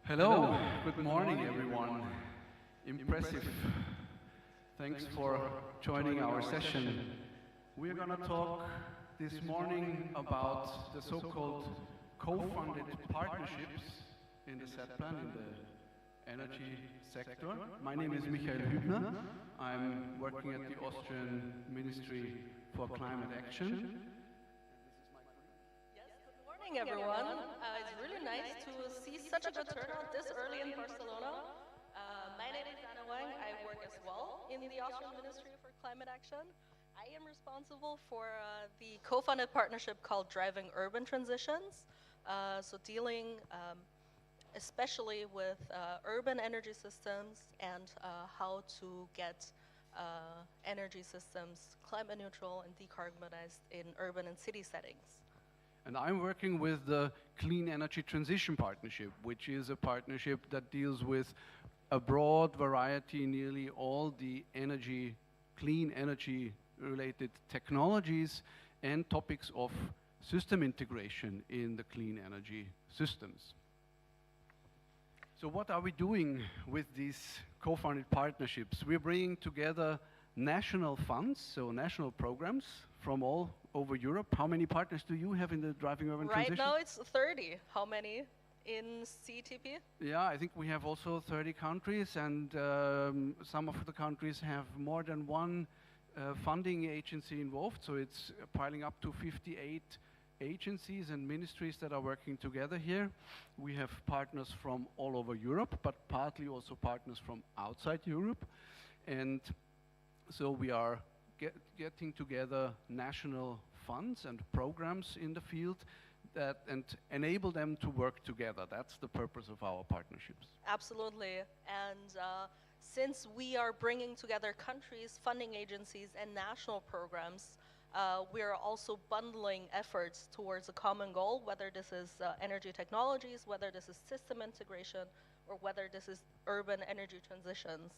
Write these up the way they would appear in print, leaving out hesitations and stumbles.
Hello, good morning everyone. Impressive. Thanks for joining our session. We're going to talk this morning about the so-called co-funded partnerships in the set plan in the energy sector. My name is Michael Hübner. I'm working at the Austrian Ministry for Climate Action. Good morning, everyone. It's really nice to see such a good turnout this early in Barcelona. My name is Anna Wang. I work as well in the Austrian Ministry for Climate Action. I am responsible for the co-funded partnership called Driving Urban Transitions, so dealing especially with urban energy systems and how to get energy systems climate neutral and decarbonized in urban and city settings. And I'm working with the Clean Energy Transition Partnership, which is a partnership that deals with a broad variety, nearly all the clean energy related technologies and topics of system integration in the clean energy systems. So what are we doing with these co-funded partnerships? We're bringing together national funds, so national programs from all over Europe. How many partners do you have in the Driving Urban Transition? Right now it's 30. How many in CTP? Yeah, I think we have also 30 countries, and some of the countries have more than one funding agency involved, so it's piling up to 58 agencies and ministries that are working together here. We have partners from all over Europe, but partly also partners from outside Europe. And so we are getting together national funds and programs in the field and enable them to work together. That's the purpose of our partnerships. Absolutely. And since we are bringing together countries, funding agencies, and national programs, we are also bundling efforts towards a common goal, whether this is energy technologies, whether this is system integration, or whether this is urban energy transitions,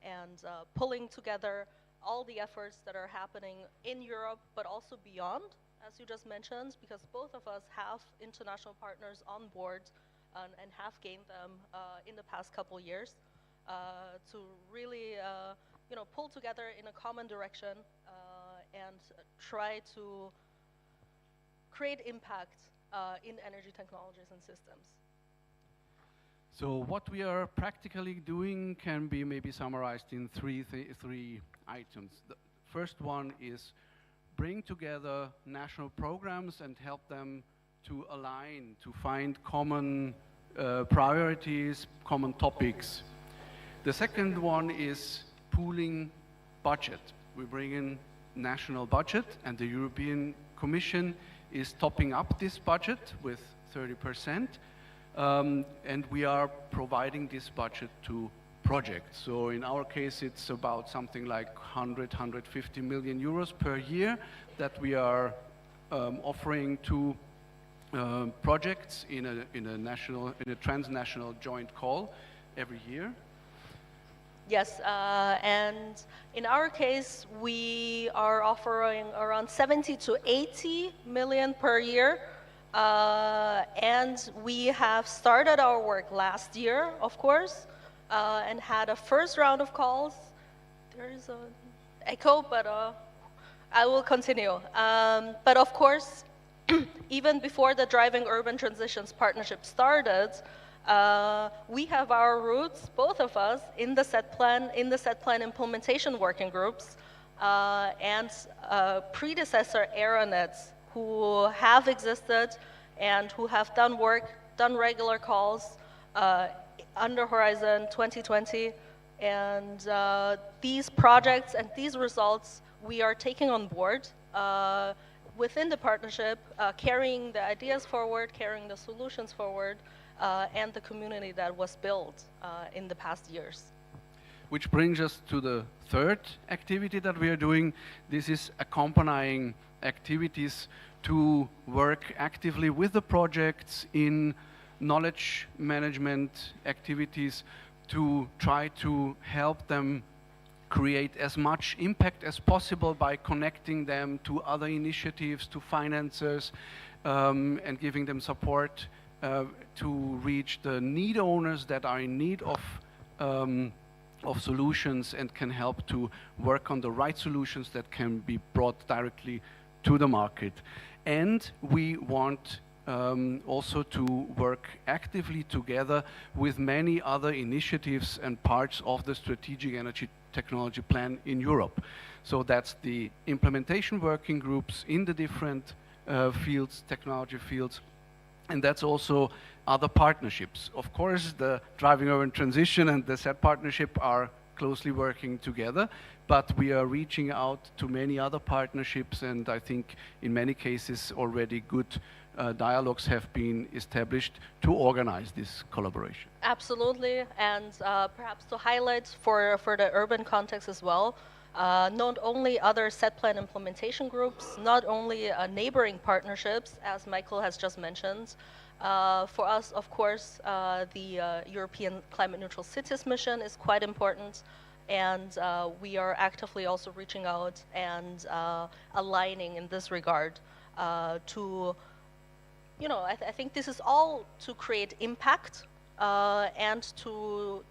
and pulling together all the efforts that are happening in Europe, but also beyond, as you just mentioned, because both of us have international partners on board and have gained them in the past couple years to really pull together in a common direction and try to create impact in energy technologies and systems. So what we are practically doing can be maybe summarized in three items. The first one is bring together national programs and help them to align, to find common priorities, common topics. The second one is pooling budget. We bring in national budget, and the European Commission is topping up this budget with 30%. And we are providing this budget to projects. So in our case, it's about something like 150 million euros per year that we are offering to projects in a transnational joint call every year. Yes, and in our case, we are offering around 70 to 80 million per year. And we have started our work last year, of course, and had a first round of calls. There is an echo, but I will continue. But of course, even before the Driving Urban Transitions Partnership started, we have our roots, both of us, in the set plan implementation working groups, and predecessor AeroNets who have existed and who have done regular calls under Horizon 2020. And these projects and these results we are taking on board within the partnership, carrying the ideas forward, carrying the solutions forward, and the community that was built in the past years. Which brings us to the third activity that we are doing. This is accompanying activities to work actively with the projects in knowledge management activities to try to help them create as much impact as possible by connecting them to other initiatives, to financiers, and giving them support to reach the need owners that are in need of solutions and can help to work on the right solutions that can be brought directly to the market. And we want also to work actively together with many other initiatives and parts of the Strategic Energy Technology Plan in Europe. So that's the implementation working groups in the different fields, technology fields, and that's also other partnerships. Of course, the Driving Urban Transition and the SET partnership are closely working together, but we are reaching out to many other partnerships, and I think in many cases already good dialogues have been established to organize this collaboration. Absolutely, and perhaps to highlight for the urban context as well, not only other set plan implementation groups, not only neighboring partnerships, as Michael has just mentioned. For us, of course, the European Climate Neutral Cities mission is quite important, and we are actively also reaching out and aligning in this regard to, you know, I think this is all to create impact and to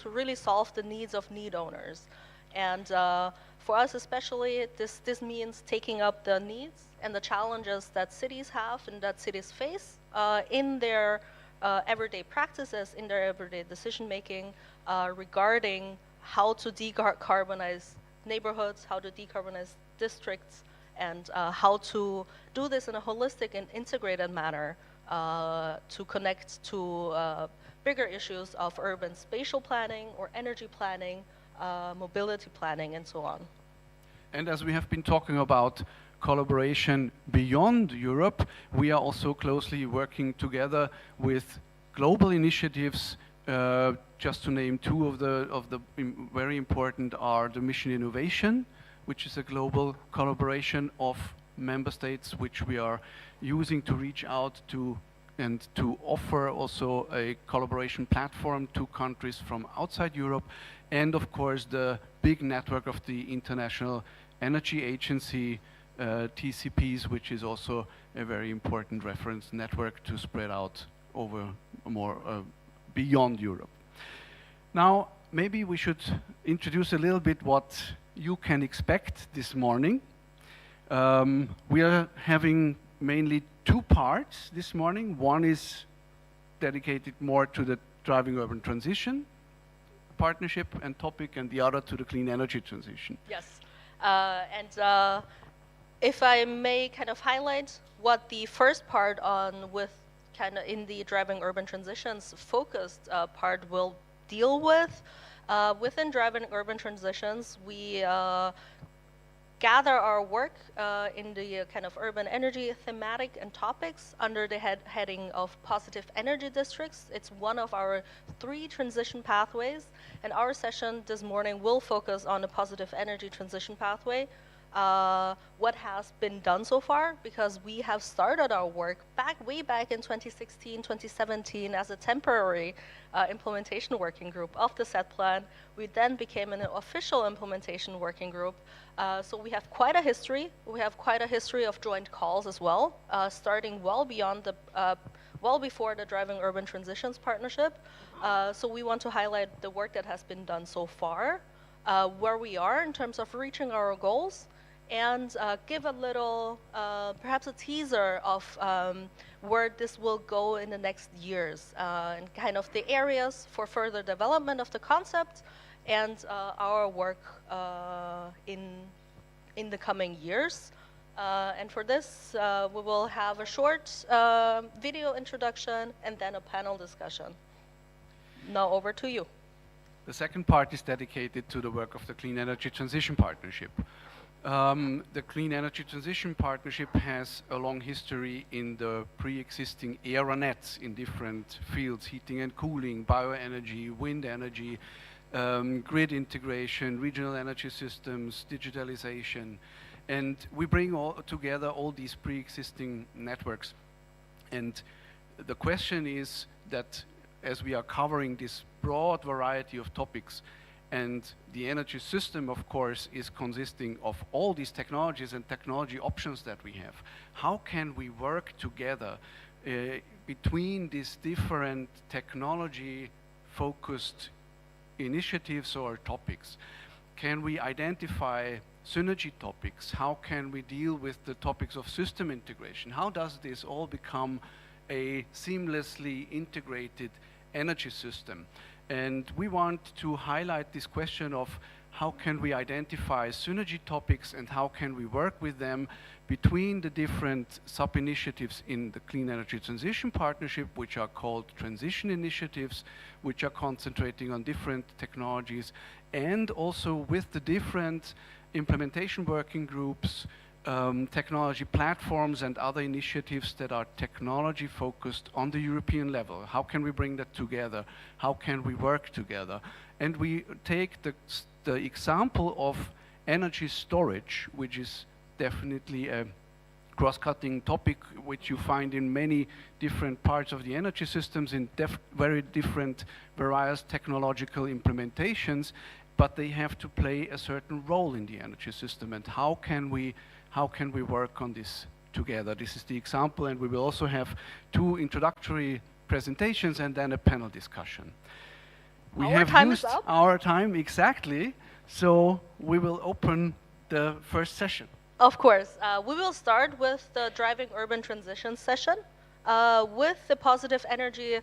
really solve the needs of need owners. And for us especially, this means taking up the needs and the challenges that cities have and that cities face in their everyday practices, in their everyday decision making regarding how to decarbonize neighborhoods, how to decarbonize districts, and how to do this in a holistic and integrated manner to connect to bigger issues of urban spatial planning or energy planning, mobility planning, and so on. And as we have been talking about collaboration beyond Europe, we are also closely working together with global initiatives. Just to name two of the very important are the Mission Innovation, which is a global collaboration of member states, which we are using to reach out to and to offer also a collaboration platform to countries from outside Europe. And of course, the big network of the International Energy Agency, TCPs, which is also a very important reference network to spread out over more beyond Europe. Now, maybe we should introduce a little bit what you can expect this morning. We are having mainly two parts this morning. One is dedicated more to the Driving Urban Transition partnership and topic, and the other to the clean energy transition. Yes, and if I may kind of highlight what the first part on with kind of in the Driving Urban Transitions focused part will deal with. Within Driving Urban Transitions, we gather our work in the kind of urban energy thematic and topics under the heading of positive energy districts. It's one of our 3 transition pathways, and our session this morning will focus on the positive energy transition pathway. What has been done so far, because we have started our work way back in 2016, 2017 as a temporary implementation working group of the SET plan. We then became an official implementation working group. So we have quite a history. We have quite a history of joint calls as well, starting well before the Driving Urban Transitions partnership. So we want to highlight the work that has been done so far, where we are in terms of reaching our goals, and give a little, perhaps a teaser of where this will go in the next years, and kind of the areas for further development of the concept and our work in the coming years. And for this, we will have a short video introduction and then a panel discussion. Now over to you. The second part is dedicated to the work of the Clean Energy Transition Partnership. The Clean Energy Transition Partnership has a long history in the pre-existing ERA nets in different fields: heating and cooling, bioenergy, wind energy, grid integration, regional energy systems, digitalization. And we bring together all these pre-existing networks. And the question is that as we are covering this broad variety of topics, and the energy system, of course, is consisting of all these technologies and technology options that we have, how can we work together between these different technology-focused initiatives or topics? Can we identify synergy topics? How can we deal with the topics of system integration? How does this all become a seamlessly integrated energy system? And we want to highlight this question of how can we identify synergy topics and how can we work with them between the different sub-initiatives in the Clean Energy Transition Partnership, which are called transition initiatives, which are concentrating on different technologies, and also with the different implementation working groups, technology platforms and other initiatives that are technology focused on the European level. How can we bring that together? How can we work together? And we take the example of energy storage, which is definitely a cross-cutting topic which you find in many different parts of the energy systems in very different various technological implementations, but they have to play a certain role in the energy system. And how can we work on this together? This is the example, and we will also have 2 introductory presentations and then a panel discussion. We have used our time exactly, so we will open the first session. Of course. We will start with the Driving Urban Transition session with the Positive Energy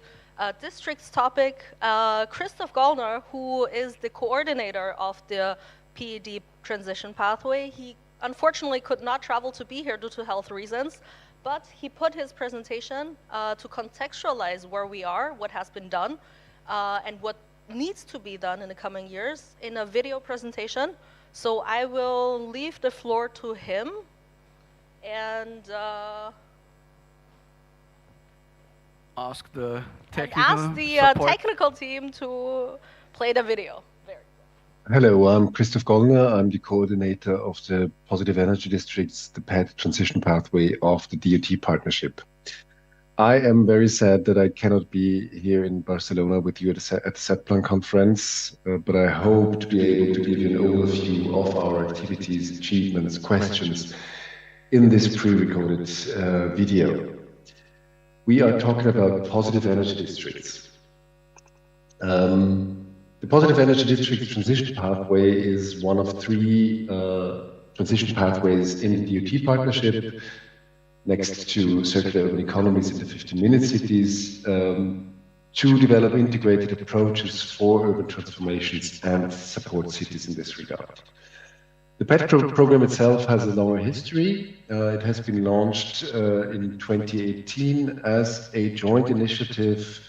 Districts topic. Christoph Gollner, who is the coordinator of the PED transition pathway, he unfortunately could not travel to be here due to health reasons, but he put his presentation to contextualize where we are, what has been done, and what needs to be done in the coming years in a video presentation. So I will leave the floor to him and ask the technical team to play the video. Hello, I'm Christoph Gollner. I'm the coordinator of the Positive Energy Districts, the PED transition pathway of the DOT partnership. I am very sad that I cannot be here in Barcelona with you at the SETPlan conference, but I hope to be able to give you an overview of our activities, achievements, questions in this pre-recorded video. We are talking about positive energy districts. The Positive Energy District transition pathway is one of 3 transition pathways in the DOT partnership, next to circular urban economies in the 15-minute cities, to develop integrated approaches for urban transformations and support cities in this regard. The PED program itself has a longer history. It has been launched in 2018 as a joint initiative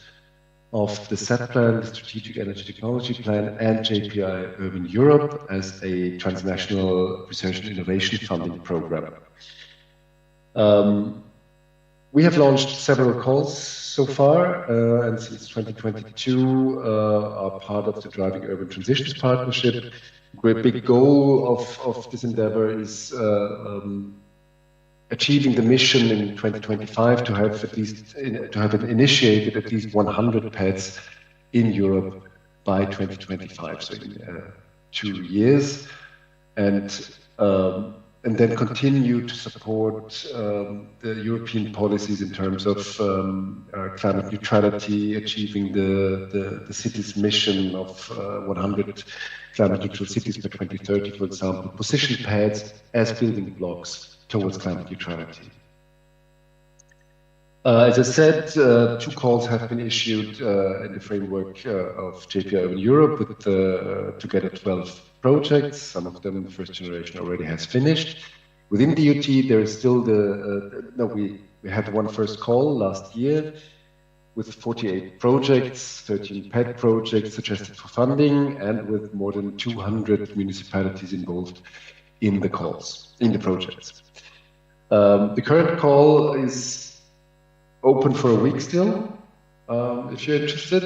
of the SETPlan, the Strategic Energy Technology Plan, and JPI Urban Europe as a transnational research and innovation funding program. We have launched several calls so far, and since 2022 are part of the Driving Urban Transitions Partnership. A big goal of this endeavor is achieving the mission in 2025 to have initiated at least 100 PEDs in Europe by 2025, so in 2 years, and then continue to support the European policies in terms of climate neutrality, achieving the city's mission of 100 climate neutral cities by 2030, for example, position PEDs as building blocks towards climate neutrality. As I said, 2 calls have been issued in the framework of JPI Urban Europe with together 12 projects. Some of them, the first generation, already has finished. Within DOT, there is still we had one first call last year with 48 projects, 13 PED projects suggested for funding, and with more than 200 municipalities involved in the calls, in the projects. The current call is open for a week still, if you're interested.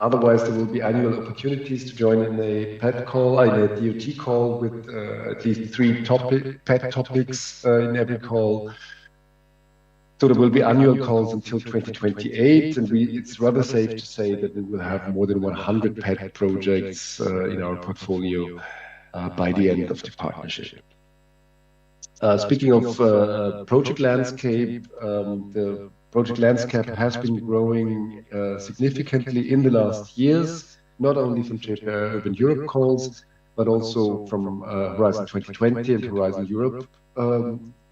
Otherwise, there will be annual opportunities to join in a PED call, in a DOT call with at least 3 PED topics in every call. So there will be annual calls until 2028, and it's rather safe to say that we will have more than 100 PED projects in our portfolio by the end of the partnership. Speaking of project landscape, the project landscape has been growing significantly in the last years, not only from JPR Urban Europe calls, but also from Horizon 2020 and Horizon Europe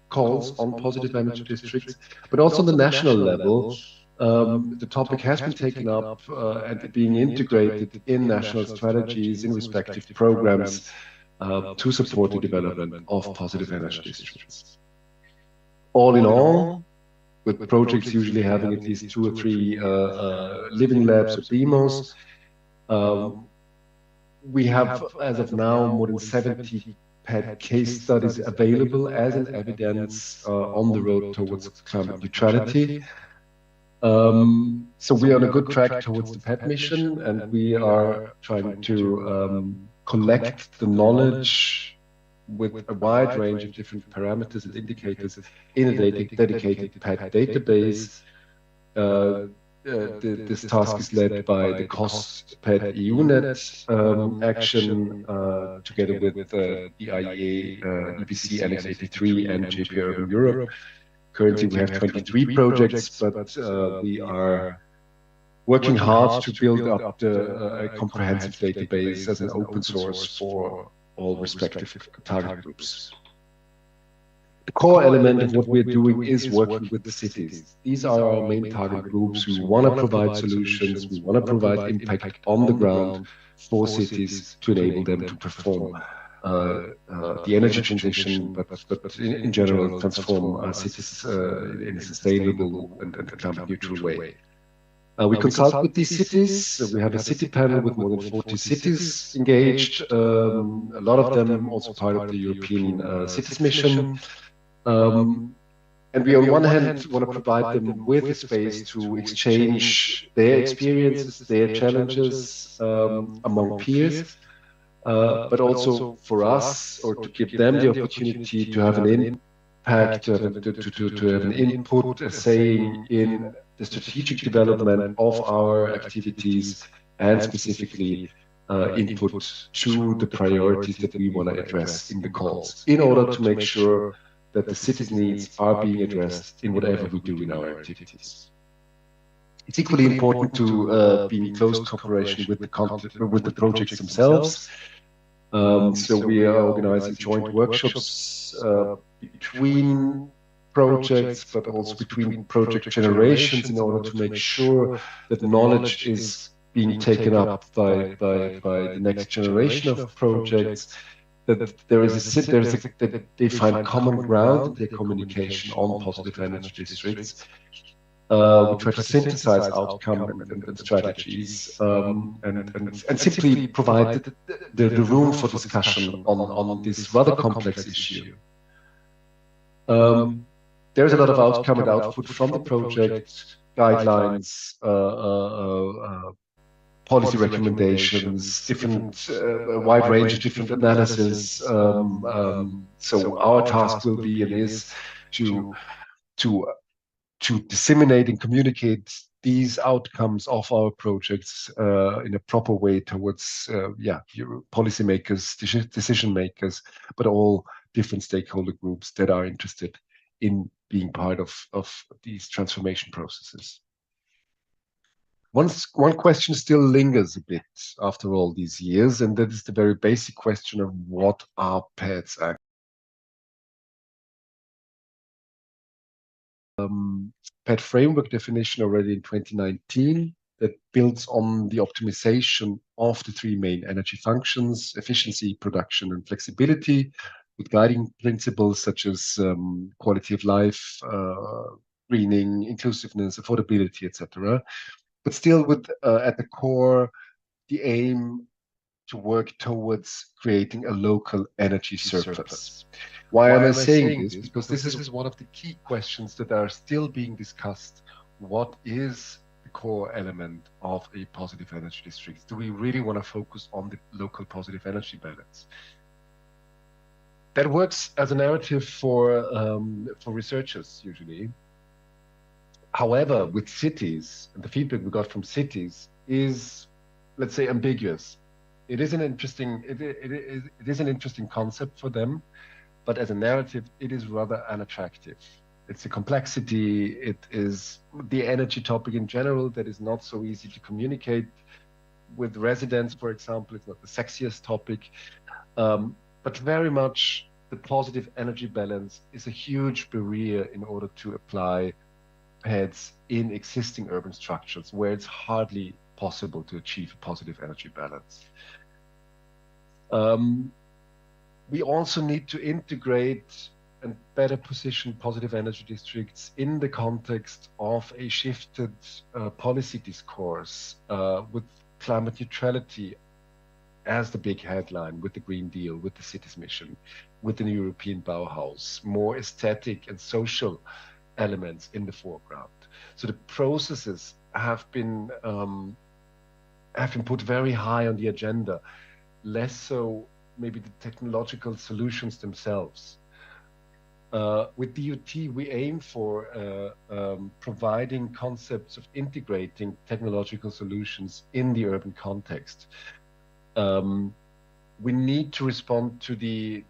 calls on positive energy districts, but also on the national level. The topic has been taken up and being integrated in national strategies, in respective programs to support the development of positive energy districts. All in all, with projects usually having at least 2 or 3 living labs or demos, we have, as of now, more than 70 PET case studies available as an evidence on the road towards climate neutrality. So we are on a good track towards the PET mission, and we are trying to collect the knowledge with a wide range of different parameters and indicators in a dedicated PET database. This task is led by the COST PET EUNet action together with the IEA, EPC Annex 83 and JPR Urban Europe. Currently, we have 23 projects, but we are working hard to build up a comprehensive database as an open source for all respective target groups. The core element of what we're doing is working with the cities. These are our main target groups. We want to provide solutions. We want to provide impact on the ground for cities to enable them to perform the energy transition, but in general, transform cities in a sustainable and climate neutral way. We consult with these cities. We have a city panel with more than 40 cities engaged, a lot of them also part of the European Cities Mission. And we, on one hand, want to provide them with a space to exchange their experiences, their challenges among peers, but also for us, or to give them the opportunity to have an impact, to have an input, a saying in the strategic development of our activities, and specifically input to the priorities that we want to address in the calls, in order to make sure that the city's needs are being addressed in whatever we do in our activities. It's equally important to be in close cooperation with the projects themselves. So we are organizing joint workshops between projects, but also between project generations, in order to make sure that knowledge is being taken up by the next generation of projects, that that they find common ground in their communication on positive energy districts. We try to synthesize outcome and strategies, and simply provide the room for discussion on this rather complex issue. There's a lot of outcome and output from the project, guidelines, policy recommendations, different, a wide range of different analysis. So our task will be and is to disseminate and communicate these outcomes of our projects in a proper way towards policymakers, decision makers, but all different stakeholder groups that are interested in being part of these transformation processes. One question still lingers a bit after all these years, and that is the very basic question of what are PETs actually? PET framework definition already in 2019 that builds on the optimization of the 3 main energy functions: efficiency, production, and flexibility, with guiding principles such as quality of life, greening, inclusiveness, affordability, etc. But still with at the core the aim to work towards creating a local energy surplus. Why am I saying this? Because this is one of the key questions that are still being discussed. What is the core element of a positive energy district? Do we really want to focus on the local positive energy balance? That works as a narrative for researchers usually. However, with cities, and the feedback we got from cities is, let's say, ambiguous. It is an interesting concept for them, but as a narrative, it is rather unattractive. It's the complexity. It is the energy topic in general that is not so easy to communicate with residents, for example. It's not the sexiest topic, but very much the positive energy balance is a huge barrier in order to apply PEDs in existing urban structures where it's hardly possible to achieve a positive energy balance. We also need to integrate and better position positive energy districts in the context of a shifted policy discourse with climate neutrality as the big headline, with the Green Deal, with the city's mission, with the European Bauhaus, more aesthetic and social elements in the foreground. So the processes have been put very high on the agenda, less so maybe the technological solutions themselves. With DUT, we aim for providing concepts of integrating technological solutions in the urban context. We need to respond to the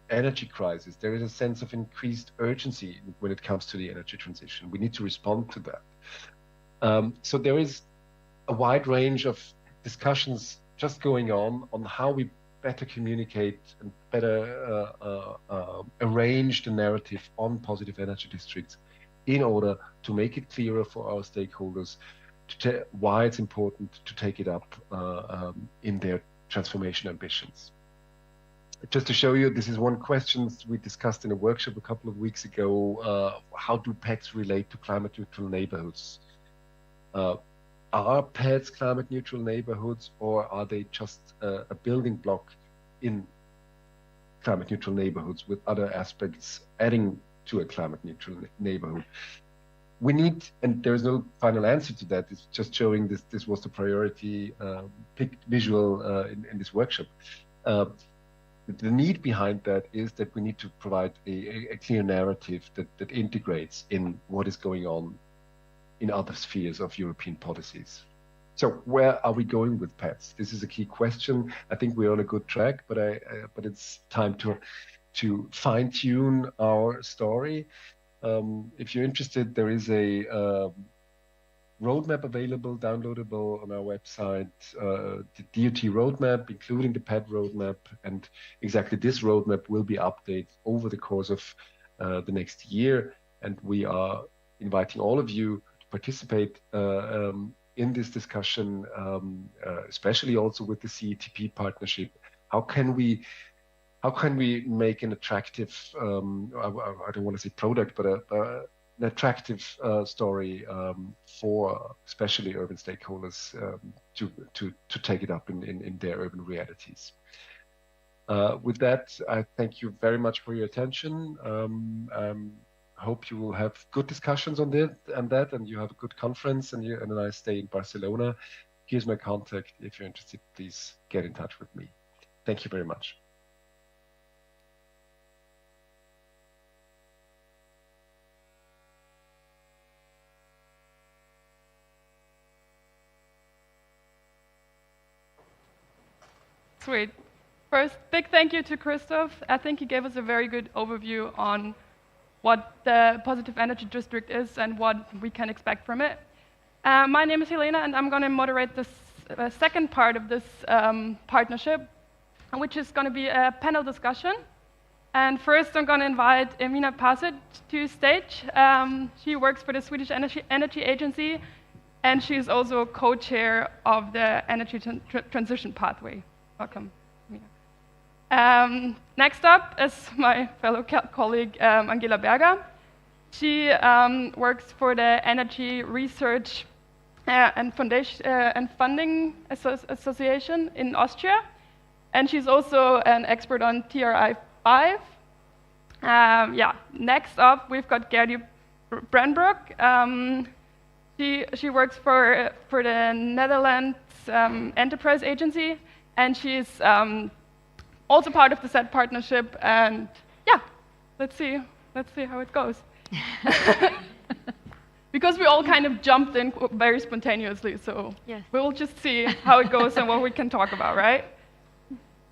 energy crisis. There is a sense of increased urgency when it comes to the energy transition. We need to respond to that. So there is a wide range of discussions just going on how we better communicate and better arrange the narrative on positive energy districts in order to make it clearer for our stakeholders why it's important to take it up in their transformation ambitions. Just to show you, this is one question we discussed in a workshop a couple of weeks ago. How do PEDs relate to climate neutral neighborhoods? Are PEDs climate neutral neighborhoods, or are they just a building block in climate neutral neighborhoods with other aspects adding to a climate neutral neighborhood? We need, and there is no final answer to that, it's just showing this was the priority visual in this workshop. The need behind that is that we need to provide a clear narrative that integrates in what is going on in other spheres of European policies. So where are we going with PEDs? This is a key question. I think we're on a good track, but it's time to fine-tune our story. If you're interested, there is a roadmap available, downloadable on our website, the DUT roadmap, including the PED roadmap, and exactly this roadmap will be updated over the course of the next year. And we are inviting all of you to participate in this discussion, especially also with the CETP partnership. How can we make an attractive, I don't want to say product, but an attractive story for especially urban stakeholders to take it up in their urban realities. With that, I thank you very much for your attention. I hope you will have good discussions on that, and you have a good conference, and I stay in Barcelona. Here's my contact. If you're interested, please get in touch with me. Thank you very much. Sweet. First, big thank you to Christoph. I think he gave us a very good overview on what the Positive Energy District is and what we can expect from it. My name is Helena, and I'm going to moderate this second part of this partnership, which is going to be a panel discussion. And first, I'm going to invite Emina Pasic to stage. She works for the Swedish Energy Agency, and she's also co-chair of the Energy Transition Pathway. Welcome, Emina. Next up is my fellow colleague, Angela Berger. She works for the Energy Research and Funding Association in Austria, and she's also an expert on TRI5. Next up, we've got Gerdy Brandbroek. She works for the Netherlands Enterprise Agency, and she's also part of the SET partnership. And yeah, let's see how it goes. Because we all kind of jumped in very spontaneously, so yes. We'll just see how it goes and what we can talk about, right?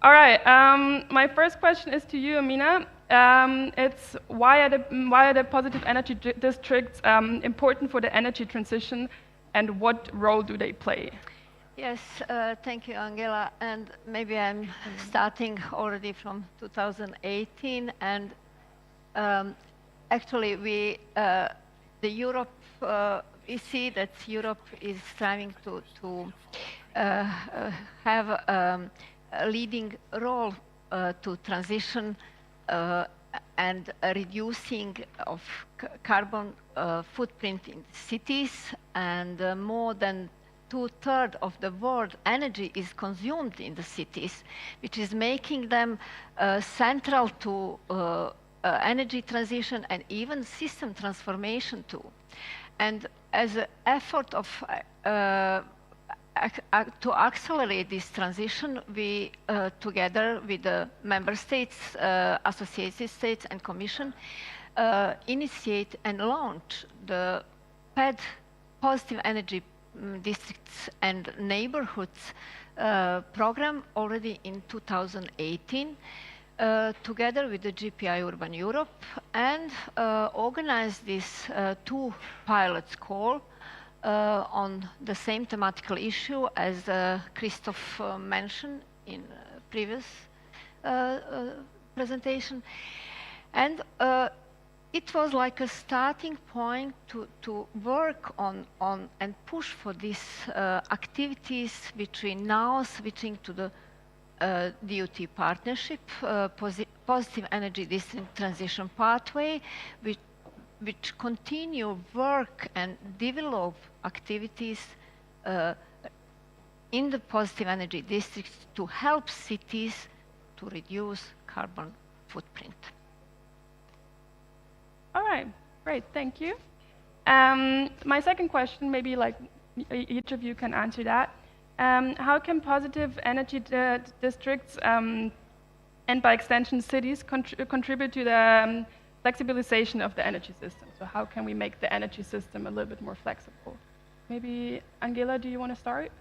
All right, my first question is to you, Emina. It's why are the positive energy districts important for the energy transition, and what role do they play? Yes, thank you, Angela. And maybe I'm starting already from 2018. And actually, we see that Europe is striving to have a leading role to transition and reducing of carbon footprint in cities, and more than 2/3 of the world energy is consumed in the cities, which is making them central to energy transition and even system transformation too. And as an effort of to accelerate this transition, we, together with the member states, associated states and Commission, initiate and launch the PED, Positive Energy Districts and Neighborhoods program already in 2018, together with the GPI Urban Europe, and organize this 2 pilots call on the same thematical issue as Christoph mentioned in previous presentation. And it was like a starting point to work on and push for these activities between now switching to the DOT partnership, Positive Energy District Transition Pathway, which continue work and develop activities in the positive energy districts to help cities to reduce carbon footprint. All right, great, thank you. My second question, maybe like each of you can answer that. How can positive energy districts and by extension cities contribute to the flexibilization of the energy system? So how can we make the energy system a little bit more flexible? Maybe, Angela, do you want to start?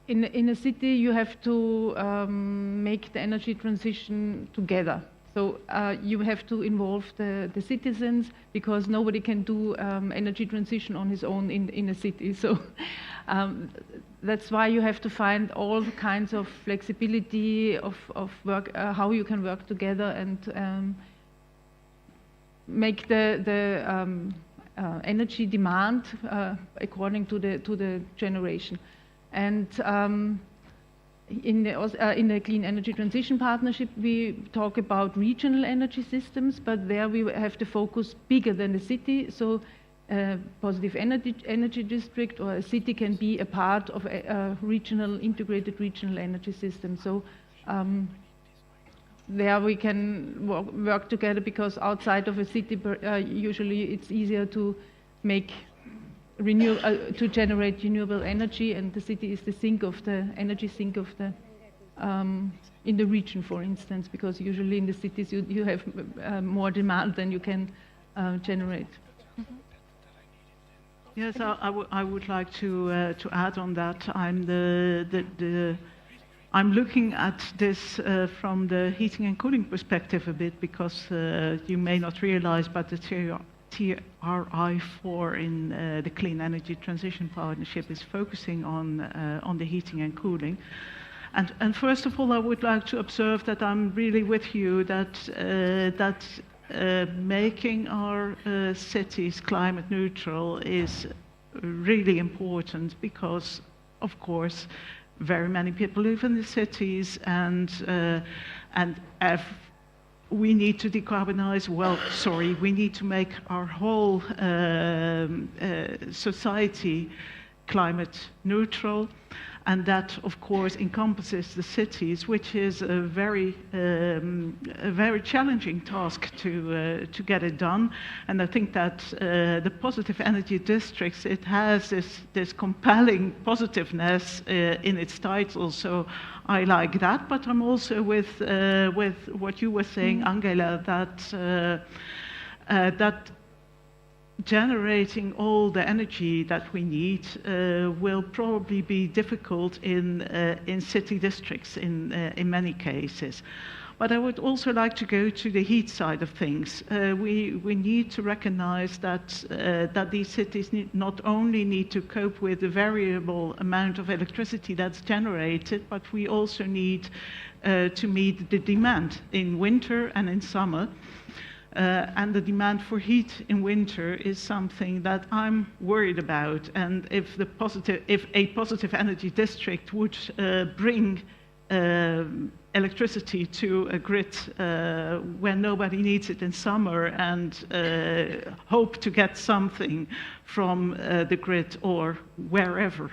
In a city, you have to make the energy transition together. So you have to involve the citizens, because nobody can do energy transition on his own in a city. So that's why you have to find all kinds of flexibility of work, how you can work together and make the energy demand according to the generation. And in the Clean Energy Transition Partnership, we talk about regional energy systems, but there we have to focus bigger than the city. So positive energy district or a city can be a part of a integrated regional energy system. So there we can work together, because outside of a city, usually it's easier to make to generate renewable energy, and the city is the sink of the energy sink of the in the region, for instance, because usually in the cities you have more demand than you can generate. Mm-hmm. Yes, I would like to add on that. I'm looking at this from the heating and cooling perspective a bit, because you may not realize, but the TRI4 in the Clean Energy Transition Partnership is focusing on the heating and cooling. And first of all, I would like to observe that I'm really with you that making our cities climate neutral is really important, because, of course, very many people live in the cities, and we need to decarbonize. Well, sorry, we need to make our whole society climate neutral. And that, of course, encompasses the cities, which is a very challenging task to get it done. And I think that the positive energy districts, it has this compelling positiveness in its title. So I like that. But I'm also with what you were saying, Angela, that generating all the energy that we need will probably be difficult in city districts in many cases. But I would also like to go to the heat side of things. We need to recognize that these cities not only need to cope with the variable amount of electricity that's generated, but we also need to meet the demand in winter and in summer. And the demand for heat in winter is something that I'm worried about. And if a positive energy district would bring electricity to a grid when nobody needs it in summer and hope to get something from the grid or wherever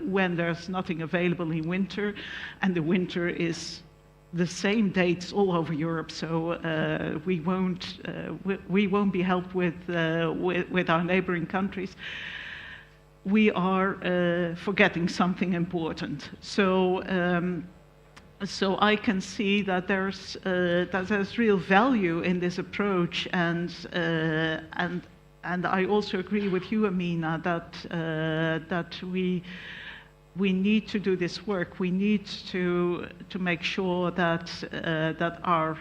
when there's nothing available in winter, and the winter is the same dates all over Europe, so we won't be helped with our neighboring countries. We are forgetting something important. So I can see that there's real value in this approach, and I also agree with you, Amina, that we need to do this work. We need to make sure that our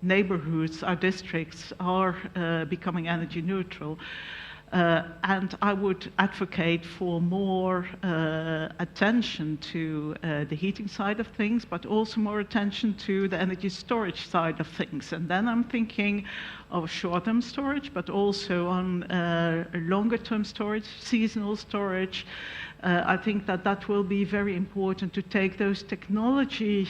neighborhoods, our districts are becoming energy neutral. And I would advocate for more attention to the heating side of things, but also more attention to the energy storage side of things. And then I'm thinking of short-term storage, but also on longer-term storage, seasonal storage. I think that will be very important to take those technology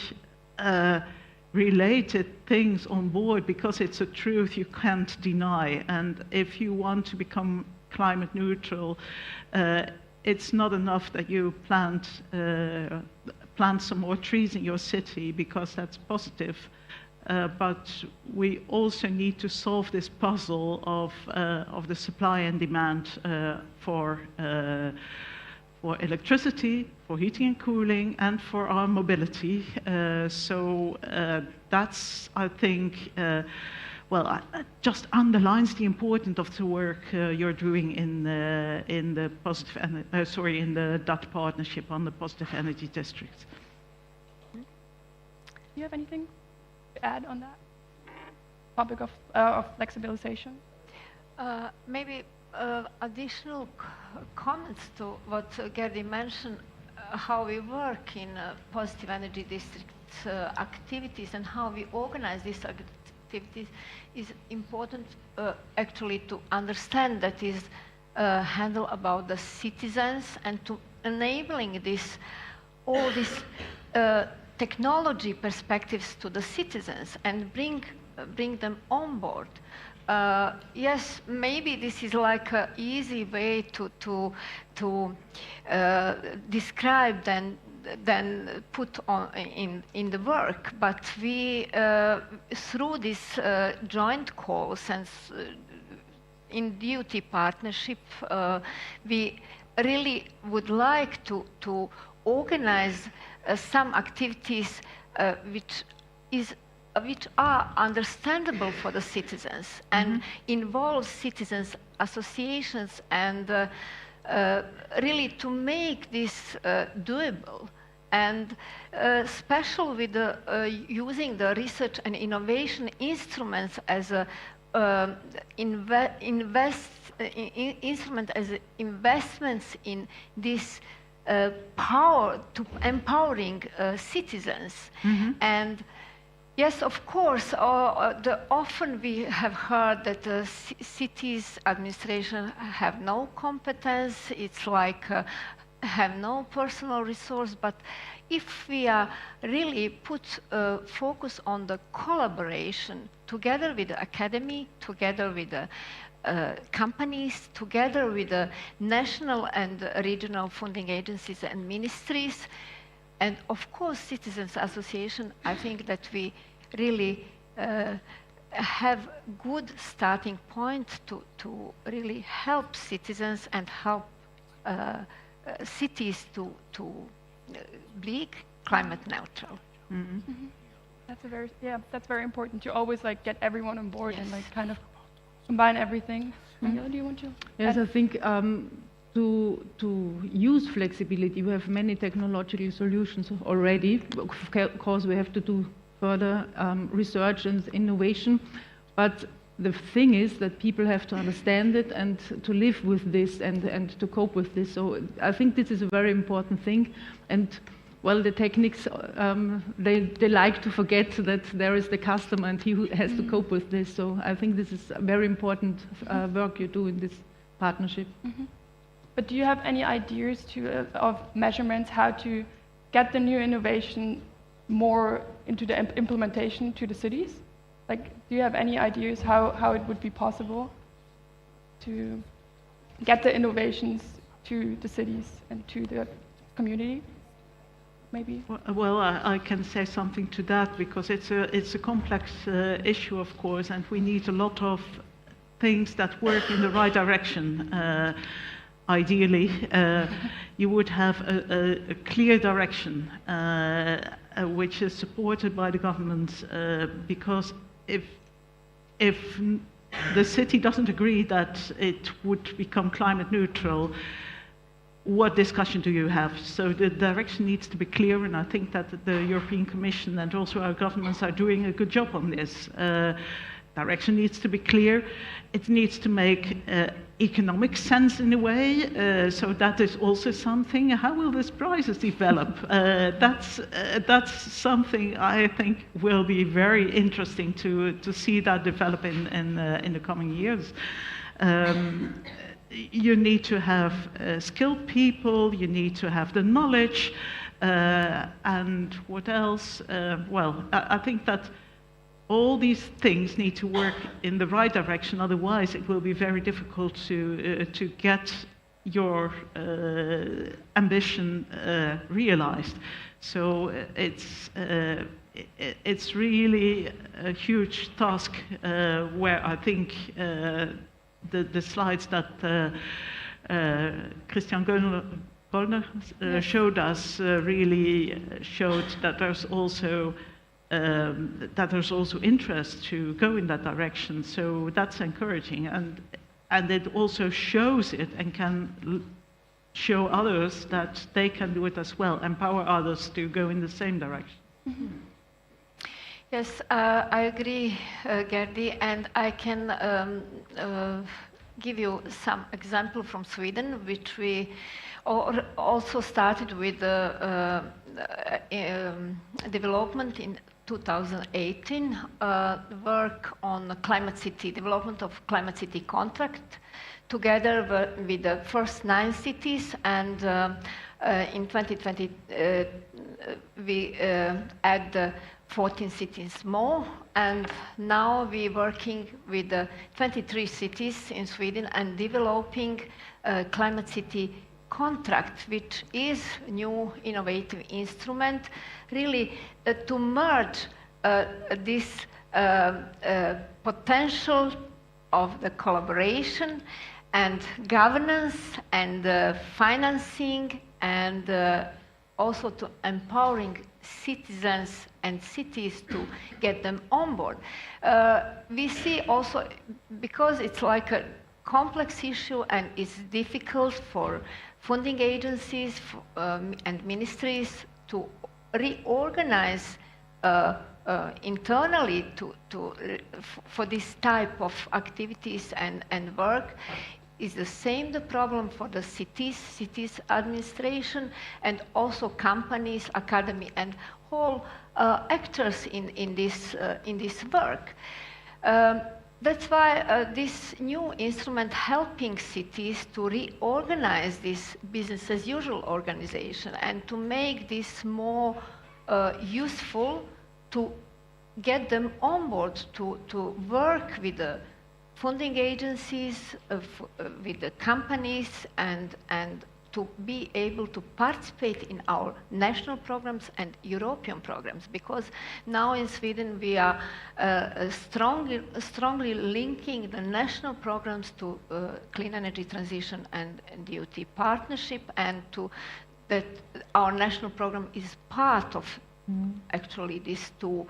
related things on board, because it's a truth you can't deny. And if you want to become climate neutral, it's not enough that you plant some more trees in your city, because that's positive. But we also need to solve this puzzle of the supply and demand for electricity, for heating and cooling, and for our mobility. So that's, I think, just underlines the importance of the work you're doing in the in the Dutch partnership on the positive energy districts. Do you have anything to add on that topic of flexibilization? Maybe additional comments to what Gerdy mentioned, how we work in positive energy district activities and how we organize these activities is important actually to understand that is handle about the citizens and to enabling this all these technology perspectives to the citizens and bring them on board. Yes, maybe this is like an easy way to describe than put on in the work, but we through this joint calls and in duty partnership, we really would like to organize some activities which are understandable for the citizens and involve citizens associations and really to make this doable, and special with using the research and innovation instruments as a instrument as investments in this power to empowering citizens. And yes, of course, often we have heard that the cities administration have no competence, it's like have no personal resource, but if we are really put focus on the collaboration together with the academy, together with the companies, together with the national and regional funding agencies and ministries, and of course citizens association, I think that we really have good starting point to really help citizens and help cities to be climate neutral. That's very important to always like get everyone on board and like kind of combine everything. Angela, do you want to? Yes, I think to use flexibility, we have many technological solutions already. Of course, we have to do further research and innovation, but the thing is that people have to understand it and to live with this and to cope with this. So I think this is a very important thing. And well, the techniques, they like to forget that there is the customer and he who has to cope with this. So I think this is a very important work you do in this partnership. But do you have any ideas of measurements how to get the new innovation more into the implementation to the cities? Like, do you have any ideas how it would be possible to get the innovations to the cities and to the community? Maybe? Well, I can say something to that because it's a complex issue, of course, and we need a lot of things that work in the right direction. Ideally, you would have a clear direction which is supported by the government, because if the city doesn't agree that it would become climate neutral, what discussion do you have? So the direction needs to be clear, and I think that the European Commission and also our governments are doing a good job on this. Direction needs to be clear. It needs to make economic sense in a way. So that is also something. How will these prices develop? That's something I think will be very interesting to see that develop in the coming years. You need to have skilled people. You need to have the knowledge. And what else? Well, I think that all these things need to work in the right direction, otherwise it will be very difficult to get your ambition realized. So it's really a huge task where I think the slides that Christian Gollner showed us really showed that there's also interest to go in that direction. So that's encouraging, and it also shows it and can show others that they can do it as well, empower others to go in the same direction. Yes, I agree, Gerdy, and I can give you some example from Sweden, which we also started with development in 2018, work on climate city, development of climate city contract, together with the first 9 cities, and in 2020 we add 14 cities more, and now we're working with 23 cities in Sweden and developing a climate city contract, which is a new innovative instrument, really to merge this potential of the collaboration and governance and financing, and also to empowering citizens and cities to get them on board. We see also, because it's like a complex issue and it's difficult for funding agencies and ministries to reorganize internally for this type of activities and work, is the same the problem for the cities administration, and also companies, academy, and whole actors in this work. That's why this new instrument helping cities to reorganize this business as usual organization and to make this more useful, to get them on board to work with the funding agencies, with the companies, and to be able to participate in our national programs and European programs, because now in Sweden we are strongly linking the national programs to clean energy transition and DOT partnership, and to that our national program is part of actually these two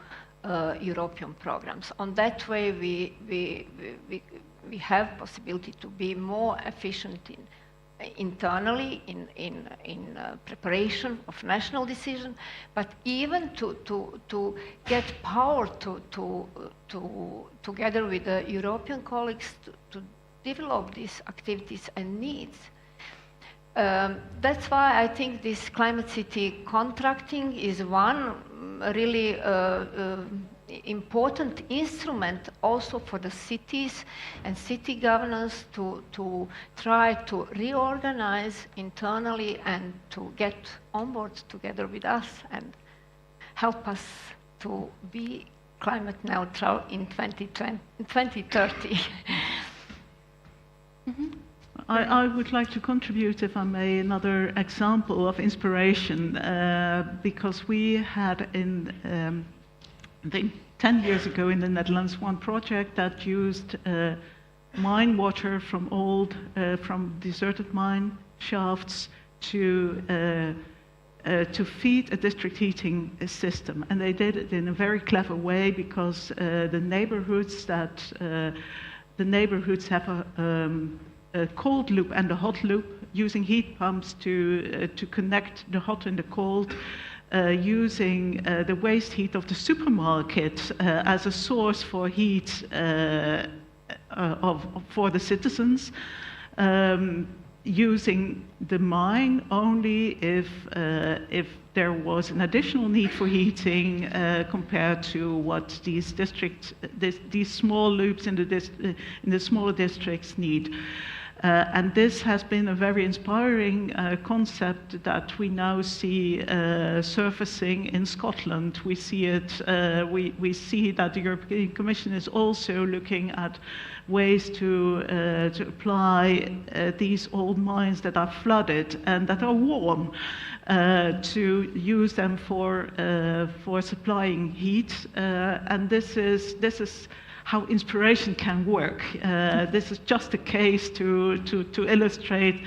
European programs. On that way, we have possibility to be more efficient internally in preparation of national decision, but even to get power together with the European colleagues to develop these activities and needs. That's why I think this climate city contracting is one really important instrument also for the cities and city governance to try to reorganize internally and to get on board together with us and help us to be climate neutral in 2030. I would like to contribute, if I may, another example of inspiration, because we had I think 10 years ago in the Netherlands, one project that used mine water from deserted mine shafts to feed a district heating system. And they did it in a very clever way, because the neighborhoods have a cold loop and a hot loop, using heat pumps to connect the hot and the cold, using the waste heat of the supermarket as a source for heat for the citizens, using the mine only if there was an additional need for heating compared to what these small loops in the smaller districts need. And this has been a very inspiring concept that we now see surfacing in Scotland. We see it. We see that the European Commission is also looking at ways to apply these old mines that are flooded and that are warm, to use them for supplying heat. And this is how inspiration can work. This is just a case to illustrate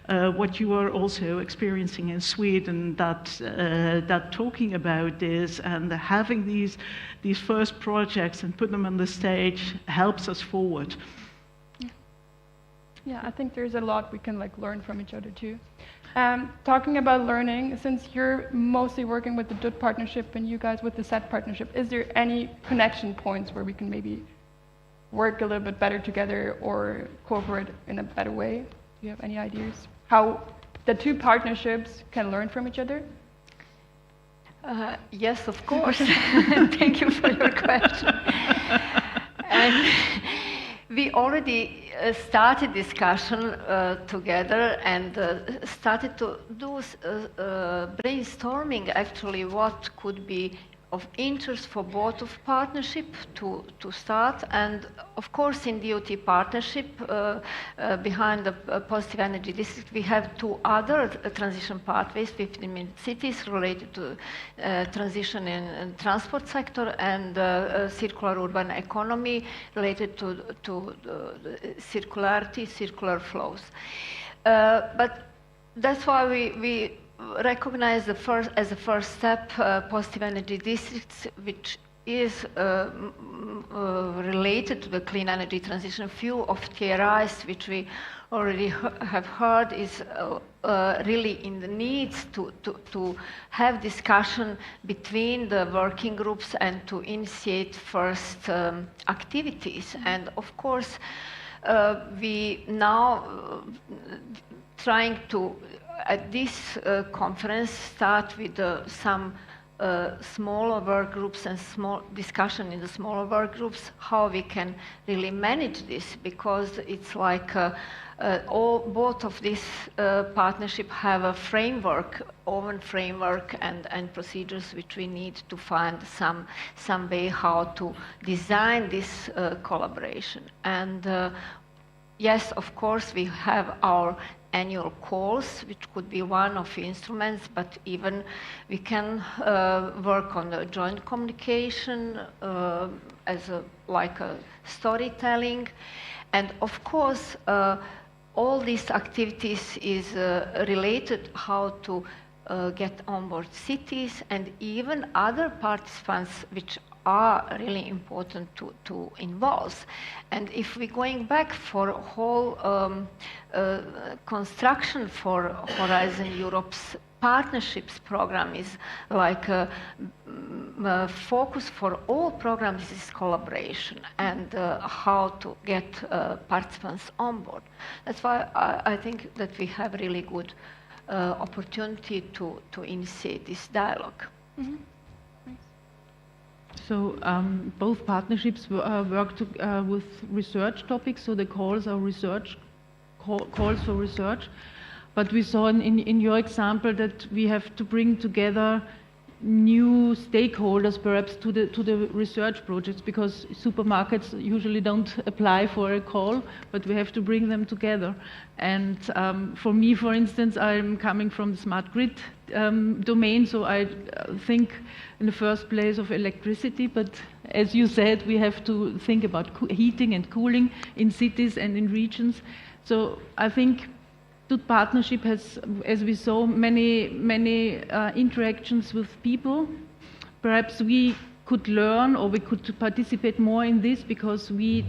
what you are also experiencing in Sweden, that talking about this and having these first projects and put them on the stage helps us forward. Yeah, I think there's a lot we can learn from each other too. Talking about learning, since you're mostly working with the DUT partnership and you guys with the SET partnership, is there any connection points where we can maybe work a little bit better together or cooperate in a better way? Do you have any ideas? How the two partnerships can learn from each other? Yes, of course. Thank you for your question. And we already started discussion together and started to do brainstorming actually what could be of interest for both of partnership to start. And of course in DOT partnership behind the positive energy district we have two other transition pathways, 15-minute cities related to transition in transport sector, and circular urban economy related to circularity, circular flows. But that's why we recognize as a first step positive energy districts, which is related to the clean energy transition. Few of TRIs, which we already have heard, is really in the needs to have discussion between the working groups and to initiate first activities. And of course, we now trying to at this conference start with some smaller work groups and small discussion in the smaller work groups, how we can really manage this, because it's like both of these partnership have a framework, open framework and procedures which we need to find some way how to design this collaboration. And yes, of course, we have our annual calls, which could be one of the instruments, but even we can work on the joint communication as like a storytelling. And of course, all these activities is related how to get on board cities and even other participants which are really important to involve. And if we're going back for whole construction for Horizon Europe's partnerships program is like a focus for all programs is collaboration and how to get participants on board. That's why I think that we have really good opportunity to initiate this dialogue. Mm-hmm. So both partnerships work with research topics, so the calls are calls for research. But we saw in your example that we have to bring together new stakeholders perhaps to the research projects, because supermarkets usually don't apply for a call, but we have to bring them together. And for me, for instance, I'm coming from the smart grid domain, so I think in the first place of electricity, but as you said, we have to think about heating and cooling in cities and in regions. So I think TUT Partnership has, as we saw, many interactions with people. Perhaps we could learn, or we could participate more in this, because we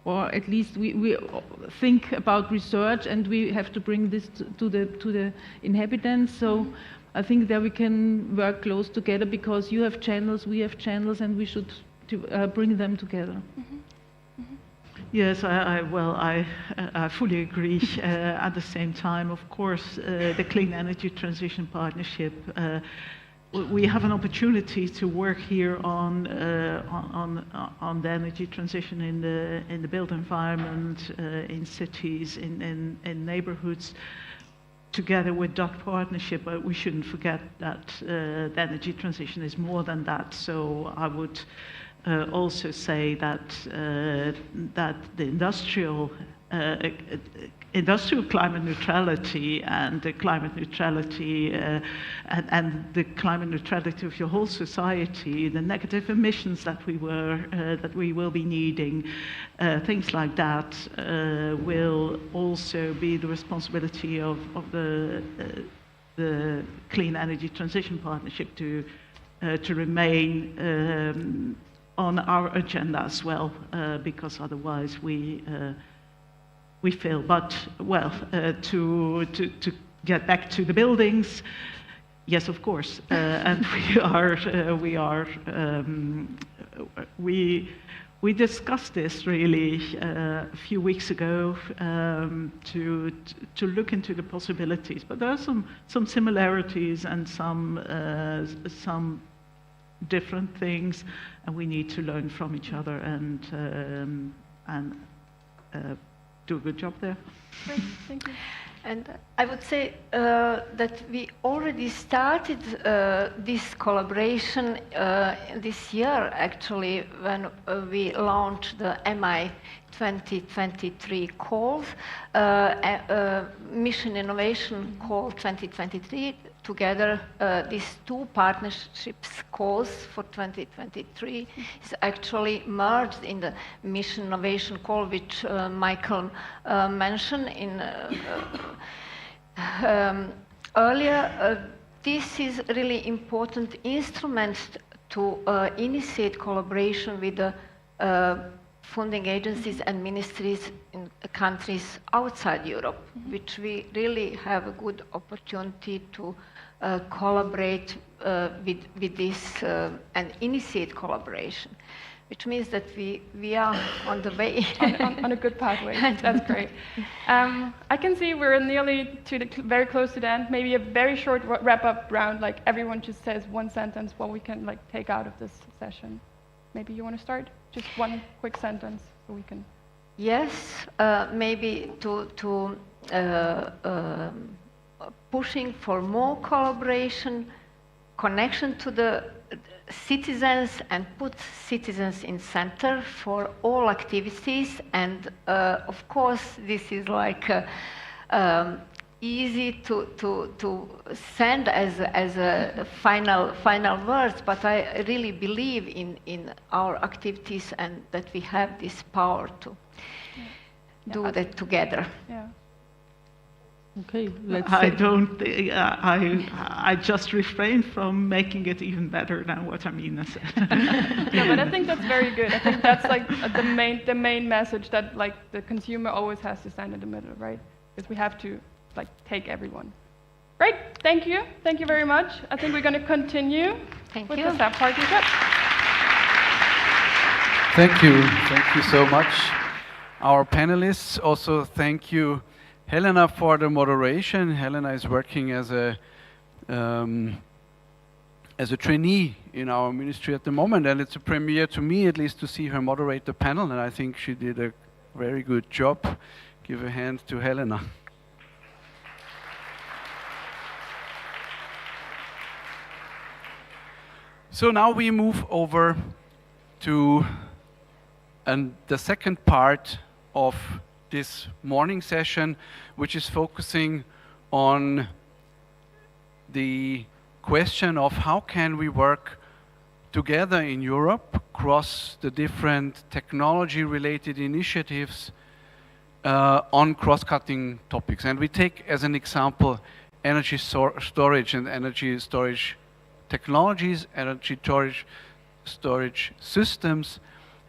or at least we think about research, and we have to bring this to the inhabitants. So I think that we can work close together, because you have channels, we have channels, and we should bring them together. Mm-hmm. Yes, I fully agree. At the same time, of course, the Clean Energy Transition Partnership, we have an opportunity to work here on the energy transition in the built environment, in cities, in neighborhoods, together with DOT Partnership. But we shouldn't forget that the energy transition is more than that. So I would also say that that the industrial climate neutrality and the climate neutrality and the climate neutrality of your whole society, the negative emissions that we will be needing, things like that, will also be the responsibility of the Clean Energy Transition Partnership to remain on our agenda as well, because otherwise we fail. But well, to get back to the buildings, yes, of course, and we discussed this really a few weeks ago to look into the possibilities. But there are some similarities and some different things, and we need to learn from each other and do a good job there. Great, thank you. And I would say that we already started this collaboration this year, actually, when we launched the MI 2023 calls, Mission Innovation Call 2023. Together, these two partnerships calls for 2023 is actually merged in the Mission Innovation Call, which Michael mentioned in earlier. This is really important instrument to initiate collaboration with the funding agencies and ministries in countries outside Europe, which we really have a good opportunity to collaborate with this and initiate collaboration, which means that we are on the way. on a good pathway. That's great. I can see we're nearly very close to the end. Maybe a very short wrap-up round, like everyone just says one sentence what we can take out of this session. Maybe you want to start? Just one quick sentence so we can. Yes, maybe to pushing for more collaboration, connection to the citizens, and put citizens in center for all activities. And of course, this is like easy to send as a final words, but I really believe in our activities and that we have this power to do that together. Yeah. Okay, let's I say- don't. I just refrain from making it even better than what Amina said. No, but I think that's very good. I think that's like the main message, that like the consumer always has to stand in the middle, right? Because we have to like take everyone. Great, thank you very much. I think we're going to continue Thank with you. the SAP partnership. Thank you so much. Our panelists, also thank you, Helena, for the moderation. Helena is working as a trainee in our ministry at the moment, and it's a premiere to me, at least, to see her moderate the panel, and I think she did a very good job. Give a hand to Helena. So now we move over to the second part of this morning session, which is focusing on the question of how can we work together in Europe across the different technology-related initiatives on cross-cutting topics. And we take as an example energy storage and energy storage technologies, energy storage systems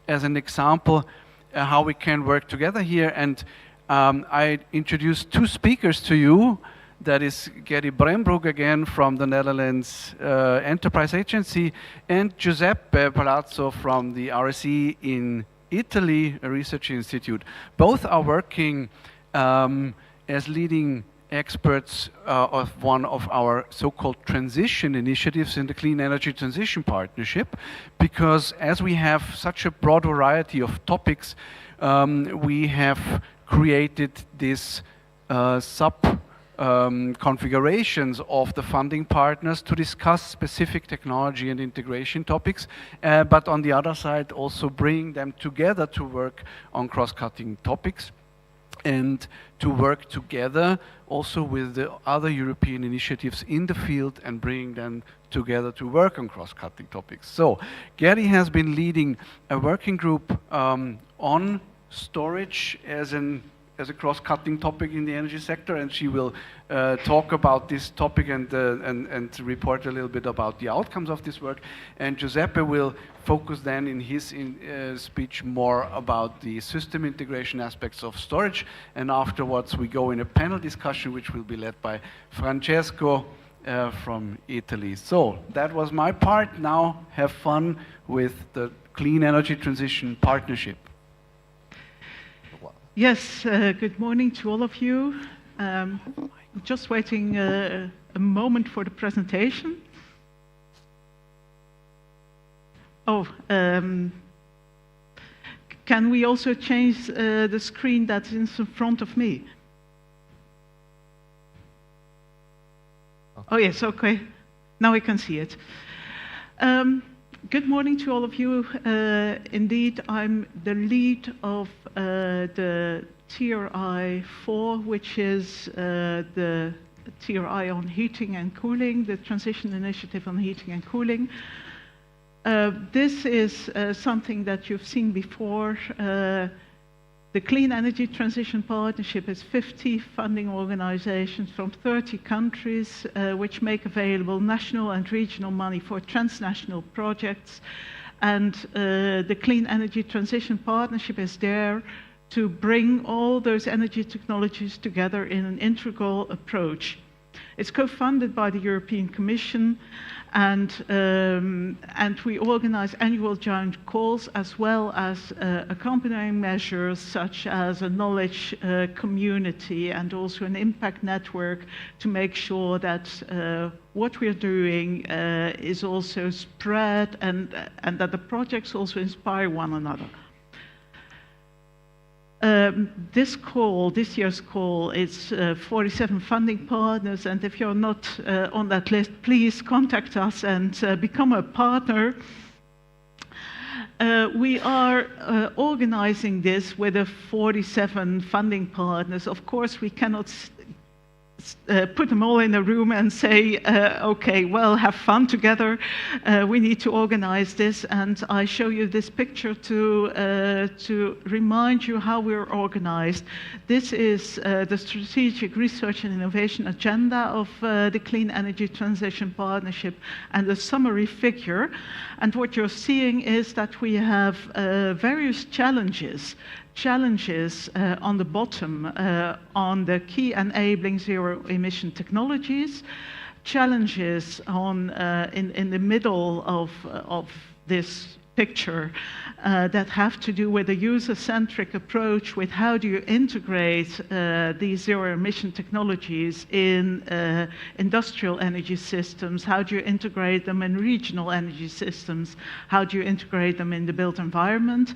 as an example how we can work together here. And I introduced two speakers to you. That is Gerry Brembroek again from the Netherlands Enterprise Agency, and Giuseppe Palazzo from the RSE in Italy, a research institute. Both are working as leading experts of one of our so-called transition initiatives in the Clean Energy Transition Partnership, because as we have such a broad variety of topics, we have created this configurations of the funding partners to discuss specific technology and integration topics, but on the other side also bring them together to work on cross-cutting topics and to work together also with the other European initiatives in the field and bring them together to work on cross-cutting topics. So Gerry has been leading a working group on storage as a cross-cutting topic in the energy sector, and she will talk about this topic and report a little bit about the outcomes of this work. And Giuseppe will focus then in his speech more about the system integration aspects of storage, and afterwards we go in a panel discussion which will be led by Francesco from Italy. So that was my part. Now have fun with the Clean Energy Transition Partnership. Yes, good morning to all of you. Just waiting a moment for the presentation. Oh, can we also change the screen that's in front of me? Oh yes, okay. Now we can see it. Good morning to all of you. Indeed, I'm the lead of the TRI 4, which is the TRI on heating and cooling, the Transition Initiative on Heating and Cooling. This is something that you've seen before. The Clean Energy Transition Partnership is 50 funding organizations from 30 countries which make available national and regional money for transnational projects. And the Clean Energy Transition Partnership is there to bring all those energy technologies together in an integral approach. It's co-funded by the European Commission, and we organize annual joint calls as well as accompanying measures such as a knowledge community and also an impact network to make sure that what we're doing is also spread and that the projects also inspire one another. This year's call, is 47 funding partners, and if you're not on that list, please contact us and become a partner. We are organizing this with the 47 funding partners. Of course, we cannot put them all in a room and say, okay, well, have fun together. We need to organize this. And I show you this picture to remind you how we're organized. This is the Strategic Research and Innovation Agenda of the Clean Energy Transition Partnership and the summary figure. And what you're seeing is that we have various challenges on the bottom on the key enabling zero-emission technologies, challenges on in the middle of this picture that have to do with a user-centric approach with how do you integrate these zero-emission technologies in industrial energy systems, how do you integrate them in regional energy systems, how do you integrate them in the built environment.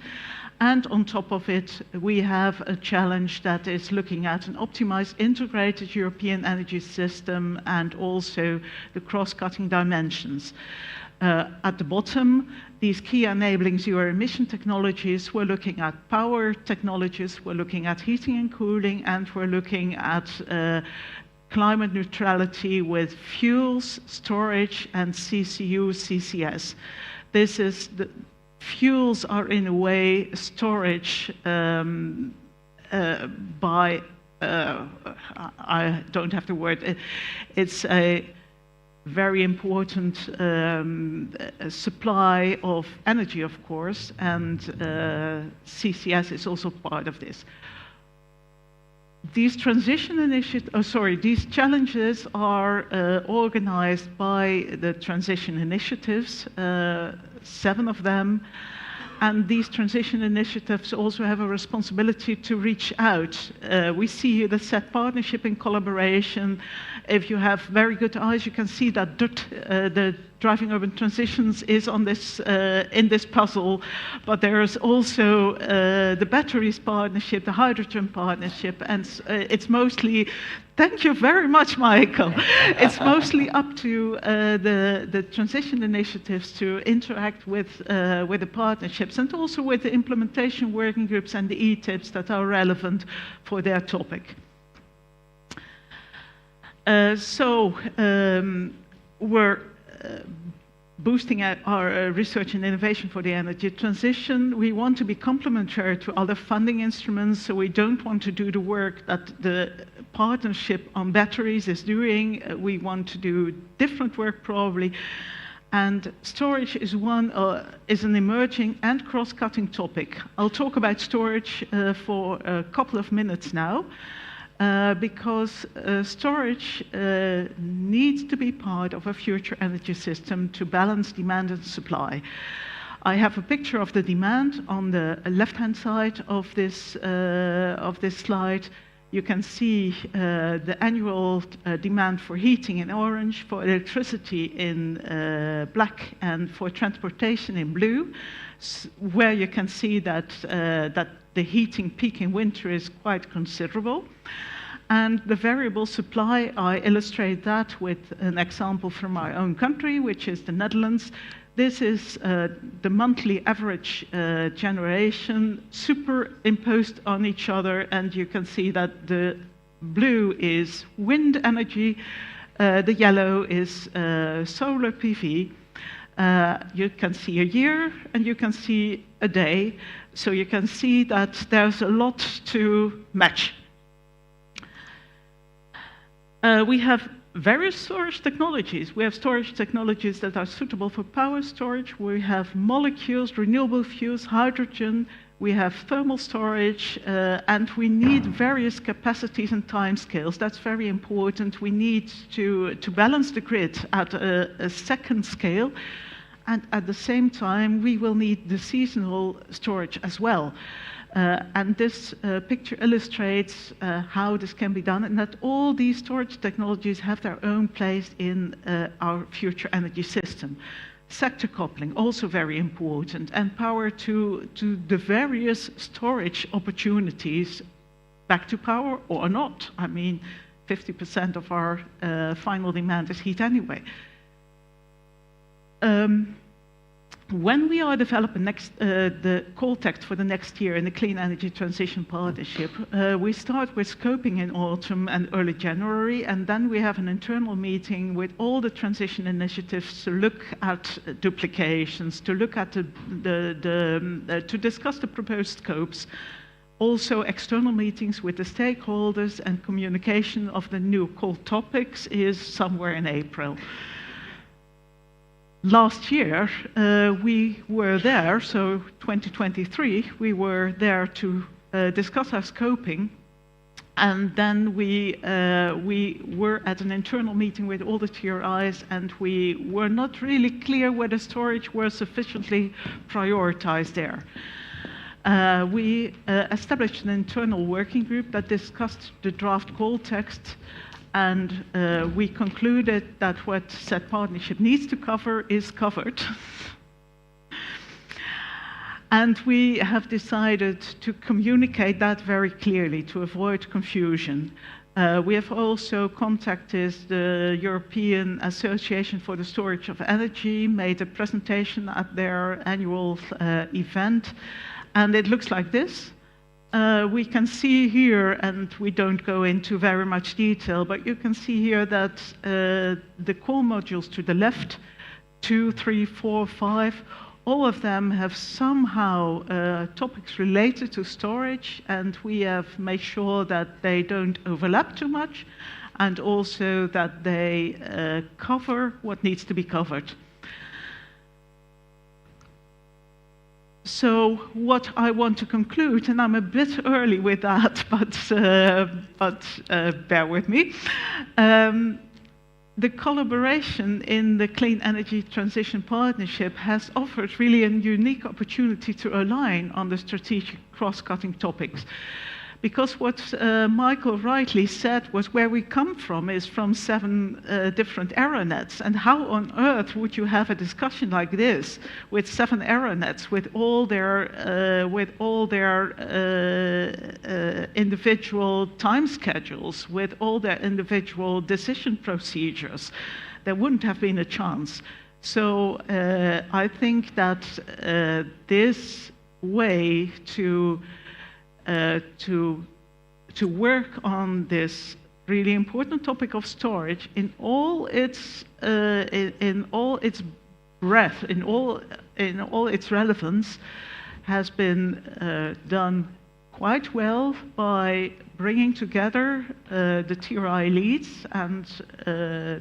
And on top of it, we have a challenge that is looking at an optimized, integrated European energy system and also the cross-cutting dimensions. At the bottom, these key enabling zero-emission technologies, we're looking at power technologies, we're looking at heating and cooling, and we're looking at climate neutrality with fuels, storage, and CCU, CCS. This is the fuels are in a way storage by, I don't have the word, it's a very important supply of energy, of course, and CCS is also part of this. These transition initiatives, these challenges are organized by the transition initiatives, 7 of them, and these transition initiatives also have a responsibility to reach out. We see here the set partnership in collaboration. If you have very good eyes, you can see that the Driving Urban Transitions is on this in this puzzle, but there is also the batteries partnership, the hydrogen partnership, and it's mostly. Thank you very much, Michael. It's mostly up to the transition initiatives to interact with the partnerships and also with the implementation working groups and the ETIPs that are relevant for their topic. We're boosting our research and innovation for the energy transition. We want to be complementary to other funding instruments, so we don't want to do the work that the partnership on batteries is doing. We want to do different work probably. And storage is is an emerging and cross-cutting topic. I'll talk about storage for a couple of minutes now. Because storage needs to be part of a future energy system to balance demand and supply. I have a picture of the demand on the left-hand side of this slide. You can see the annual demand for heating in orange, for electricity in black, and for transportation in blue, where you can see that the heating peak in winter is quite considerable. And the variable supply, I illustrate that with an example from my own country, which is the Netherlands. This is the monthly average generation superimposed on each other, and you can see that the blue is wind energy, the yellow is solar PV. You can see a year and you can see a day, so you can see that there's a lot to match. We have various storage technologies. We have storage technologies that are suitable for power storage. We have molecules, renewable fuels, hydrogen. We have thermal storage, and we need various capacities and timescales. That's very important. We need to balance the grid at a second scale, and at the same time, we will need the seasonal storage as well. And this picture illustrates how this can be done, and that all these storage technologies have their own place in our future energy system. Sector coupling, also very important, and power to the various storage opportunities, back to power or not. I mean, 50% of our final demand is heat anyway. when we are developing the call text for the next year in the Clean Energy Transition Partnership, we start with scoping in autumn and early January, and then we have an internal meeting with all the transition initiatives to look at duplications, to look at to discuss the proposed scopes. Also, external meetings with the stakeholders and communication of the new call topics is somewhere in April. Last year, we were there, so 2023, we were there to discuss our scoping, and then we were at an internal meeting with all the TRIs, and we were not really clear whether storage was sufficiently prioritized there. We established an internal working group that discussed the draft call text, and we concluded that what said partnership needs to cover is covered. And we have decided to communicate that very clearly to avoid confusion. We have also contacted the European Association for the Storage of Energy, made a presentation at their annual event, and it looks like this. We can see here, and we don't go into very much detail, but you can see here that the core modules to the left, 2, 3, 4, 5, all of them have somehow topics related to storage, and we have made sure that they don't overlap too much, and also that they cover what needs to be covered. So what I want to conclude, and I'm a bit early with that, but bear with me. The collaboration in the Clean Energy Transition Partnership has offered really a unique opportunity to align on the strategic cross-cutting topics. Because what Michael rightly said was where we come from is from 7 different AeroNets. And how on earth would you have a discussion like this with 7 AeroNets, with all their individual time schedules, with all their individual decision procedures? There wouldn't have been a chance. So I think that this way to work on this really important topic of storage in all its breadth, in all its relevance, has been done quite well by bringing together the TRI leads and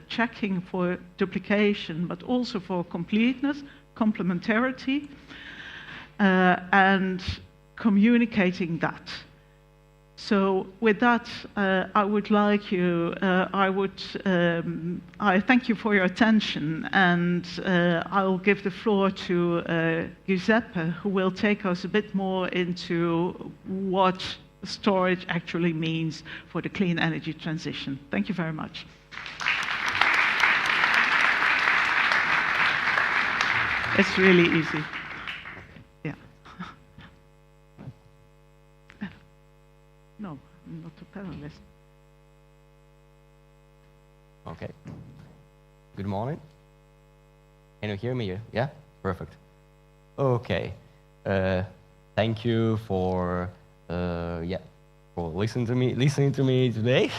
checking for duplication, but also for completeness, complementarity, and communicating that. So with that, I thank you for your attention, and I'll give the floor to Giuseppe, who will take us a bit more into what storage actually means for the clean energy transition. Thank you very much. It's really easy. No, I'm not a panelist. Okay. Good morning. Can you hear me? Yeah? Perfect. Okay. Thank you for listening to me today.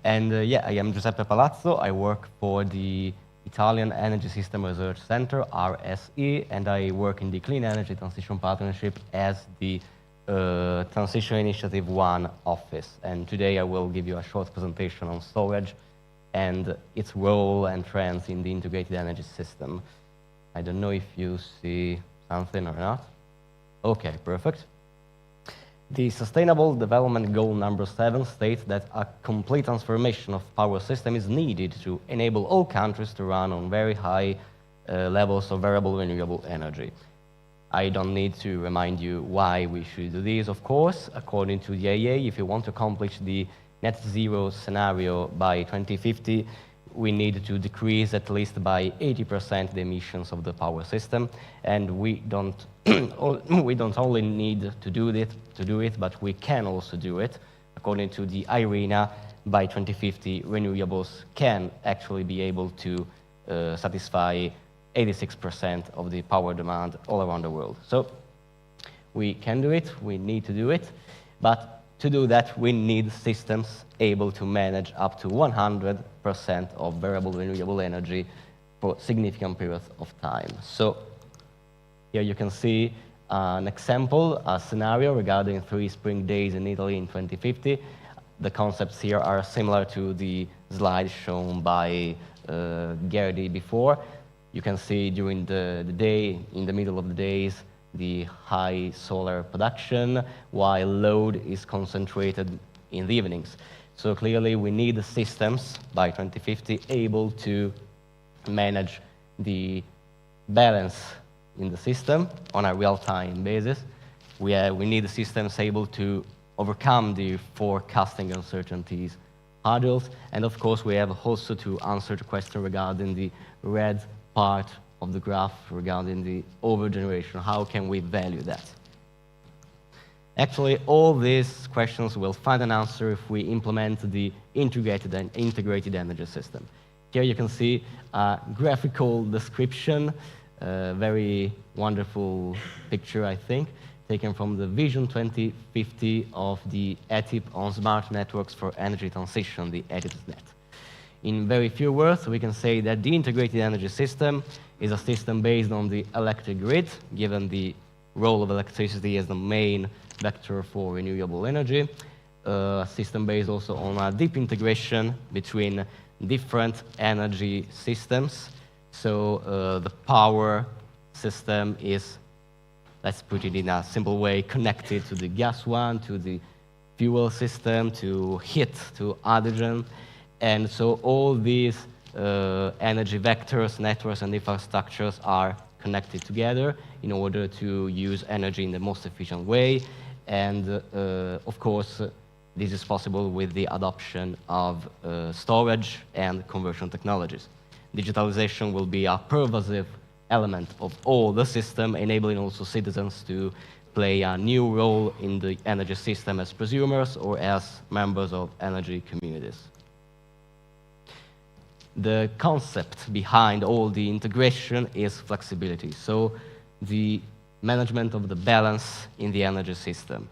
And I am Giuseppe Palazzo. I work for the Italian Energy System Research Center, RSE, and I work in the Clean Energy Transition Partnership as the Transition Initiative 1 office. And today I will give you a short presentation on storage and its role and trends in the integrated energy system. I don't know if you see something or not. Okay, perfect. The Sustainable Development Goal number 7 states that a complete transformation of power system is needed to enable all countries to run on very high levels of variable renewable energy. I don't need to remind you why we should do this, of course. According to the IEA, if you want to accomplish the net zero scenario by 2050, we need to decrease at least by 80% the emissions of the power system. And we don't only need to do it, but we can also do it. According to the IRENA, by 2050, renewables can actually be able to satisfy 86% of the power demand all around the world. So we can do it, we need to do it, but to do that, we need systems able to manage up to 100% of variable renewable energy for significant periods of time. So here you can see an example, a scenario regarding 3 spring days in Italy in 2050. The concepts here are similar to the slide shown by Gerdy before. You can see during the day, in the middle of the days, the high solar production, while load is concentrated in the evenings. So clearly we need systems by 2050 able to manage the balance in the system on a real-time basis. We need systems able to overcome the forecasting uncertainties, hurdles, and of course we have also to answer the question regarding the red part of the graph regarding the overgeneration. How can we value that? Actually, all these questions will find an answer if we implement the integrated energy system. Here you can see a graphical description, a very wonderful picture, I think, taken from the Vision 2050 of the ETIP on Smart Networks for Energy Transition, the ETIPSnet. In very few words, we can say that the integrated energy system is a system based on the electric grid, given the role of electricity as the main vector for renewable energy. A system based also on a deep integration between different energy systems. So the power system is, let's put it in a simple way, connected to the gas one, to the fuel system, to heat, to hydrogen. And so all these energy vectors, networks, and infrastructures are connected together in order to use energy in the most efficient way. And of course, this is possible with the adoption of storage and conversion technologies. Digitalization will be a pervasive element of all the system, enabling also citizens to play a new role in the energy system as prosumers or as members of energy communities. The concept behind all the integration is flexibility. So the management of the balance in the energy system.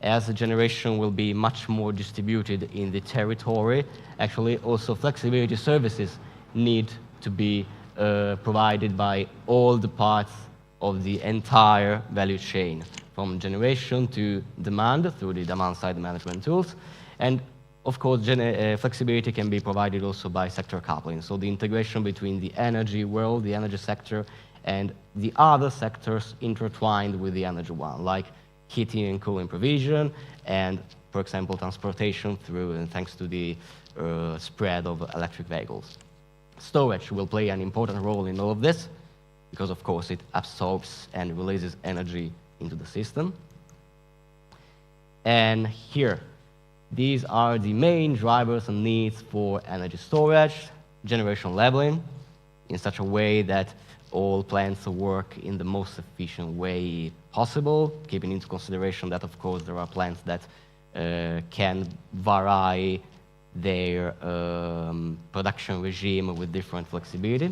As the generation will be much more distributed in the territory, actually also flexibility services need to be provided by all the parts of the entire value chain, from generation to demand through the demand-side management tools. And of course, flexibility can be provided also by sector coupling. So the integration between the energy world, the energy sector, and the other sectors intertwined with the energy one, like heating and cooling provision, and, for example, transportation through and thanks to the spread of electric vehicles. Storage will play an important role in all of this, because of course it absorbs and releases energy into the system. And here, these are the main drivers and needs for energy storage, generation leveling, in such a way that all plants work in the most efficient way possible, keeping into consideration that, of course, there are plants that can vary their production regime with different flexibility.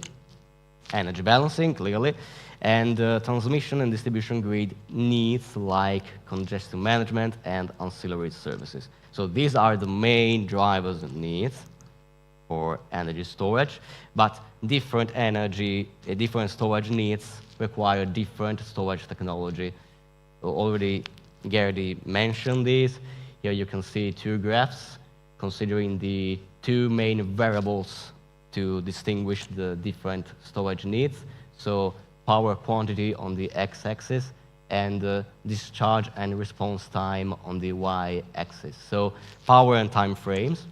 Energy balancing, clearly, and transmission and distribution grid needs like congestion management and ancillary services. So these are the main drivers and needs for energy storage, but different storage needs require different storage technology. Already Gerdy mentioned this. Here you can see two graphs considering the two main variables to distinguish the different storage needs. So power quantity on the x-axis and discharge and response time on the y-axis. So power and time frames.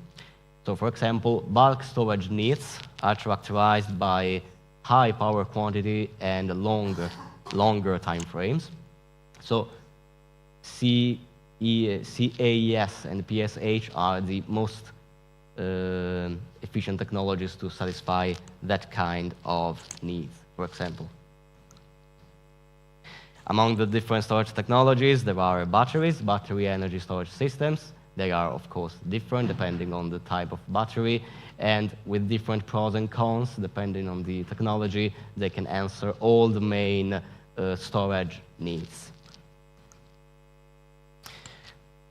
So for example, bulk storage needs are characterized by high power quantity and longer time frames. So CAES and PSH are the most efficient technologies to satisfy that kind of needs, for example. Among the different storage technologies, there are batteries, battery energy storage systems, They are, of course, different depending on the type of battery, and with different pros and cons, depending on the technology, they can answer all the main storage needs.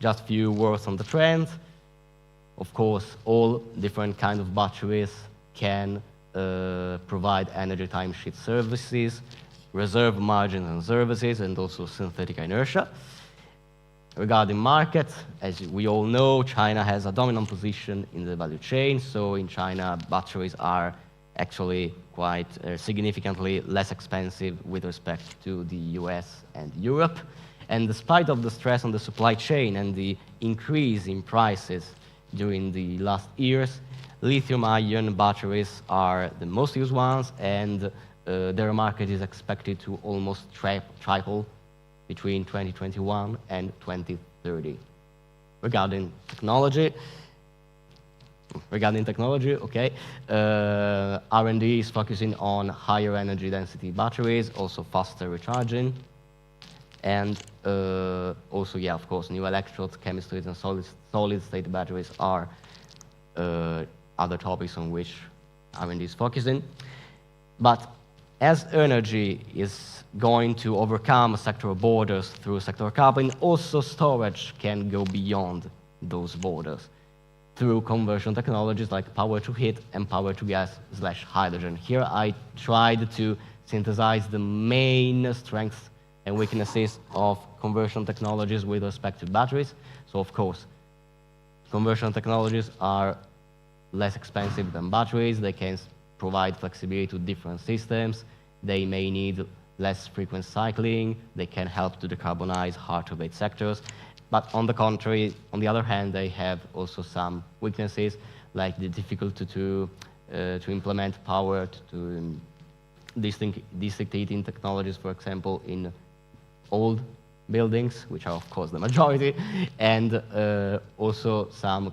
Just a few words on the trend. Of course, all different kinds of batteries can provide energy time shift services, reserve margins and services, and also synthetic inertia. Regarding market, as we all know, China has a dominant position in the value chain. So in China, batteries are actually quite significantly less expensive with respect to the US and Europe. And despite of the stress on the supply chain and the increase in prices during the last years, lithium-ion batteries are the most used ones, and their market is expected to almost triple between 2021 and 2030. Regarding technology, okay, R&D is focusing on higher energy density batteries, also faster recharging, and also, yeah, of course, new electrodes, chemistries, and solid-state batteries are other topics on which R&D is focusing. But as energy is going to overcome sectoral borders through sector coupling, also storage can go beyond those borders through conversion technologies like power-to-heat and power-to-gas/hydrogen. Here I tried to synthesize the main strengths and weaknesses of conversion technologies with respect to batteries. So of course, conversion technologies are less expensive than batteries. They can provide flexibility to different systems. They may need less frequent cycling. They can help to decarbonize hard-to-abate sectors. But on the contrary, on the other hand, they have also some weaknesses, like the difficulty to implement power to district heating technologies, for example, in old buildings, which are of course the majority, and also some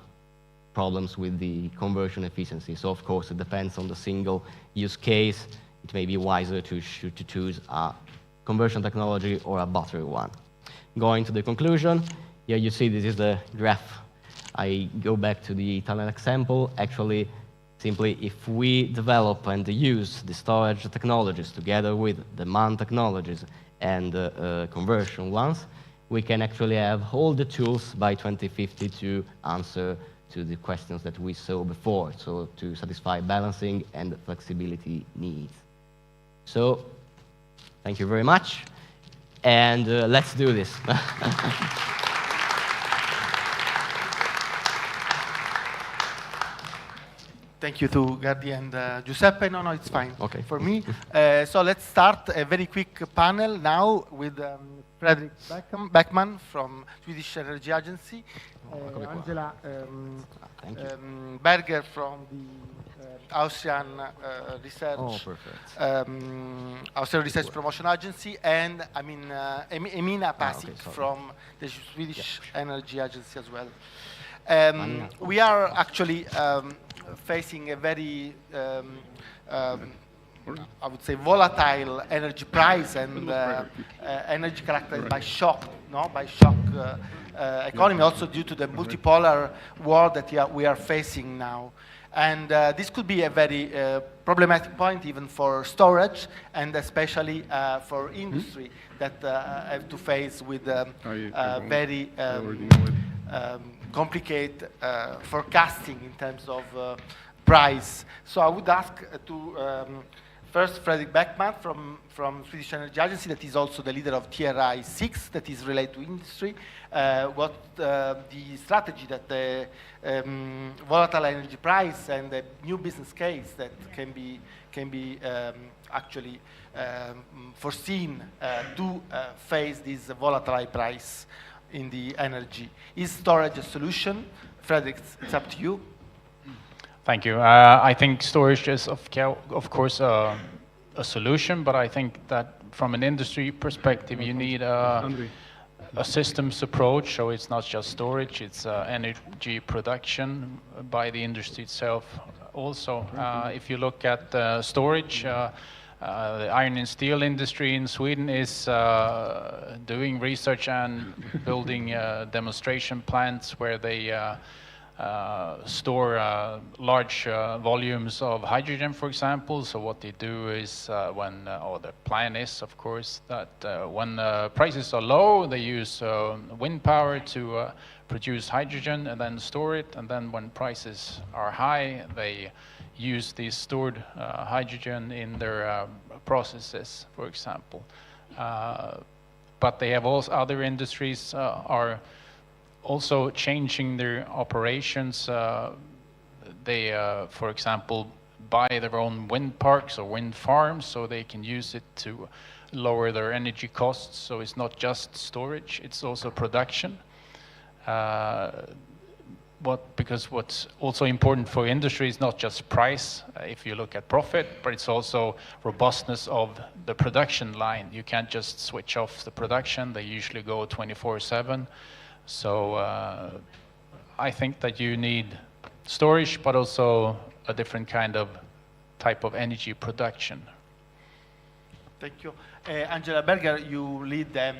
problems with the conversion efficiency. So of course it depends on the single use case. It may be wiser to choose a conversion technology or a battery one. Going to the conclusion, here you see this is the graph. I go back to the Italian example. Actually, simply if we develop and use the storage technologies together with demand technologies and conversion ones, we can actually have all the tools by 2050 to answer to the questions that we saw before, so to satisfy balancing and flexibility needs. So, thank you very much, and let's do this. Thank you to Gardi and Giuseppe. No, it's fine. Okay. For me. So let's start a very quick panel now with Fredrik Beckman from Swedish Energy Agency, Angela Berger from the Austrian Research, Austrian Research Promotion Agency, and Emina Pasic from the Swedish Energy Agency as well. We are actually facing a very, I would say, volatile energy price and energy characterized by shock, economy, also due to the multipolar war that we are facing now. And this could be a very problematic point even for storage, and especially for industry that have to face with very complicated forecasting in terms of price. So I would ask to first Fredrik Beckman from Swedish Energy Agency, that is also the leader of TRI 6, that is related to industry, what the strategy that the volatile energy price and the new business case that can be actually foreseen to face this volatile price in the energy. Is storage a solution? Fredrik, it's up to you. Thank you. I think storage is, of course, a solution, but I think that from an industry perspective, you need a systems approach. So it's not just storage, it's energy production by the industry itself. Also, if you look at storage, The iron and steel industry in Sweden is doing research and building demonstration plants where they store large volumes of hydrogen, for example. So what they do is or the plan is, of course, that when prices are low, they use wind power to produce hydrogen and then store it. And then when prices are high, they use this stored hydrogen in their processes, for example. But they have also other industries are also changing their operations. They, for example, buy their own wind parks or wind farms so they can use it to lower their energy costs. So it's not just storage, it's also production. Because what's also important for industry is not just price, if you look at profit, but it's also robustness of the production line. You can't just switch off the production. They usually go 24/7. So I think that you need storage, but also a different kind of type of energy production. Thank you. Angela Berger, you lead the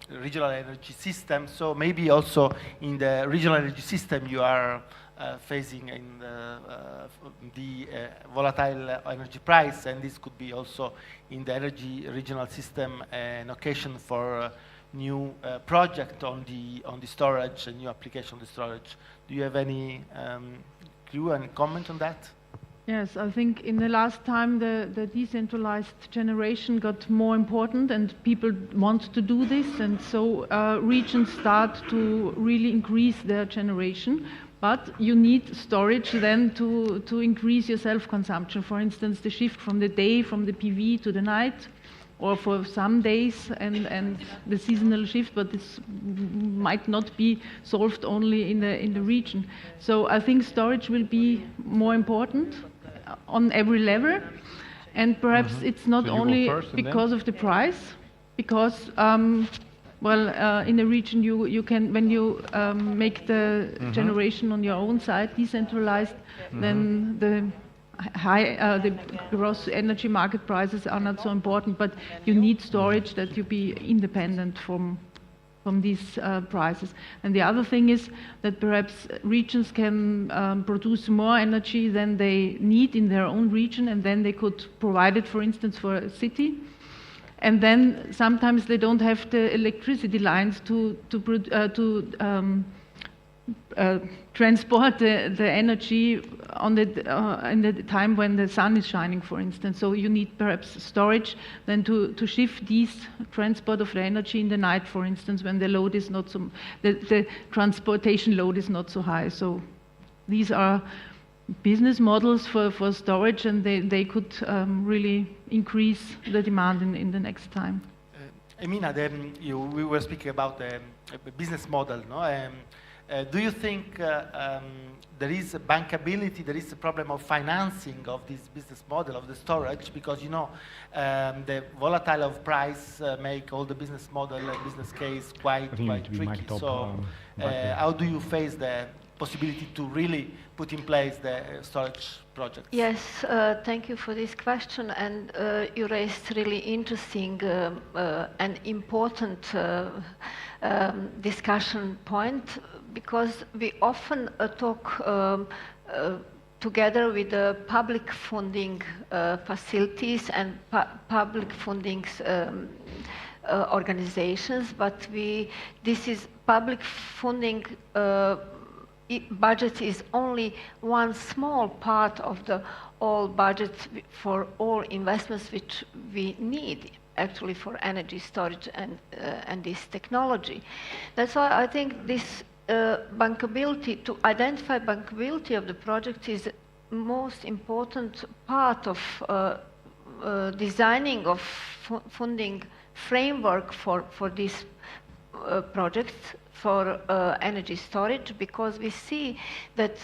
regional energy system. So maybe also in the regional energy system you are facing in the volatile energy price, and this could be also in the energy regional system an occasion for new project on the storage, a new application on the storage. Do you have any clue and comment on that? Yes, I think in the last time the decentralized generation got more important and people want to do this, and so regions start to really increase their generation. But you need storage then to increase your self-consumption. For instance, the shift from the day, from the PV to the night, or for some days, and the seasonal shift, but this might not be solved only in the region. So I think storage will be more important on every level, and perhaps it's not only because of the price, because in a region you can, when you make the generation on your own side decentralized, then the gross energy market prices are not so important, but you need storage that you be independent from these prices. And the other thing is that perhaps regions can produce more energy than they need in their own region, and then they could provide it, for instance, for a city. And then sometimes they don't have the electricity lines to transport the energy on in the time when the sun is shining, for instance. So you need perhaps storage then to shift these transport of the energy in the night, for instance, when the load is not so, the transportation load is not so high. So these are business models for storage, and they could really increase the demand in the next time. Emina, we were speaking about the business model, no? Do you think there is a bankability, there is a problem of financing of this business model of the storage? Because, you know, the volatile of price make all the business model and business case quite tricky. So how do you face the possibility to really put in place the storage projects? Yes, thank you for this question, and you raised really interesting and important discussion point, because we often talk together with the public funding facilities and public funding organizations, but this is public funding budget is only one small part of the all budget for all investments which we need actually for energy storage and this technology. That's why I think this bankability, to identify bankability of the project, is most important part of designing of funding framework for these projects for energy storage, because we see that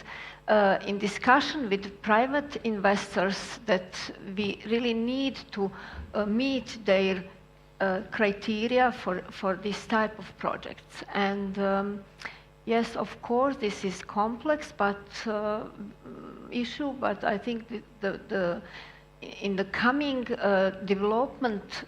in discussion with private investors that we really need to meet their criteria for this type of projects. And yes, of course, this is complex but issue, but I think the in the coming development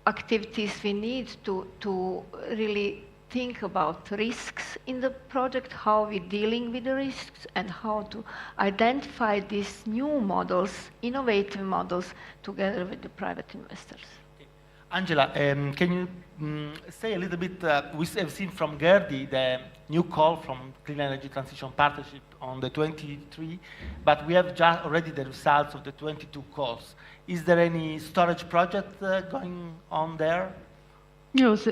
activities, we need to really think about risks in the project, how we're dealing with the risks, and how to identify these new models, innovative models, together with the private investors. Angela, can you say a little bit, we have seen from Gerdi the new call from Clean Energy Transition Partnership on the 23, but we have just already the results of the 22 calls. Is there any storage project going on there? Yes,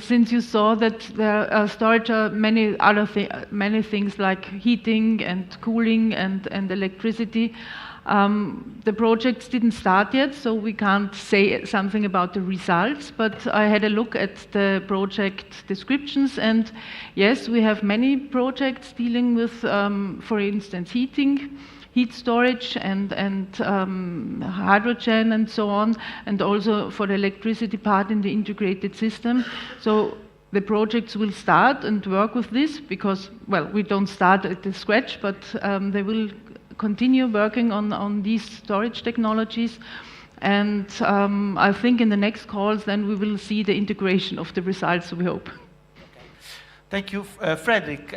since you saw that there storage are many other many things like heating and cooling and electricity, the projects didn't start yet, so we can't say something about the results, but I had a look at the project descriptions, and yes, we have many projects dealing with, for instance, heat storage and hydrogen and so on, and also for the electricity part in the integrated system. So the projects will start and work with this because, well, we don't start at the scratch, but they will continue working on these storage technologies. And I think in the next calls, then we will see the integration of the results, we hope. Thank you, Frederick.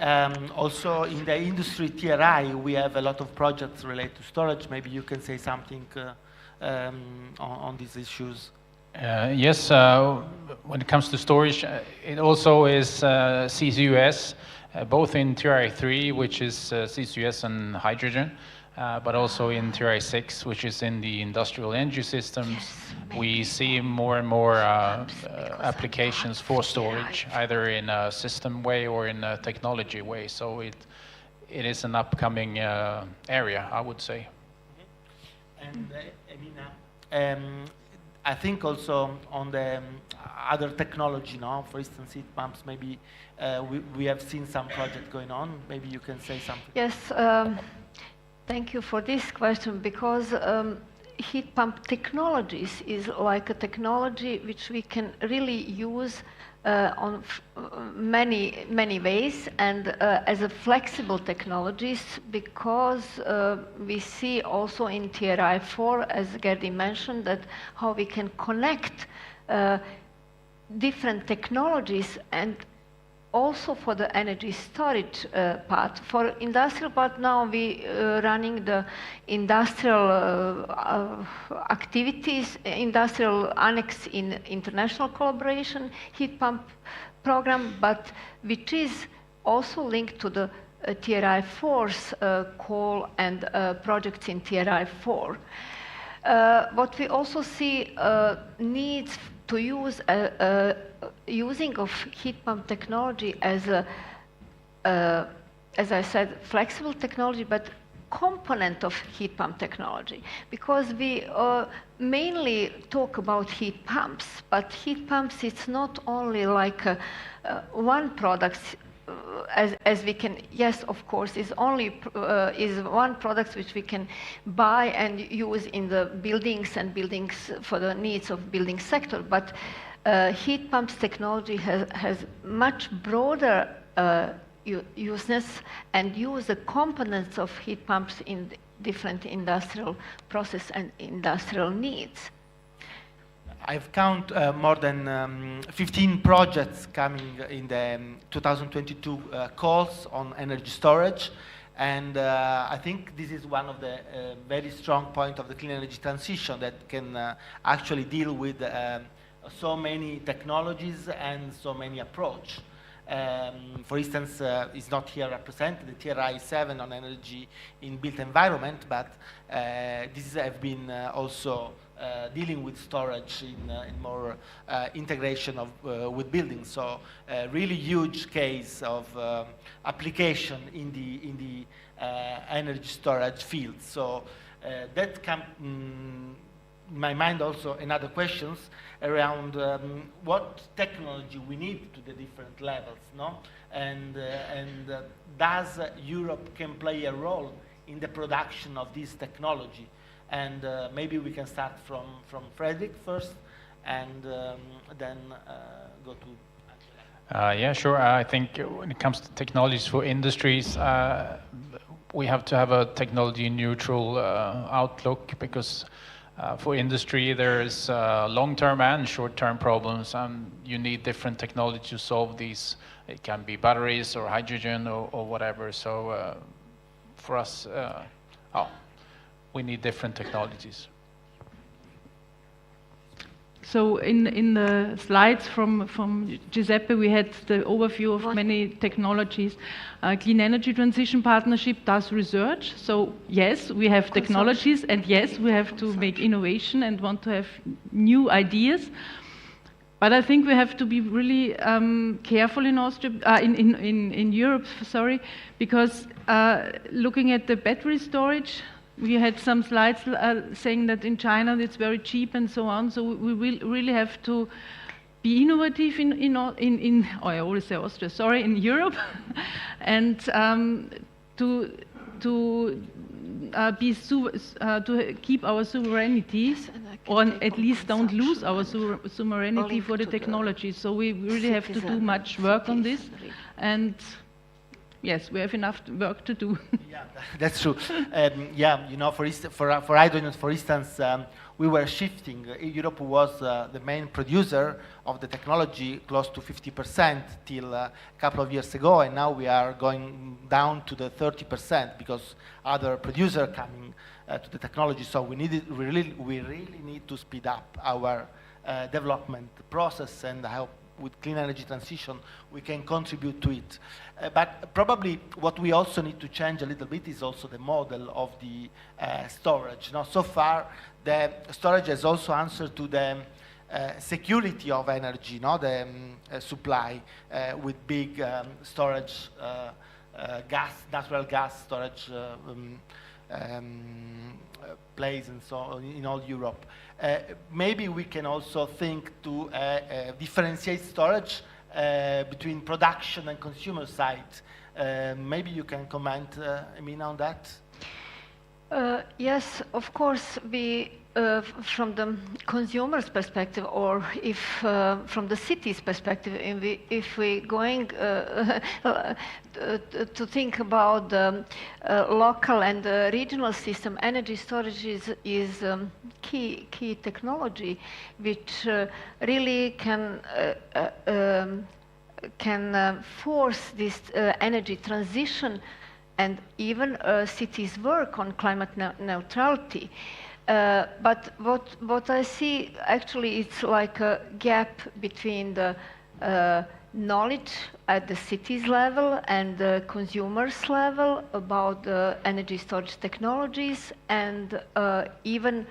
Also in the industry TRI, we have a lot of projects related to storage. Maybe you can say something on these issues. Yes, when it comes to storage, it also is CCUS, both in TRI 3, which is CCUS and hydrogen, but also in TRI 6, which is in the industrial energy systems. Yes, we see more and more applications for storage, either in a system way or in a technology way. So it is an upcoming area, I would say. And Emina, I think also on the other technology now, for instance, heat pumps, maybe we have seen some project going on. Maybe you can say something. Yes, thank you for this question, because heat pump technologies is like a technology which we can really use on many ways, and as a flexible technologies, because we see also in TRI 4, as Gerdi mentioned, that how we can connect different technologies, and also for the energy storage part. For industrial part now, we running the industrial activities, industrial annex in international collaboration heat pump program, but which is also linked to the TRI 4's call and projects in TRI 4. What we also see needs to use using of heat pump technology as a, as I said, flexible technology, but component of heat pump technology, because we mainly talk about heat pumps, but heat pumps, it's not only like one product, as we can, yes, of course, is only is one product which we can buy and use in the buildings and buildings for the needs of building sector, but heat pumps technology has much broader useness and use the components of heat pumps in different industrial process and industrial needs. I've counted more than 15 projects coming in the 2022 calls on energy storage, and I think this is one of the very strong points of the clean energy transition that can actually deal with so many technologies and so many approaches. For instance, it's not here represented, the TRI 7 on energy in built environment, but this has been also dealing with storage in more integration of, with buildings. So really huge case of application in the energy storage field. So that can, in my mind also another questions around what technology we need to the different levels, no? And does Europe can play a role in the production of this technology? And maybe we can start from Frederick first, and then go to Angela. Yeah, sure. I think when it comes to technologies for industries, we have to have a technology neutral outlook, because For industry, there's long-term and short-term problems, and you need different technology to solve these. It can be batteries or hydrogen or whatever. So for us, we need different technologies. So in the slides from Giuseppe, we had the overview of many technologies. Clean Energy Transition Partnership does research. So yes, we have technologies, and yes, we have to make innovation and want to have new ideas. But I think we have to be really careful in Austria, in Europe, sorry, because looking at the battery storage, we had some slides saying that in China it's very cheap and so on. So we will really have to be innovative I always say Austria, sorry, in Europe, and to keep our sovereignty, or at least don't lose our sovereignty for the technology. So we really have to do much work on this, and yes, we have enough work to do. Yeah, that's true. Yeah, you know, for hydrogen, for instance, we were shifting. Europe was the main producer of the technology, close to 50% till a couple of years ago, and now we are going down to the 30% because other producers are coming to the technology. So we really need to speed up our development process, and how with clean energy transition we can contribute to it. But probably what we also need to change a little bit is also the model of the storage. Now, so far, the storage has also answered to the security of energy, the supply with big storage, natural gas storage place and so on in all Europe. Maybe we can also think to differentiate storage between production and consumer side. Maybe you can comment, Emina, on that? Yes, of course, from the consumer's perspective, or if from the city's perspective, if we're going to think about the local and regional system, energy storage is key technology, which really can force this energy transition, and even cities work on climate neutrality. But what I see, actually, it's like a gap between the knowledge at the cities level and the consumers level about the energy storage technologies, and even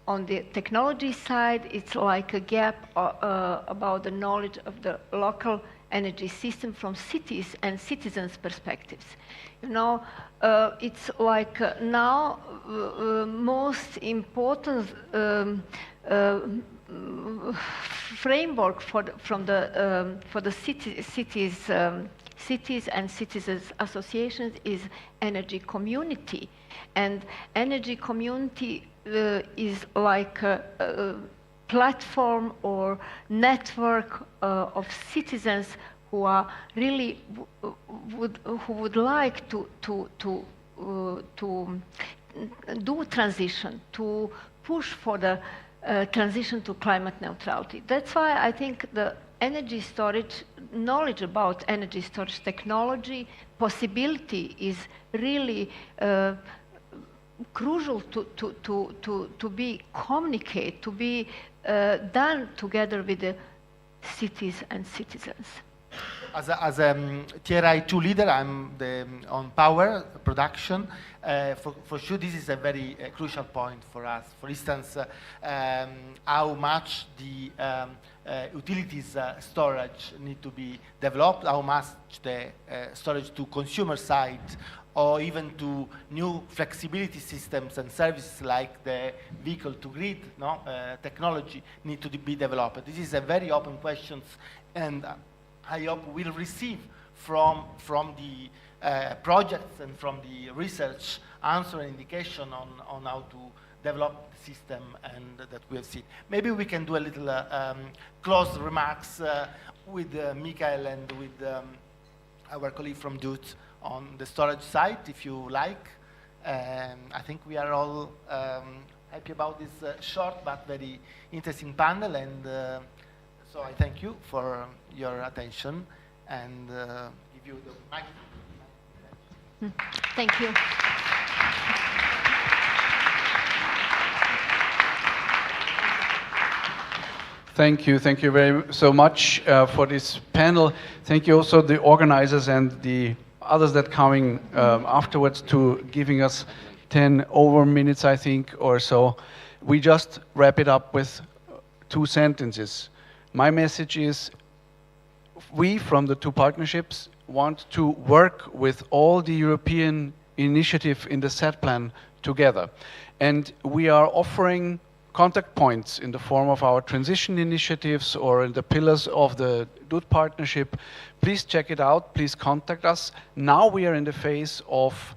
on the technology side, it's like a gap about the knowledge of the local energy system from cities and citizens' perspectives. You know, it's like now most important framework for the cities and citizens associations is energy community, and energy community is like a platform or network of citizens who are really who would like to do transition, to push for the transition to climate neutrality. That's why I think the energy storage, knowledge about energy storage technology possibility is really crucial to be communicated, to be done together with the cities and citizens. As a TRI2 leader, I'm on power production. For sure, this is a very crucial point for us. For instance, how much the utilities storage need to be developed, how much the storage to consumer side, or even to new flexibility systems and services like the vehicle-to-grid technology need to be developed. This is a very open question, and I hope we'll receive from the projects and from the research answer and indication on how to develop the system and that we have seen. Maybe we can do a little close remarks with Michael and with our colleague from DUT on the storage side, if you like. I think we are all happy about this short but very interesting panel, and so I thank you for your attention and give you the mic. Thank you. Thank you so much for this panel. Thank you also the organizers and the others that coming afterwards to giving us 10 over minutes, I think, or so. We just wrap it up with 2 sentences. My message is, we from the 2 partnerships want to work with all the European initiative in the set plan together. And we are offering contact points in the form of our transition initiatives or in the pillars of the DUT partnership. Please check it out, please contact us. Now we are in the phase of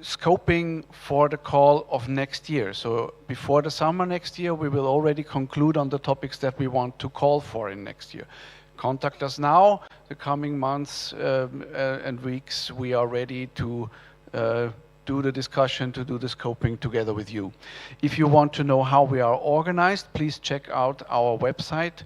scoping for the call of next year. So before the summer next year, we will already conclude on the topics that we want to call for in next year. Contact us now. The coming months and weeks, we are ready to do the discussion, to do the scoping together with you. If you want to know how we are organized, please check out our website,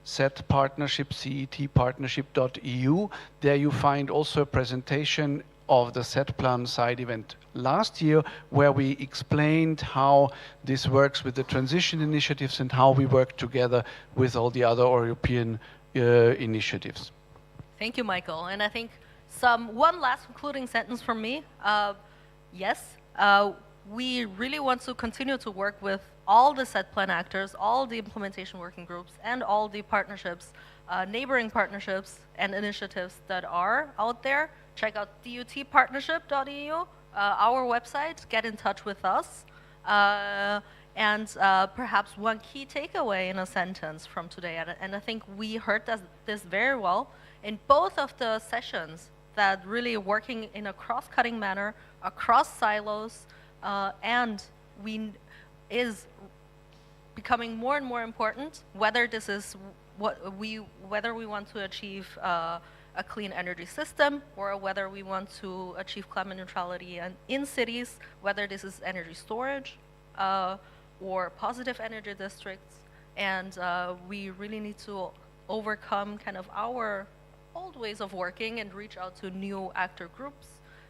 setpartnership.eu. There you find also a presentation of the set plan side event last year, where we explained how this works with the transition initiatives and how we work together with all the other European initiatives. Thank you, Michael. And I think one last concluding sentence from me. Yes, we really want to continue to work with all the set plan actors, all the implementation working groups, and all the partnerships, neighboring partnerships and initiatives that are out there. Check out dutpartnership.eu, our website, get in touch with us. And perhaps one key takeaway in a sentence from today, and I think we heard this very well in both of the sessions, that really working in a cross-cutting manner across silos and is becoming more and more important, whether this is whether we want to achieve a clean energy system, or whether we want to achieve climate neutrality in cities, whether this is energy storage or positive energy districts. And we really need to overcome kind of our old ways of working and reach out to new actor groups,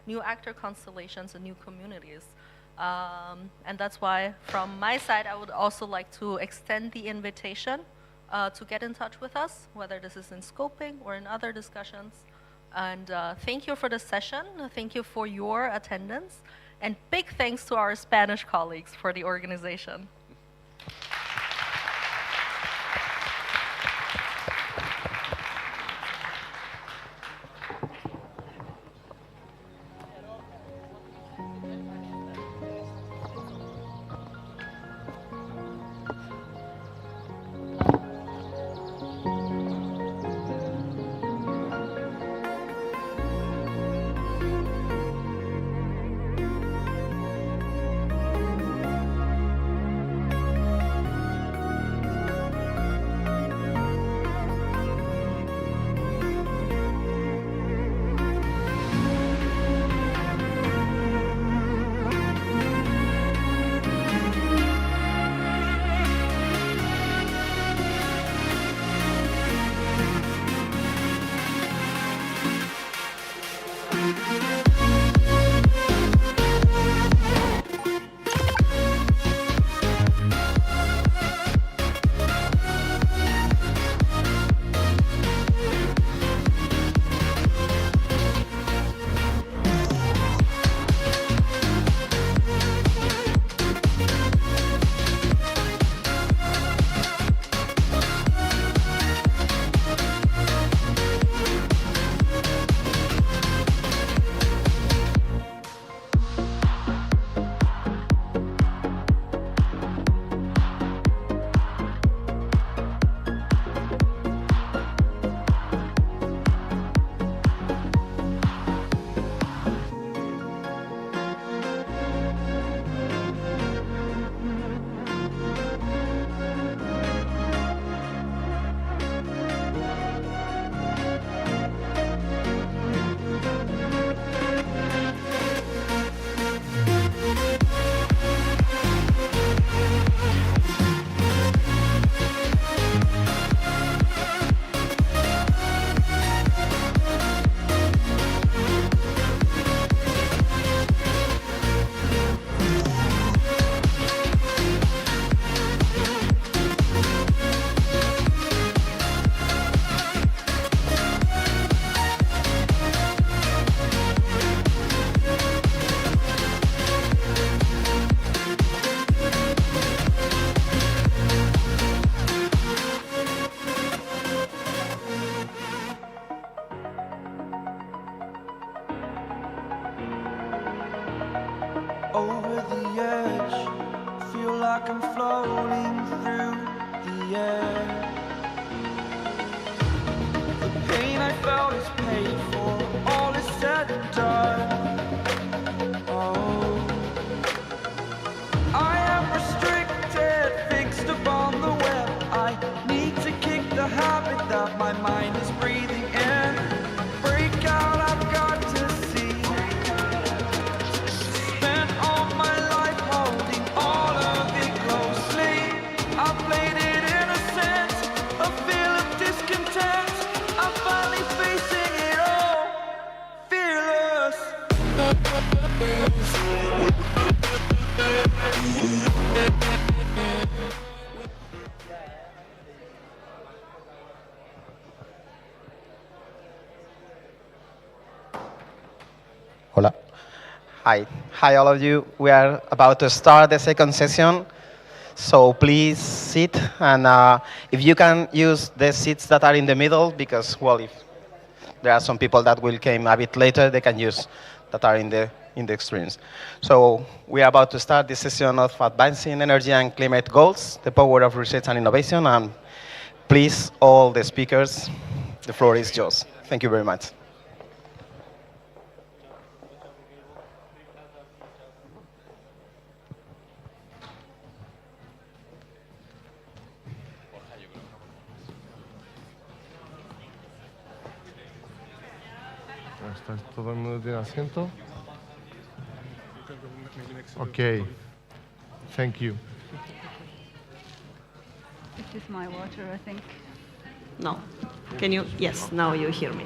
new actor constellations, and new communities. And that's why, from my side, I would also like to extend the invitation to get in touch with us, whether this is in scoping or in other discussions. And thank you for the session. Thank you for your attendance. And big thanks to our Spanish colleagues for the organization. head. The pain I felt is paid for, all is said and done. Oh, I am restricted, fixed upon the web. I need to kick the habit that my mind is breathing in. Break out, I've got to see. Spent all my life holding all of it closely. I played it innocent, a feel of discontent. I'm finally facing it all, fearless. Hola. Hi all of you. We are about to start the second session. So please sit, and if you can use the seats that are in the middle, because, well, if there are some people that will come a bit later, they can use that are in the extremes. So we are about to start this session of Advancing Energy and Climate Goals, the Power of Research and Innovation. And please, all the speakers, the floor is yours. Thank you very much. ¿Todo el mundo tiene asiento? Okay. Thank you. This is my water, I think. No. Can you? Yes, now you hear me.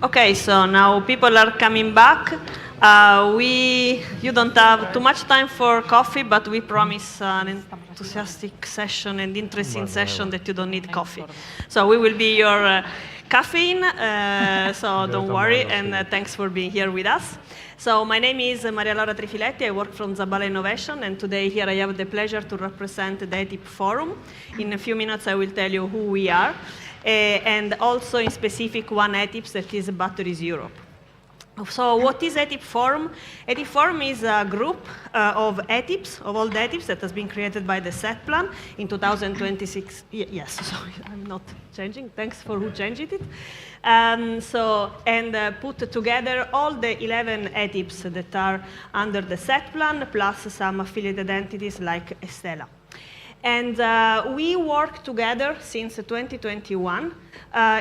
Okay, so now people are coming back. You don't have too much time for coffee, but we promise an enthusiastic session and interesting session that you don't need coffee. So we will be your caffeine, so don't worry, and thanks for being here with us. So my name is Maria Laura Trifiletti. I work from Zabala Innovation, and today here I have the pleasure to represent the ETIP Forum. In a few minutes I will tell you who we are, and also in specific one ETIPS, that is Batteries Europe. So what is ETIP Forum? ETIP Forum is a group of ETIPs, of all the ETIPs that has been created by the SET plan in 2026. Yes, sorry, I'm not changing. Thanks for who changed it. Put together all the 11 ETIPs that are under the SET plan, plus some affiliated entities like Estela. And we work together since 2021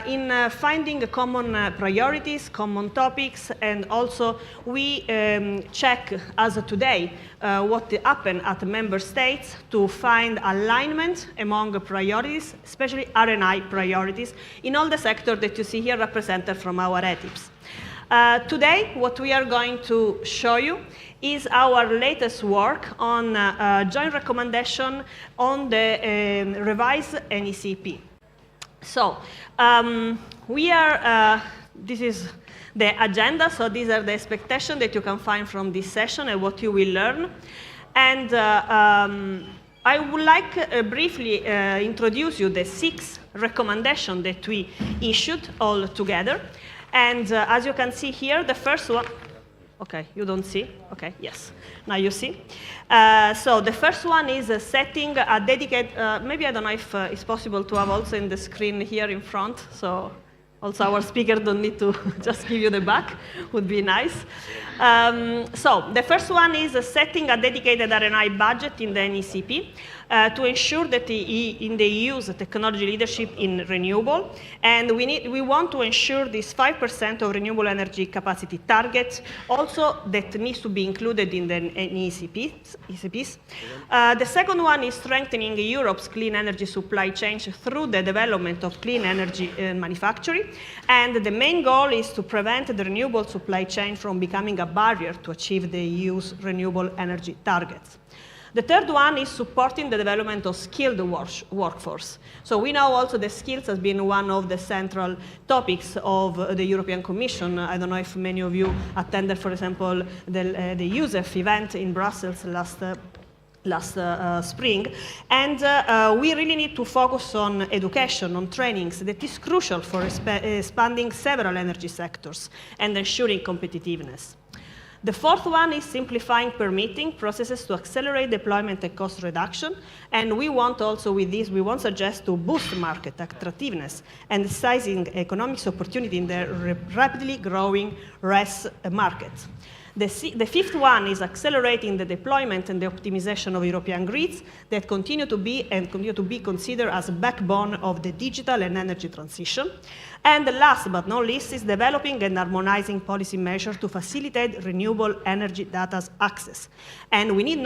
in finding common priorities, common topics, and also we check, as of today, what happened at the member states to find alignment among priorities, especially R&I priorities, in all the sectors that you see here represented from our ETIPs. Today, what we are going to show you is our latest work on joint recommendation on the revised NECP. So this is the agenda, so these are the expectations that you can find from this session and what you will learn. And I would like briefly introduce you the 6 recommendations that we issued all together. And as you can see here, the first one, okay, you don't see? Okay, yes, now you see. So the first one is setting a dedicated, maybe I don't know if it's possible to have also in the screen here in front, so also our speaker don't need to just give you the back, would be nice. So the first one is setting a dedicated R&I budget in the NECP to ensure that in the EU's technology leadership in renewable, and we want to ensure this 5% of renewable energy capacity target, also that needs to be included in the ECPs. The second one is strengthening Europe's clean energy supply chain through the development of clean energy manufacturing, and the main goal is to prevent the renewable supply chain from becoming a barrier to achieve the EU's renewable energy targets. The third one is supporting the development of skilled workforce. So we know also the skills has been one of the central topics of the European Commission. I don't know if many of you attended, for example, the USEF event in Brussels last spring. And we really need to focus on education, on trainings. That is crucial for expanding several energy sectors and ensuring competitiveness. The fourth one is simplifying permitting processes to accelerate deployment and cost reduction. And we want also with this, we want suggest to boost market attractiveness and seizing economic opportunity in the rapidly growing RES market. The fifth one is accelerating the deployment and the optimization of European grids that continue to be considered as a backbone of the digital and energy transition. And the last but not least is developing and harmonizing policy measures to facilitate renewable energy data's access. And we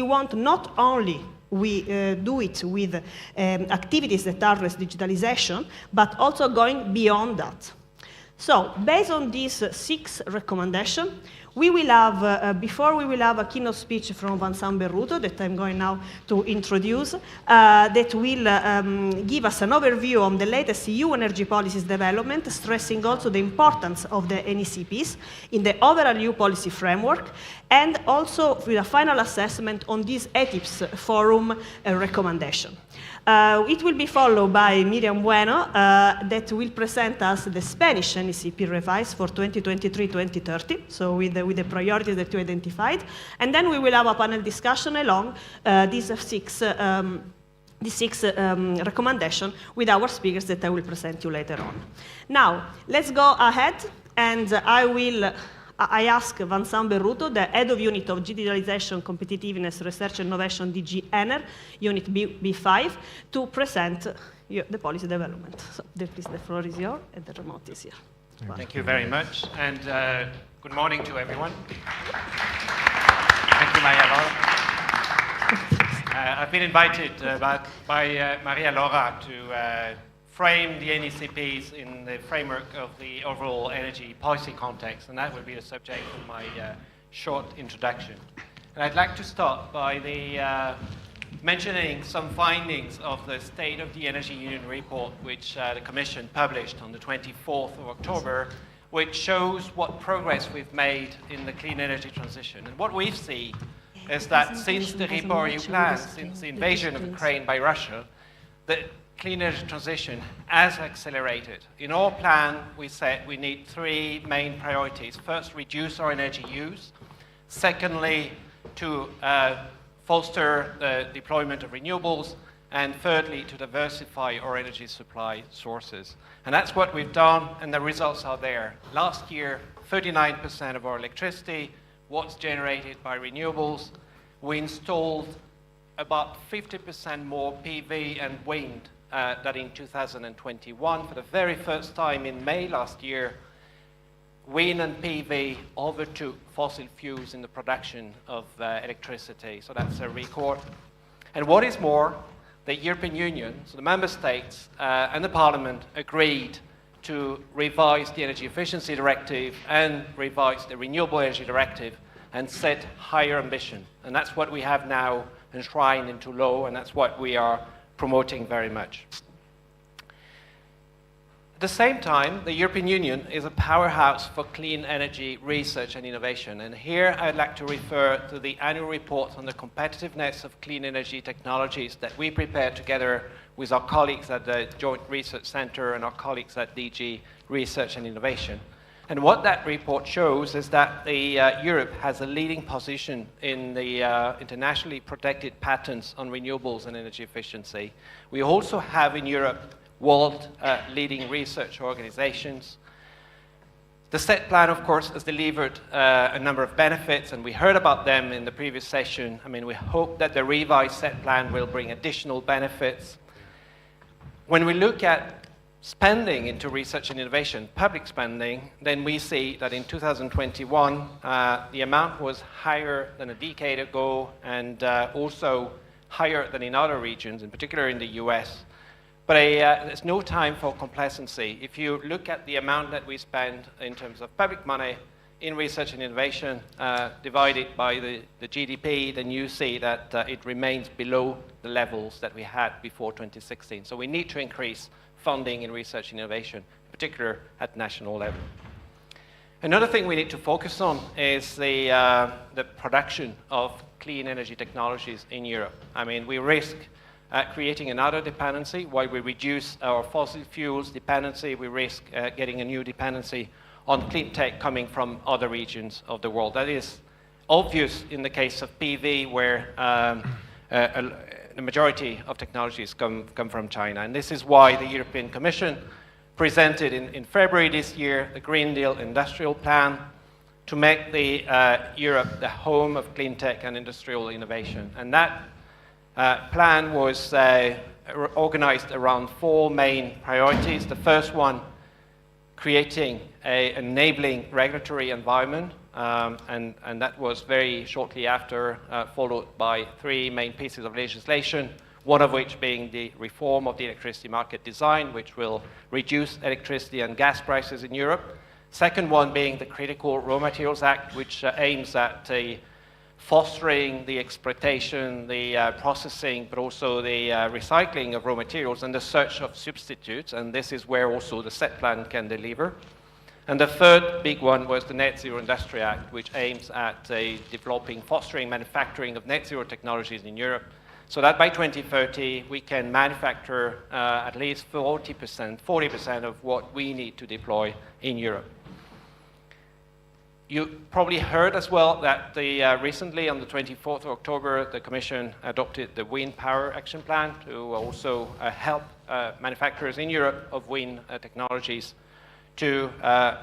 want not only do it with activities that address digitalization, but also going beyond that. So, based on these 6 recommendations, we will have, before we will have a keynote speech from Vincent Berruto that I'm going now to introduce, that will give us an overview on the latest EU energy policies development, stressing also the importance of the NECPs in the overall EU policy framework, and also with a final assessment on this ETIPS forum recommendation. It will be followed by Miriam Bueno, that will present us the Spanish NECP revise for 2023-2030, so with the priorities that you identified. And then we will have a panel discussion along these six recommendations with our speakers that I will present you later on. Now, let's go ahead, and I ask Vincent Berruto, the Head of Unit of Digitalization, Competitiveness, Research and Innovation, DG ENER, Unit B5, to present the policy development. So, please, the floor is yours, and the remote is here. Thank you very much, and good morning to everyone. Thank you, Maria Laura. I've been invited by Maria Laura to frame the NECPs in the framework of the overall energy policy context, and that will be the subject of my short introduction. And I'd like to start by mentioning some findings of the State of the Energy Union report, which the Commission published on the 24th of October, which shows what progress we've made in the clean energy transition. And what we've seen is that since the REPowerEU plan, since the invasion of Ukraine by Russia, the clean energy transition has accelerated. In our plan, we said we need 3 main priorities. First, reduce our energy use. Secondly, to foster the deployment of renewables. And thirdly, to diversify our energy supply sources. And that's what we've done, and the results are there. Last year, 39% of our electricity was generated by renewables. We installed about 50% more PV and wind than in 2021. For the very first time in May last year, wind and PV overtook fossil fuels in the production of electricity. So that's a record. And what is more, the European Union, so the member states and the Parliament agreed to revise the Energy Efficiency Directive and revise the Renewable Energy Directive and set higher ambition. And that's what we have now enshrined into law, and that's what we are promoting very much. At the same time, the European Union is a powerhouse for clean energy research and innovation. And here I'd like to refer to the annual report on the competitiveness of clean energy technologies that we prepared together with our colleagues at the Joint Research Center and our colleagues at DG Research and Innovation. And what that report shows is that Europe has a leading position in the internationally protected patents on renewables and energy efficiency. We also have in Europe world-leading research organizations. The SET plan, of course, has delivered a number of benefits, and we heard about them in the previous session. I mean, we hope that the revised SET plan will bring additional benefits. When we look at spending into research and innovation, public spending, then we see that in 2021, the amount was higher than a decade ago and also higher than in other regions, in particular in the US. But there's no time for complacency. If you look at the amount that we spend in terms of public money in research and innovation divided by the GDP, then you see that it remains below the levels that we had before 2016. So we need to increase funding in research and innovation, in particular at national level. Another thing we need to focus on is the production of clean energy technologies in Europe. I mean, we risk creating another dependency. While we reduce our fossil fuels dependency, we risk getting a new dependency on clean tech coming from other regions of the world. That is obvious in the case of PV, where the majority of technologies come from China. And this is why the European Commission presented in February this year the Green Deal Industrial Plan to make Europe the home of clean tech and industrial innovation. And that plan was organized around 4 main priorities. The first one, creating an enabling regulatory environment, and that was very shortly after followed by 3 main pieces of legislation, one of which being the reform of the electricity market design, which will reduce electricity and gas prices in Europe. Second one being the Critical Raw Materials Act, which aims at fostering the exploitation, the processing, but also the recycling of raw materials and the search of substitutes. And this is where also the SET plan can deliver. And the third big one was the Net Zero Industry Act, which aims at developing, fostering manufacturing of net zero technologies in Europe, so that by 2030 we can manufacture at least 40% of what we need to deploy in Europe. You probably heard as well that recently, on the 24th of October, the Commission adopted the Wind Power Action Plan to also help manufacturers in Europe of wind technologies to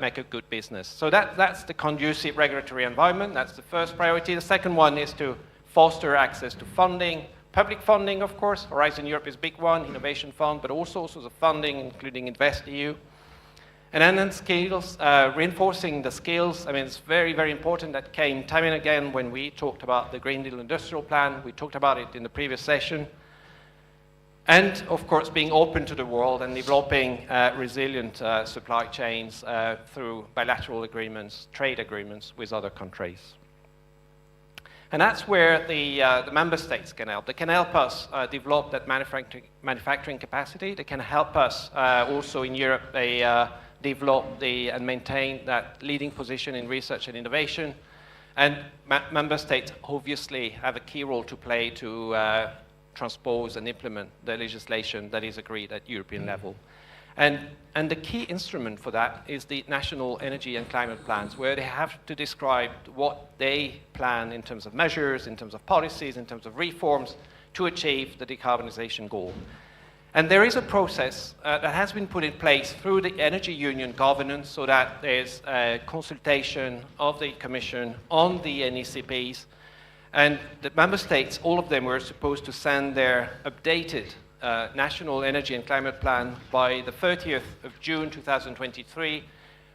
make a good business. So that's the conducive regulatory environment. That's the first priority. The second one is to foster access to funding, public funding, of course. Horizon Europe is a big one, Innovation Fund, but also sorts of funding, including InvestEU. And then skills, reinforcing the skills. I mean, it's very, very important. That came time and again when we talked about the Green Deal Industrial Plan. We talked about it in the previous session. And, of course, being open to the world and developing resilient supply chains through bilateral agreements, trade agreements with other countries. And that's where the member states can help. They can help us develop that manufacturing capacity. They can help us also in Europe develop and maintain that leading position in research and innovation. And member states obviously have a key role to play to transpose and implement the legislation that is agreed at European level. And the key instrument for that is the national energy and climate plans, where they have to describe what they plan in terms of measures, in terms of policies, in terms of reforms to achieve the decarbonization goal. And there is a process that has been put in place through the Energy Union governance, so that there's a consultation of the Commission on the NECPs. And the member states, all of them, were supposed to send their updated national energy and climate plan by the 30th of June 2023.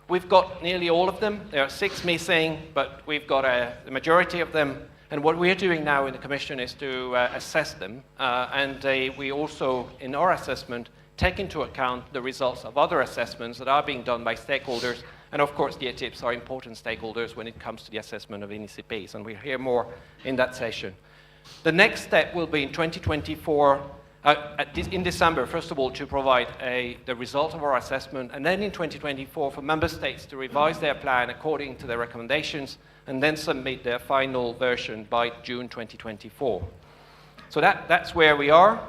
We've got nearly all of them. There are 6 missing, but we've got the majority of them. And what we're doing now in the Commission is to assess them. And we also, in our assessment, take into account the results of other assessments that are being done by stakeholders. And of course, the ETIPs are important stakeholders when it comes to the assessment of NECPs. And we'll hear more in that session. The next step will be in 2024, in December, first of all, to provide the result of our assessment. And then in 2024, for member states to revise their plan according to their recommendations, and then submit their final version by June 2024. So that's where we are.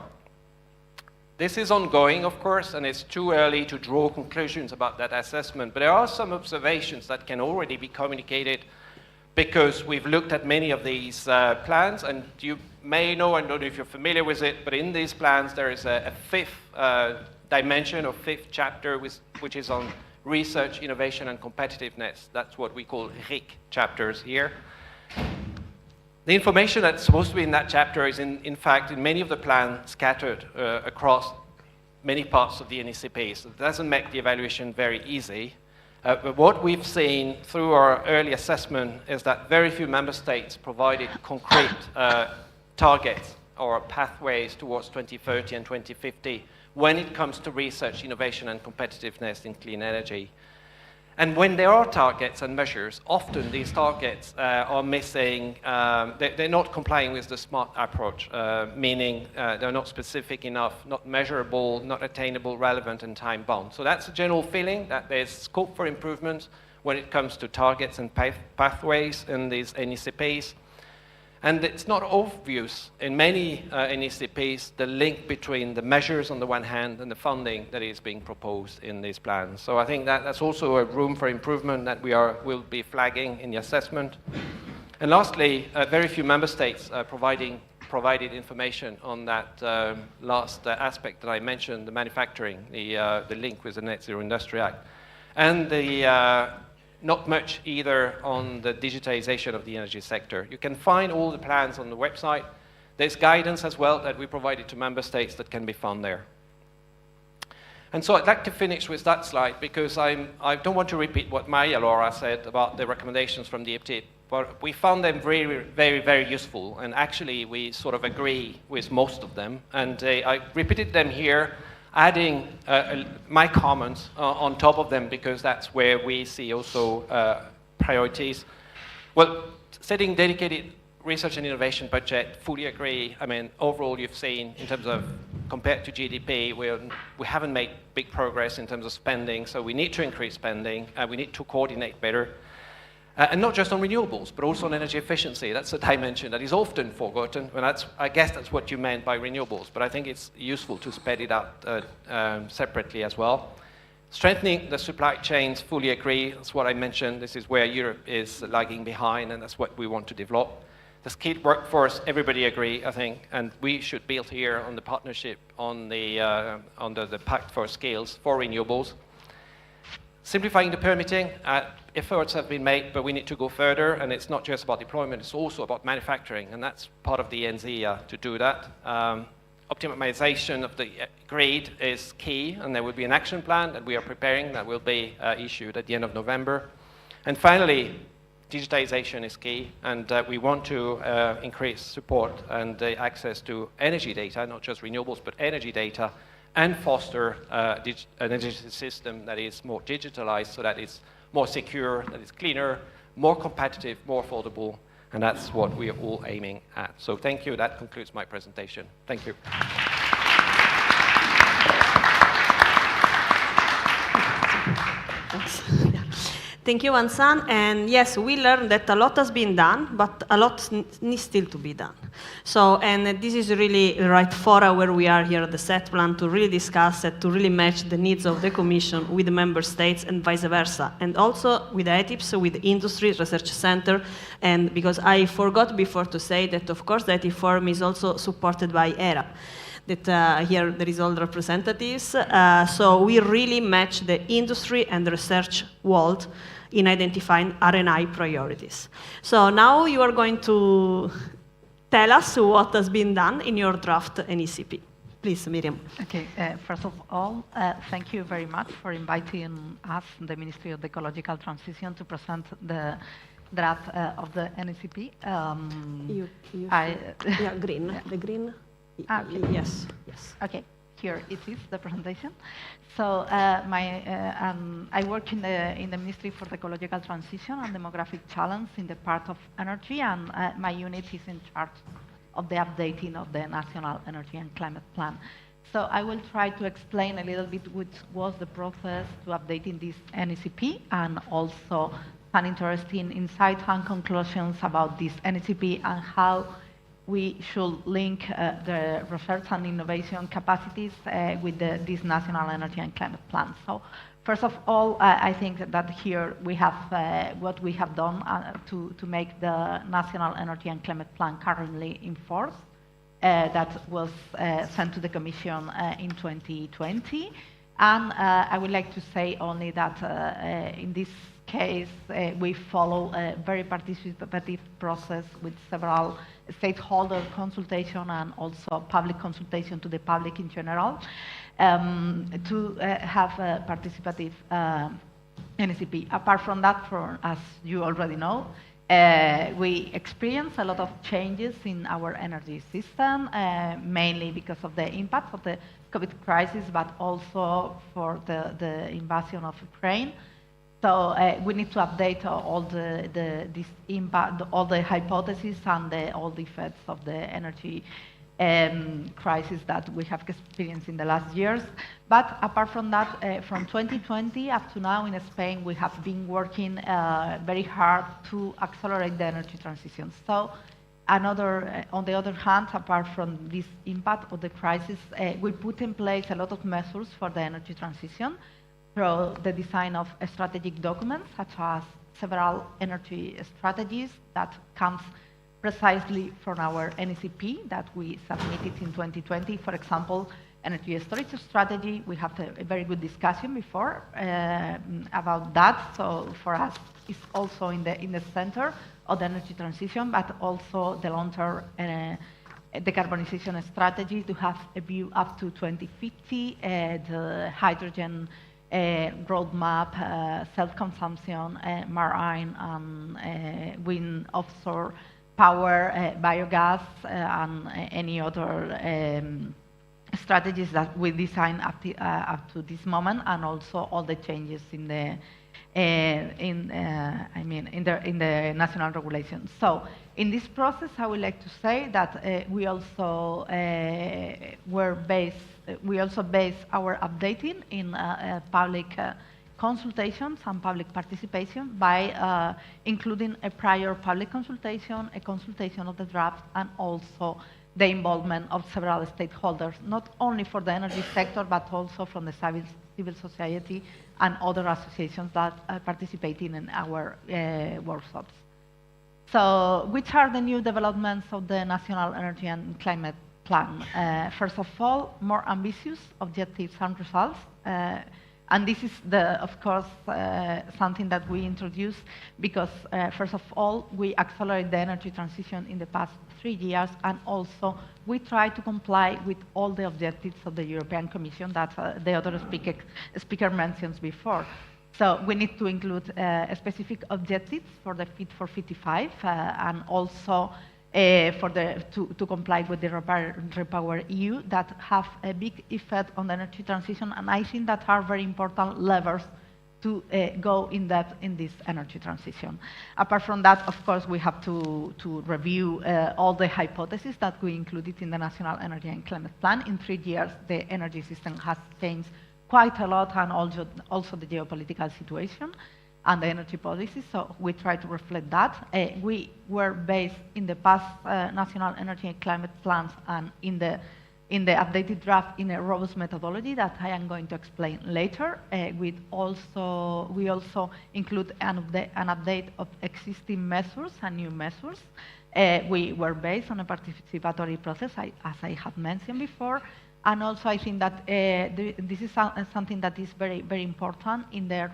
This is ongoing, of course, and it's too early to draw conclusions about that assessment, but there are some observations that can already be communicated because we've looked at many of these plans, and you may know, I don't know if you're familiar with it, but in these plans there is a 5th dimension or 5th chapter which is on research, innovation, and competitiveness. That's what we call RIC chapters here. The information that's supposed to be in that chapter is, in fact, in many of the plans scattered across many parts of the NECP. So it doesn't make the evaluation very easy. But what we've seen through our early assessment is that very few member states provided concrete targets or pathways towards 2030 and 2050 when it comes to research, innovation, and competitiveness in clean energy. And when there are targets and measures, often these targets are missing, they're not complying with the SMART approach, meaning they're not specific enough, not measurable, not attainable, relevant, and time-bound. So that's a general feeling that there's scope for improvement when it comes to targets and pathways in these NECPs. And it's not obvious in many NECPs, the link between the measures on the one hand and the funding that is being proposed in these plans. So I think that that's also a room for improvement that will be flagging in the assessment. And lastly, very few member states provided information on that last aspect that I mentioned, the manufacturing, the link with the Net Zero Industry Act. And not much either on the digitization of the energy sector. You can find all the plans on the website. There's guidance as well that we provided to member states that can be found there. And so I'd like to finish with that slide because I don't want to repeat what Maria Laura said about the recommendations from the EPTIP, but we found them very, very, very useful. And actually, we sort of agree with most of them. And I repeated them here, adding my comments on top of them because that's where we see also priorities. Well, setting dedicated research and innovation budget, fully agree. I mean, overall, you've seen in terms of compared to GDP, we haven't made big progress in terms of spending, so we need to increase spending. We need to coordinate better. And not just on renewables, but also on energy efficiency. That's a dimension that is often forgotten. And I guess that's what you meant by renewables, but I think it's useful to spell it out separately as well. Strengthening the supply chains, fully agree. That's what I mentioned. This is where Europe is lagging behind, and that's what we want to develop. The skilled workforce, everybody agree, I think, and we should build here on the partnership on under the Pact for Skills for renewables. Simplifying the permitting, efforts have been made, but we need to go further, and it's not just about deployment, it's also about manufacturing, and that's part of the NZIA to do that. Optimization of the grid is key, and there will be an action plan that we are preparing that will be issued at the end of November. And finally, digitization is key, and we want to increase support and access to energy data, not just renewables, but energy data, and foster an energy system that is more digitalized so that it's more secure, that it's cleaner, more competitive, more affordable, and that's what we are all aiming at. So thank you. That concludes my presentation. Thank you. Thanks. Thank you, Vincent. And yes, we learned that a lot has been done, but a lot needs still to be done. So, and this is really the right fora where we are here at the set plan to really discuss it, to really match the needs of the Commission with the Member States and vice versa. And also with ETIPS, with the Industry Research Center. And because I forgot before to say that, of course, the ETIP Forum is also supported by ERA. That here there is all the representatives. So we really match the industry and the research world in identifying R&I priorities. So now you are going to tell us what has been done in your draft NECP. Please, Miriam. Okay, first of all, thank you very much for inviting us, the Ministry of the Ecological Transition, to present the draft of the NECP. Yeah, green, the green. Okay. Yes, yes. Okay, here it is, the presentation. So I work in the Ministry for the Ecological Transition and Demographic Challenge in the part of energy, and my unit is in charge of the updating of the National Energy and Climate Plan. So I will try to explain a little bit what was the process to updating this NECP, and also some interesting insights and conclusions about this NECP and how we should link the research and innovation capacities with this National Energy and Climate Plan. So first of all, I think that here we have what we have done to make the National Energy and Climate Plan currently in force. That was sent to the Commission in 2020. And I would like to say only that in this case, we follow a very participative process with several stakeholder consultation and also public consultation to the public in general to have a participative NECP. Apart from that, as you already know, we experience a lot of changes in our energy system, mainly because of the impact of the COVID crisis, but also for the invasion of Ukraine. So we need to update all this impact, all the hypotheses and all the effects of the energy crisis that we have experienced in the last years. But apart from that, from 2020 up to now in Spain, we have been working very hard to accelerate the energy transition. So On the other hand, apart from this impact of the crisis, we put in place a lot of measures for the energy transition through the design of strategic documents, such as several energy strategies that comes precisely from our NECP that we submitted in 2020. For example, energy storage strategy. We have a very good discussion before about that. So for us, it's also in the center of the energy transition, but also the long-term decarbonization strategy to have a view up to 2050, the hydrogen roadmap, self-consumption, marine, wind, offshore power, biogas, and any other strategies that we design up to this moment, and also all the changes in the in the national regulations. So in this process, I would like to say that we also base our updating in public consultations and public participation by including a prior public consultation, a consultation of the draft, and also the involvement of several stakeholders, not only for the energy sector, but also from the civil society and other associations that are participating in our workshops. So, which are the new developments of the National Energy and Climate Plan? First of all, more ambitious objectives and results. And this is, of course, something that we introduced because, first of all, we accelerate the energy transition in the past 3 years, and also we try to comply with all the objectives of the European Commission that the other speaker mentioned before. So we need to include specific objectives for the Fit for 55 and also to comply with the Repower EU that have a big effect on the energy transition, and I think that are very important levers to go in depth in this energy transition. Apart from that, of course, we have to review all the hypotheses that we included in the National Energy and Climate Plan. In 3 years, the energy system has changed quite a lot, and also the geopolitical situation and the energy policy, so we try to reflect that. We were based in the past National Energy and Climate Plans and in the updated draft in a robust methodology that I am going to explain later. We also include an update of existing measures and new measures. We were based on a participatory process, as I have mentioned before. And also, I think that this is something that is very, very important in the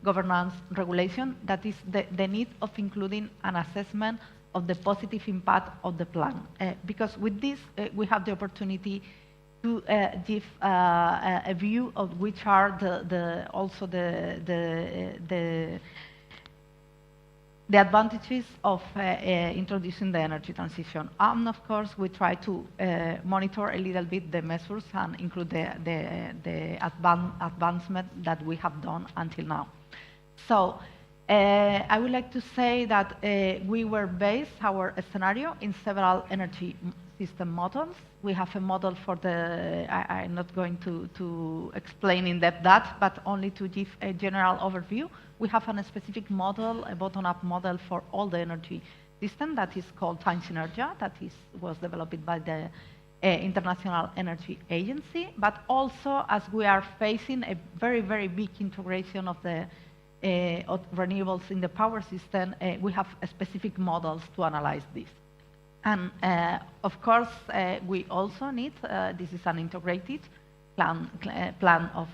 governance regulation, that is the need of including an assessment of the positive impact of the plan. Because with this, we have the opportunity to give a view of which are the advantages of introducing the energy transition. And of course, we try to monitor a little bit the measures and include the advancement that we have done until now. So I would like to say that we were based our scenario in several energy system models. We have a model for I'm not going to explain in depth that, but only to give a general overview. We have a specific model, a bottom-up model for all the energy system that is called Time Synergia, that was developed by the International Energy Agency, but also as we are facing a very, very big integration of the of renewables in the power system, we have specific models to analyze this. And of course, we also need, this is an integrated plan of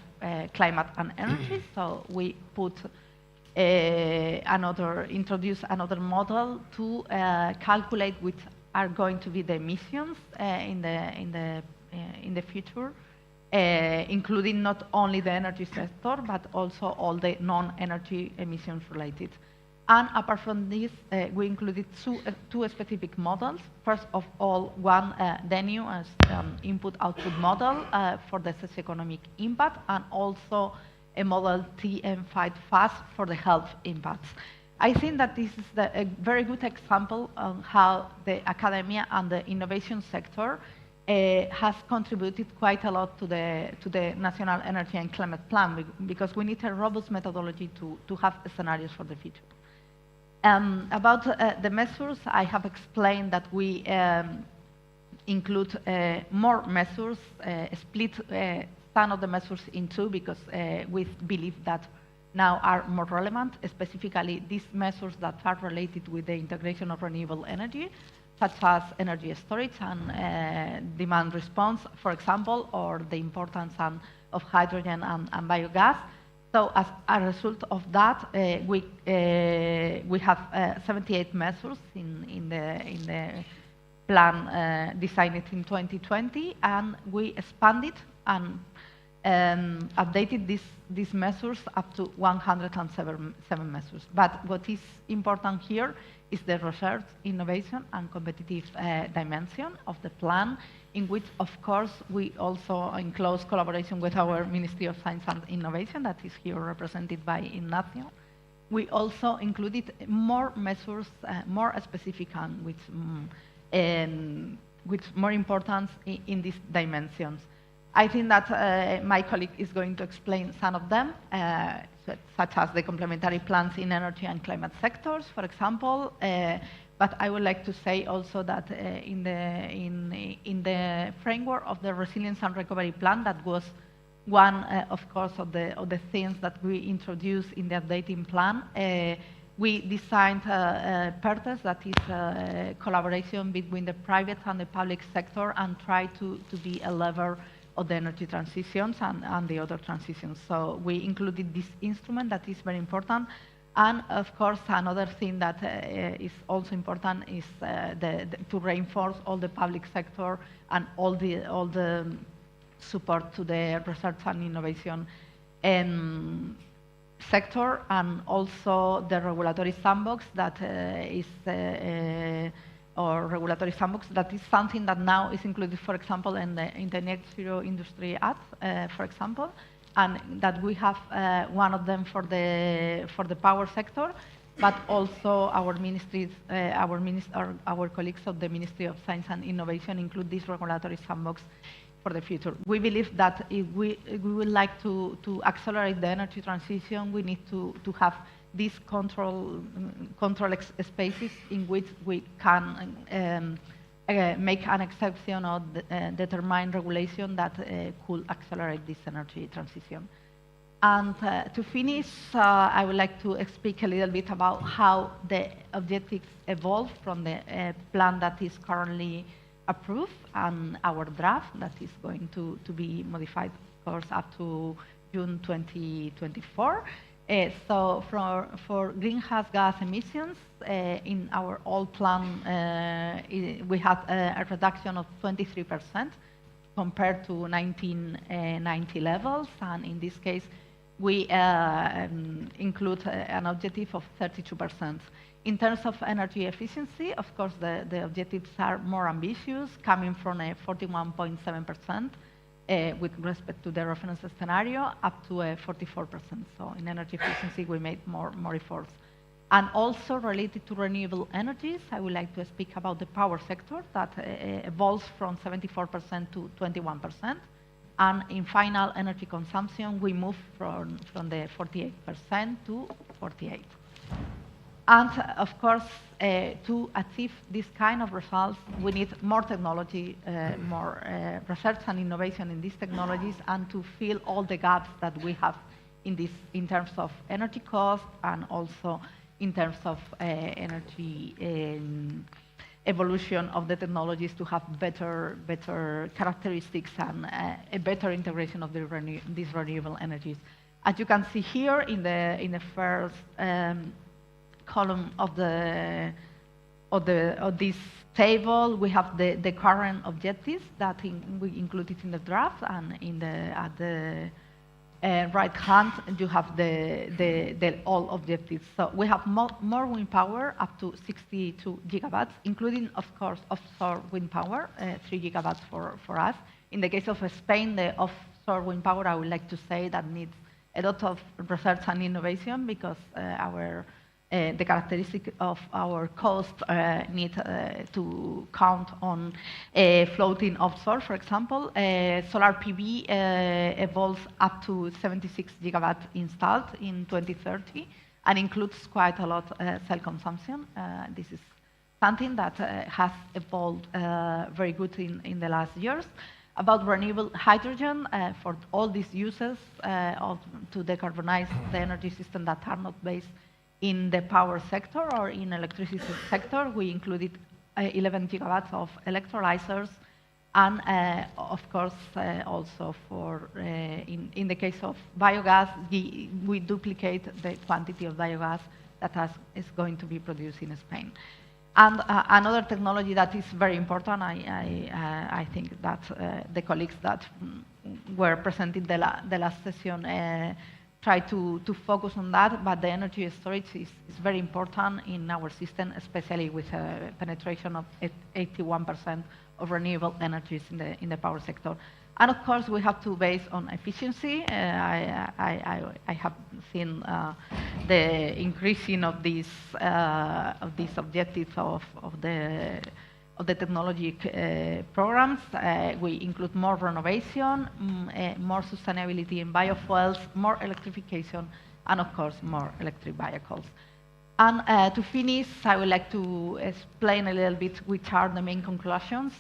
climate and energy, so we introduce another model to calculate which are going to be the emissions in the future, including not only the energy sector, but also all the non-energy emissions related. And apart from this, we included two specific models. First of all, one DENU as input-output model for the socioeconomic impact, and also a model TM5FAST for the health impacts. I think that this is a very good example of how the academia and the innovation sector has contributed quite a lot to the National Energy and Climate Plan, because we need a robust methodology to have scenarios for the future. About the measures, I have explained that we include more measures, split some of the measures in two because we believe that now are more relevant, specifically these measures that are related with the integration of renewable energy, such as energy storage and demand response, for example, or the importance of hydrogen and biogas. So as a result of that, we have 78 measures in the plan designed in 2020, and we expanded and updated these measures up to 107 measures. But what is important here is the research, innovation, and competitive dimension of the plan, in which, of course, we also, in close collaboration with our Ministry of Science and Innovation, that is here represented by Ignacio, we also included more measures, more specific and with more importance in these dimensions. I think that my colleague is going to explain some of them, such as the complementary plans in energy and climate sectors, for example. But I would like to say also that in the framework of the Resilience and Recovery Plan, that was one, of course, of the things that we introduced in the updating plan. We designed PERTES, that is a collaboration between the private and the public sector, and try to be a lever of the energy transitions and the other transitions. So we included this instrument that is very important. And of course, another thing that is also important is to reinforce all the public sector and all the support to the research and innovation sector, and also the regulatory sandbox that or regulatory sandbox that is something that now is included, for example, in the Net Zero Industry Act, for example, and that we have one of them for the power sector, but also our ministries, our colleagues of the Ministry of Science and Innovation include this regulatory sandbox for the future. We believe that if we would like to accelerate the energy transition, we need to have these control spaces in which we can make an exception or determine regulation that could accelerate this energy transition. And to finish, I would like to speak a little bit about how the objectives evolve from the plan that is currently approved and our draft that is going to be modified, of course, up to June 2024. So for greenhouse gas emissions, in our old plan, we had a reduction of 23% compared to 1990 levels, and in this case, we include an objective of 32%. In terms of energy efficiency, of course, the objectives are more ambitious, coming from a 41.7% with respect to the reference scenario, up to a 44%. So in energy efficiency, we made more efforts. And also related to renewable energies, I would like to speak about the power sector that evolves from 74% to 21%. And in final energy consumption, we move from the 48% to 48%. And of course, to achieve this kind of results, we need more technology, more research and innovation in these technologies, and to fill all the gaps that we have in terms of energy cost and also in terms of energy evolution of the technologies to have better characteristics and a better integration of these renewable energies. As you can see here in the first column of this table, we have the current objectives that we included in the draft, and at the right hand you have the all objectives. So we have more wind power, up to 62 gigawatts, including, of course, offshore wind power, 3 gigawatts for us. In the case of Spain, the offshore wind power, I would like to say that needs a lot of research and innovation, because the characteristic of our coast need to count on floating offshore, for example. Solar PV evolves up to 76 gigawatts installed in 2030, and includes quite a lot cell consumption. This is something that has evolved very good in the last years. About renewable hydrogen for all these uses to decarbonize the energy system that are not based in the power sector or in electricity sector. We included 11 gigawatts of electrolyzers, and of course also for in the case of biogas, we duplicate the quantity of biogas that is going to be produced in Spain. And another technology that is very important, I think that the colleagues that were presenting the last session try to focus on that, but the energy storage is very important in our system, especially with a penetration of 81% of renewable energies in the power sector. And of course, we have to base on efficiency. I have seen the increasing of these objectives of the technology programs. We include more renovation, more sustainability in biofuels, more electrification, and of course, more electric vehicles. And to finish, I would like to explain a little bit which are the main conclusions.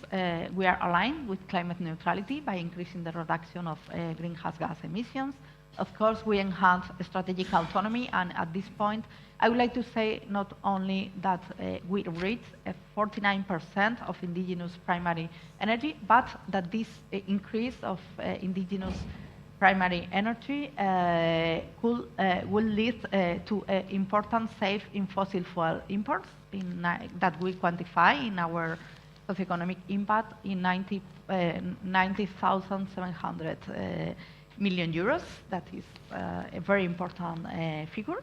We are aligned with climate neutrality by increasing the reduction of greenhouse gas emissions. Of course, we enhance strategic autonomy, and at this point, I would like to say not only that we reach 49% of indigenous primary energy, but that this increase of indigenous primary energy will lead to important save in fossil fuel imports that we quantify in our socioeconomic impact in 90,700 million euros. That is a very important figure.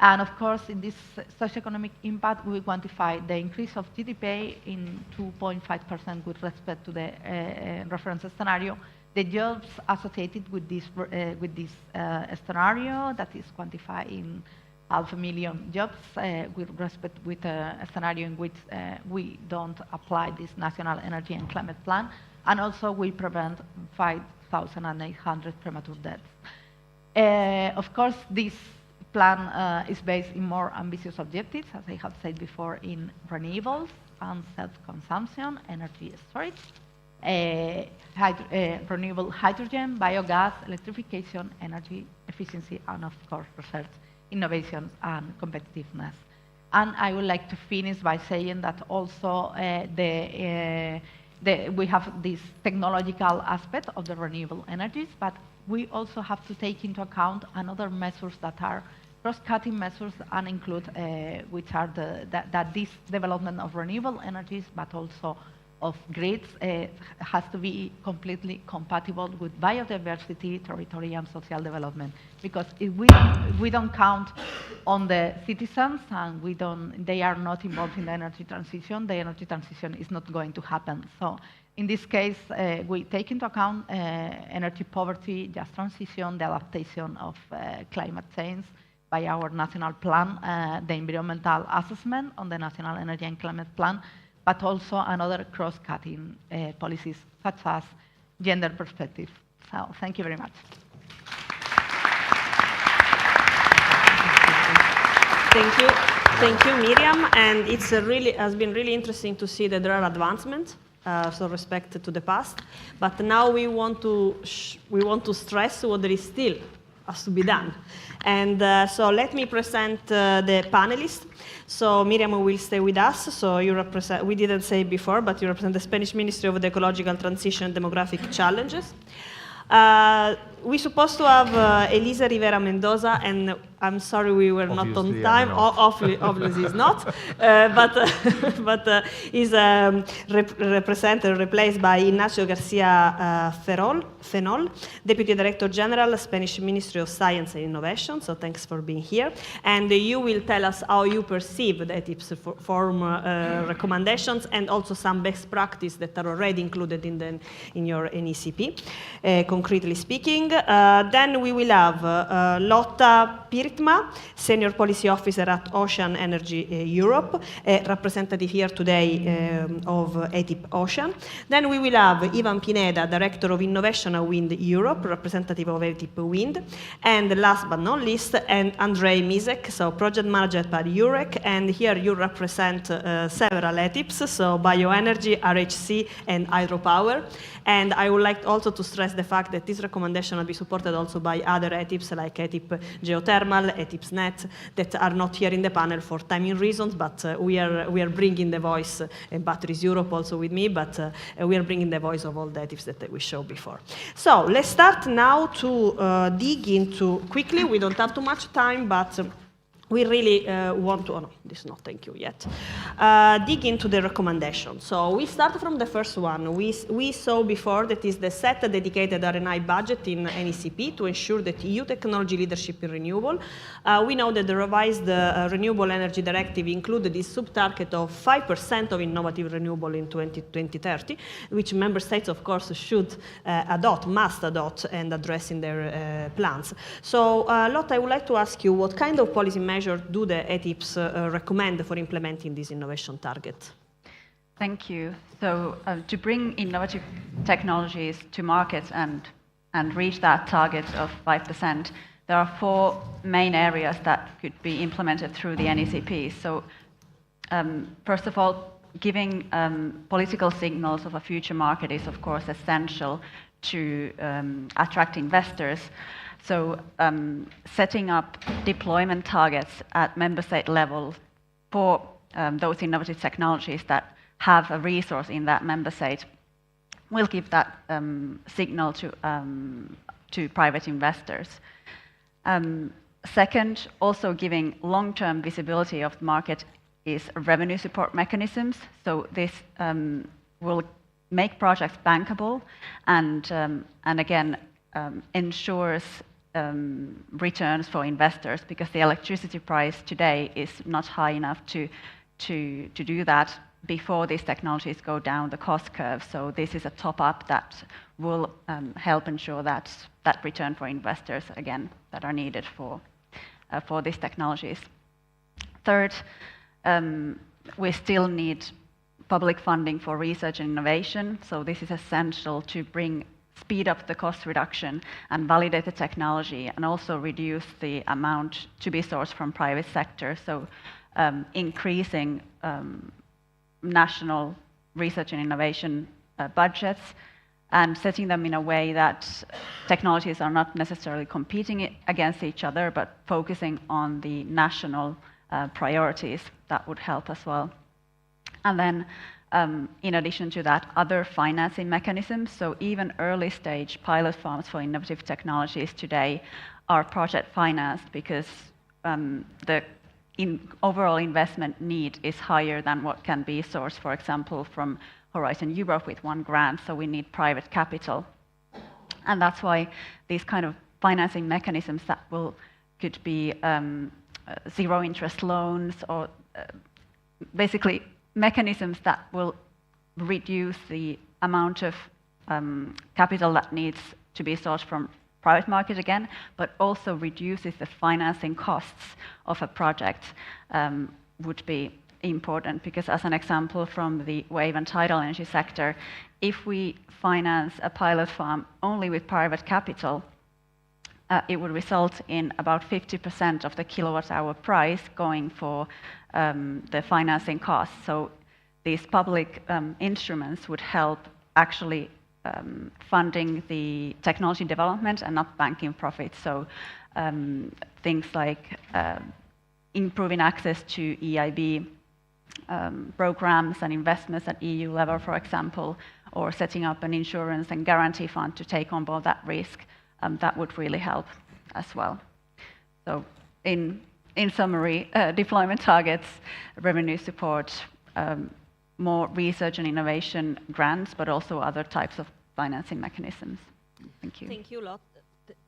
And of course, in this socioeconomic impact, we quantify the increase of GDP in 2.5% with respect to the reference scenario. The jobs associated with this scenario, that is quantified in 500,000 jobs with respect with a scenario in which we don't apply this national energy and climate plan, and also we prevent 5,800 premature deaths. Of course, this plan is based in more ambitious objectives, as I have said before, in renewables and self-consumption, energy storage, renewable hydrogen, biogas, electrification, energy efficiency, and of course research, innovation, and competitiveness. And I would like to finish by saying that also we have this technological aspect of the renewable energies, but we also have to take into account another measures that are cross-cutting measures and include which are that this development of renewable energies, but also of grids has to be completely compatible with biodiversity, territory, and social development. Because if we don't count on the citizens and they are not involved in the energy transition is not going to happen. So in this case, we take into account energy poverty, just transition, the adaptation of climate change by our national plan, the environmental assessment on the National Energy and Climate Plan, but also another cross-cutting policies such as gender perspective. So thank you very much. Thank you, Miriam. And it's has been really interesting to see that there are advancements, so respect to the past. But now we want to stress what there is still has to be done. And so let me present the panelists. So Miriam will stay with us. So you represent, we didn't say before, but you represent the Spanish Ministry of the Ecological Transition and Demographic Challenges. We're supposed to have Elisa Rivera Mendoza, and I'm sorry we were not on time. Obviously, is not. But is replaced by Ignacio Garcia Fenol, Deputy Director General, Spanish Ministry of Science and Innovation. So thanks for being here. And you will tell us how you perceive the ETIPS form recommendations and also some best practice that are already included in your NECP, concretely speaking. Then we will have Lotta Pirk, Sirtma, Senior Policy Officer at Ocean Energy Europe, a representative here today of ETIP Ocean. Then we will have Ivan Pineda, Director of Innovation at Wind Europe, representative of ETIP Wind. And last but not least, and Andrei Mizek, so Project Manager at EUREC, and here you represent several ETIPs, so bioenergy, RHC, and hydropower. And I would like also to stress the fact that this recommendation will be supported also by other ETIPs like ETIP Geothermal, ETIPS Net, that are not here in the panel for timing reasons, but we are bringing the voice, Batteries Europe also with me, but we are bringing the voice of all the ETIPs that we showed before. So let's start now to dig into, quickly, we don't have too much time, but we really want to, oh no, this is not thank you yet, dig into the recommendation. So we start from the first one. We saw before that is the set a dedicated R&I budget in NECP to ensure that EU technology leadership in renewable. We know that the revised Renewable Energy Directive included this sub-target of 5% of innovative renewable in 2030, which member states, of course, should adopt, must adopt, and address in their plans. So, Lotta, I would like to ask you, what kind of policy measures do the ETIPs recommend for implementing this innovation target? Thank you. So to bring innovative technologies to market and reach that target of 5%, there are 4 main areas that could be implemented through the NECP. So first of all, giving political signals of a future market is, of course, essential to attract investors. So setting up deployment targets at member state level for those innovative technologies that have a resource in that member state will give that signal to private investors. Second, also giving long-term visibility of the market is revenue support mechanisms. So this will make projects bankable and again ensures returns for investors, because the electricity price today is not high enough to do that before these technologies go down the cost curve. So this is a top-up that will help ensure that return for investors, again, that are needed for these technologies. Third, we still need public funding for research and innovation. So this is essential to speed up the cost reduction and validate the technology, and also reduce the amount to be sourced from private sector. So increasing national research and innovation budgets and setting them in a way that technologies are not necessarily competing against each other, but focusing on the national priorities. That would help as well. And then in addition to that, other financing mechanisms. So even early stage pilot farms for innovative technologies today are project financed, because the overall investment need is higher than what can be sourced, for example, from Horizon Europe with one grant. So we need private capital. And that's why these kind of financing mechanisms that could be zero interest loans, or basically mechanisms that will reduce the amount of capital that needs to be sourced from private market again, but also reduces the financing costs of a project, would be important. Because as an example from the wave and tidal energy sector, if we finance a pilot farm only with private capital, it would result in about 50% of the kilowatt-hour price going for the financing costs. So these public instruments would help actually funding the technology development and not banking profits. So things like improving access to EIB programs and investments at EU level, for example, or setting up an insurance and guarantee fund to take on board that risk, that would really help as well. So in summary, deployment targets, revenue support, more research and innovation grants, but also other types of financing mechanisms. Thank you. Thank you, Lotta.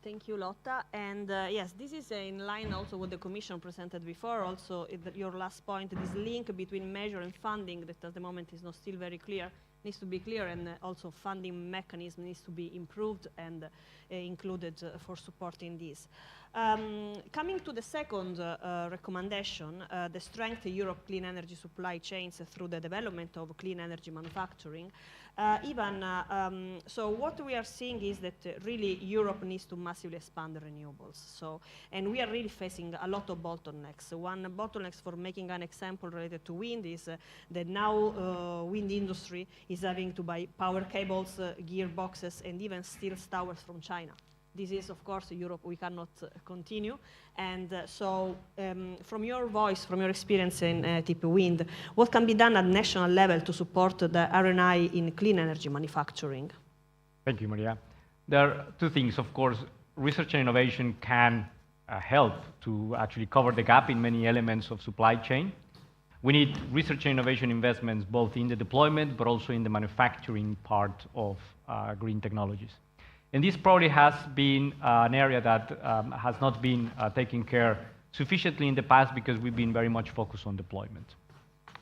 Thank you, Lotta. And yes, this is in line also what the Commission presented before. Also, your last point, this link between measure and funding that at the moment is not still very clear, needs to be clear, and also funding mechanism needs to be improved and included for supporting this. Coming to the second recommendation, the strength of Europe clean energy supply chains through the development of clean energy manufacturing. So what we are seeing is that really Europe needs to massively expand the renewables. And we are really facing a lot of bottlenecks. One bottleneck, for making an example related to wind, is that now wind industry is having to buy power cables, gearboxes, and even steel towers from China. This is, of course, Europe, we cannot continue. And from your voice, from your experience in TP Wind, what can be done at national level to support the R&I in clean energy manufacturing? Thank you, Maria. There are two things. Of course, research and innovation can help to actually cover the gap in many elements of supply chain. We need research and innovation investments both in the deployment, but also in the manufacturing part of green technologies. And this probably has been an area that has not been taken care sufficiently in the past because we've been very much focused on deployment.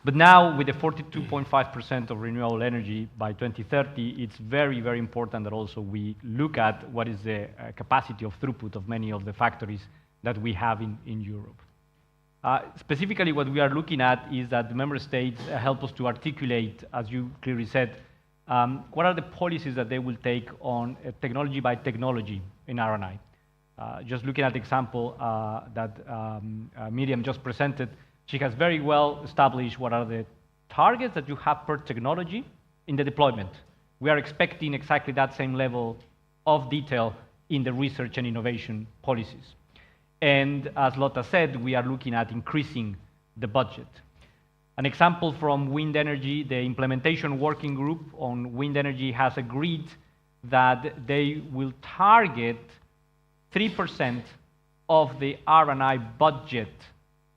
But now, with the 42.5% of renewable energy by 2030, it's very, very important that also we look at what is the capacity of throughput of many of the factories that we have in Europe. Specifically, what we are looking at is that the member states help us to articulate, as you clearly said, what are the policies that they will take on technology by technology in R&I? Just looking at the example that Miriam just presented, she has very well established what are the targets that you have per technology in the deployment. We are expecting exactly that same level of detail in the research and innovation policies. And as Lotta said, we are looking at increasing the budget. An example from wind energy, the implementation working group on wind energy has agreed that they will target 3% of the R&I budget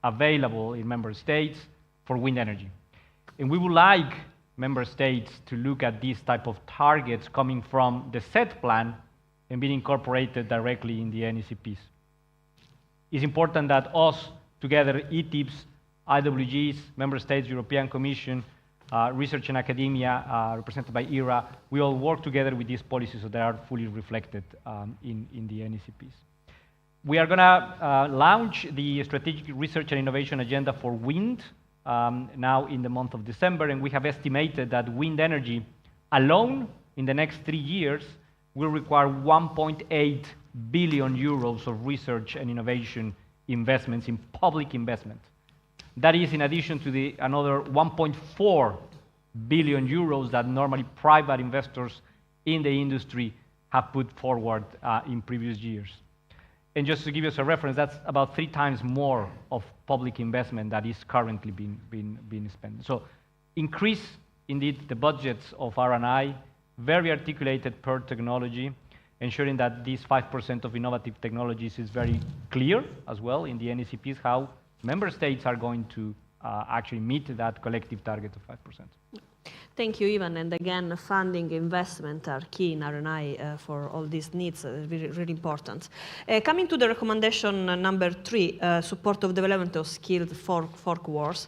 available in member states for wind energy. And we would like member states to look at these type of targets coming from the set plan and being incorporated directly in the NECPs. It's important that us, together, ETIPS, IWGs, member states, European Commission, research and academia, represented by ERA, we all work together with these policies so they are fully reflected in the NECPs. We are going to launch the Strategic Research and Innovation Agenda for Wind now in the month of December, and we have estimated that wind energy alone in the next 3 years will require 1.8 billion euros of research and innovation investments in public investment. That is in addition to the another 1.4 billion euros that normally private investors in the industry have put forward in previous years. And just to give us a reference, that's about 3 times more of public investment that is currently being spent. So increase indeed the budgets of R&I, very articulated per technology, ensuring that these 5% of innovative technologies is very clear as well in the NECPs, how member states are going to actually meet that collective target of 5%. Thank you, Ivan. And again, funding, investment are key in R&I for all these needs, really, really important. Coming to the recommendation number 3, support of development of skilled workforce.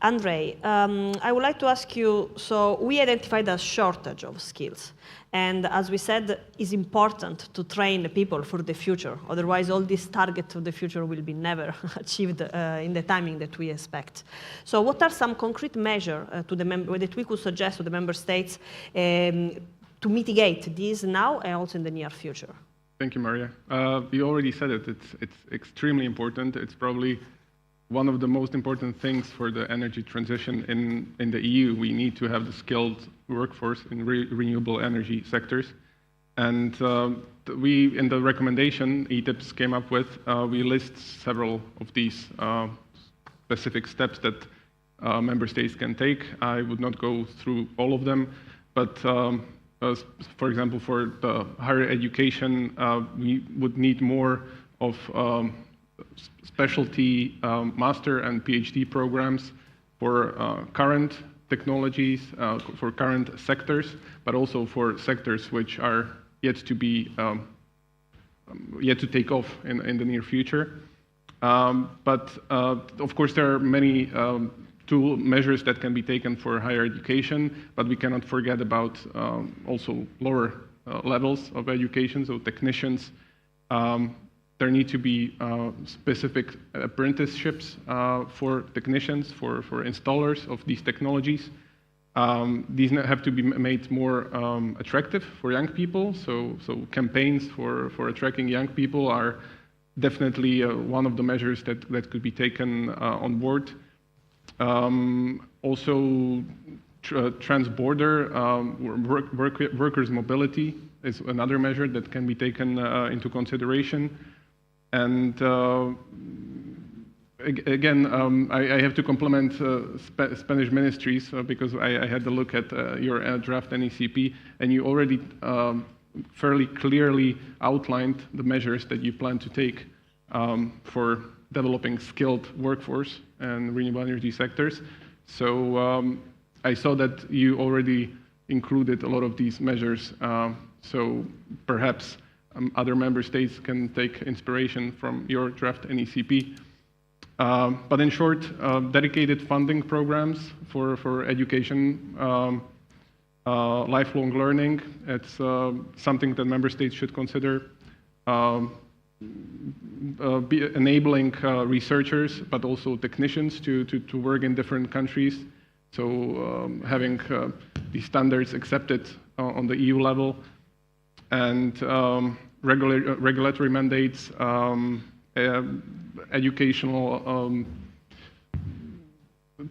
Andrei, I would like to ask you, so we identified a shortage of skills. And as we said, it's important to train the people for the future. Otherwise, all these targets of the future will be never achieved in the timing that we expect. So what are some concrete measures that we could suggest to the member states to mitigate this now and also in the near future? Thank you, Maria. You already said it. It's extremely important. It's probably one of the most important things for the energy transition in the EU. We need to have the skilled workforce in renewable energy sectors. And we, in the recommendation ETIPS came up with, we list several of these specific steps that member states can take. I would not go through all of them, but for example, for the higher education, we would need more of specialty master and PhD programs for current technologies, for current sectors, but also for sectors which are yet to be yet to take off in the near future. But of course, there are many measures that can be taken for higher education, but we cannot forget about also lower levels of education, so technicians. There need to be specific apprenticeships for technicians, for installers of these technologies. These have to be made more attractive for young people, so campaigns for attracting young people are definitely one of the measures that could be taken on board. Also, trans-border workers' mobility is another measure that can be taken into consideration. And again, I have to compliment Spanish ministries because I had a look at your draft NECP, and you already fairly clearly outlined the measures that you plan to take for developing skilled workforce and renewable energy sectors. So I saw that you already included a lot of these measures. So perhaps other member states can take inspiration from your draft NECP. But in short, dedicated funding programs for education, lifelong learning, it's something that member states should consider. Enabling researchers, but also technicians to work in different countries. So having these standards accepted on the EU level, and regulatory mandates, educational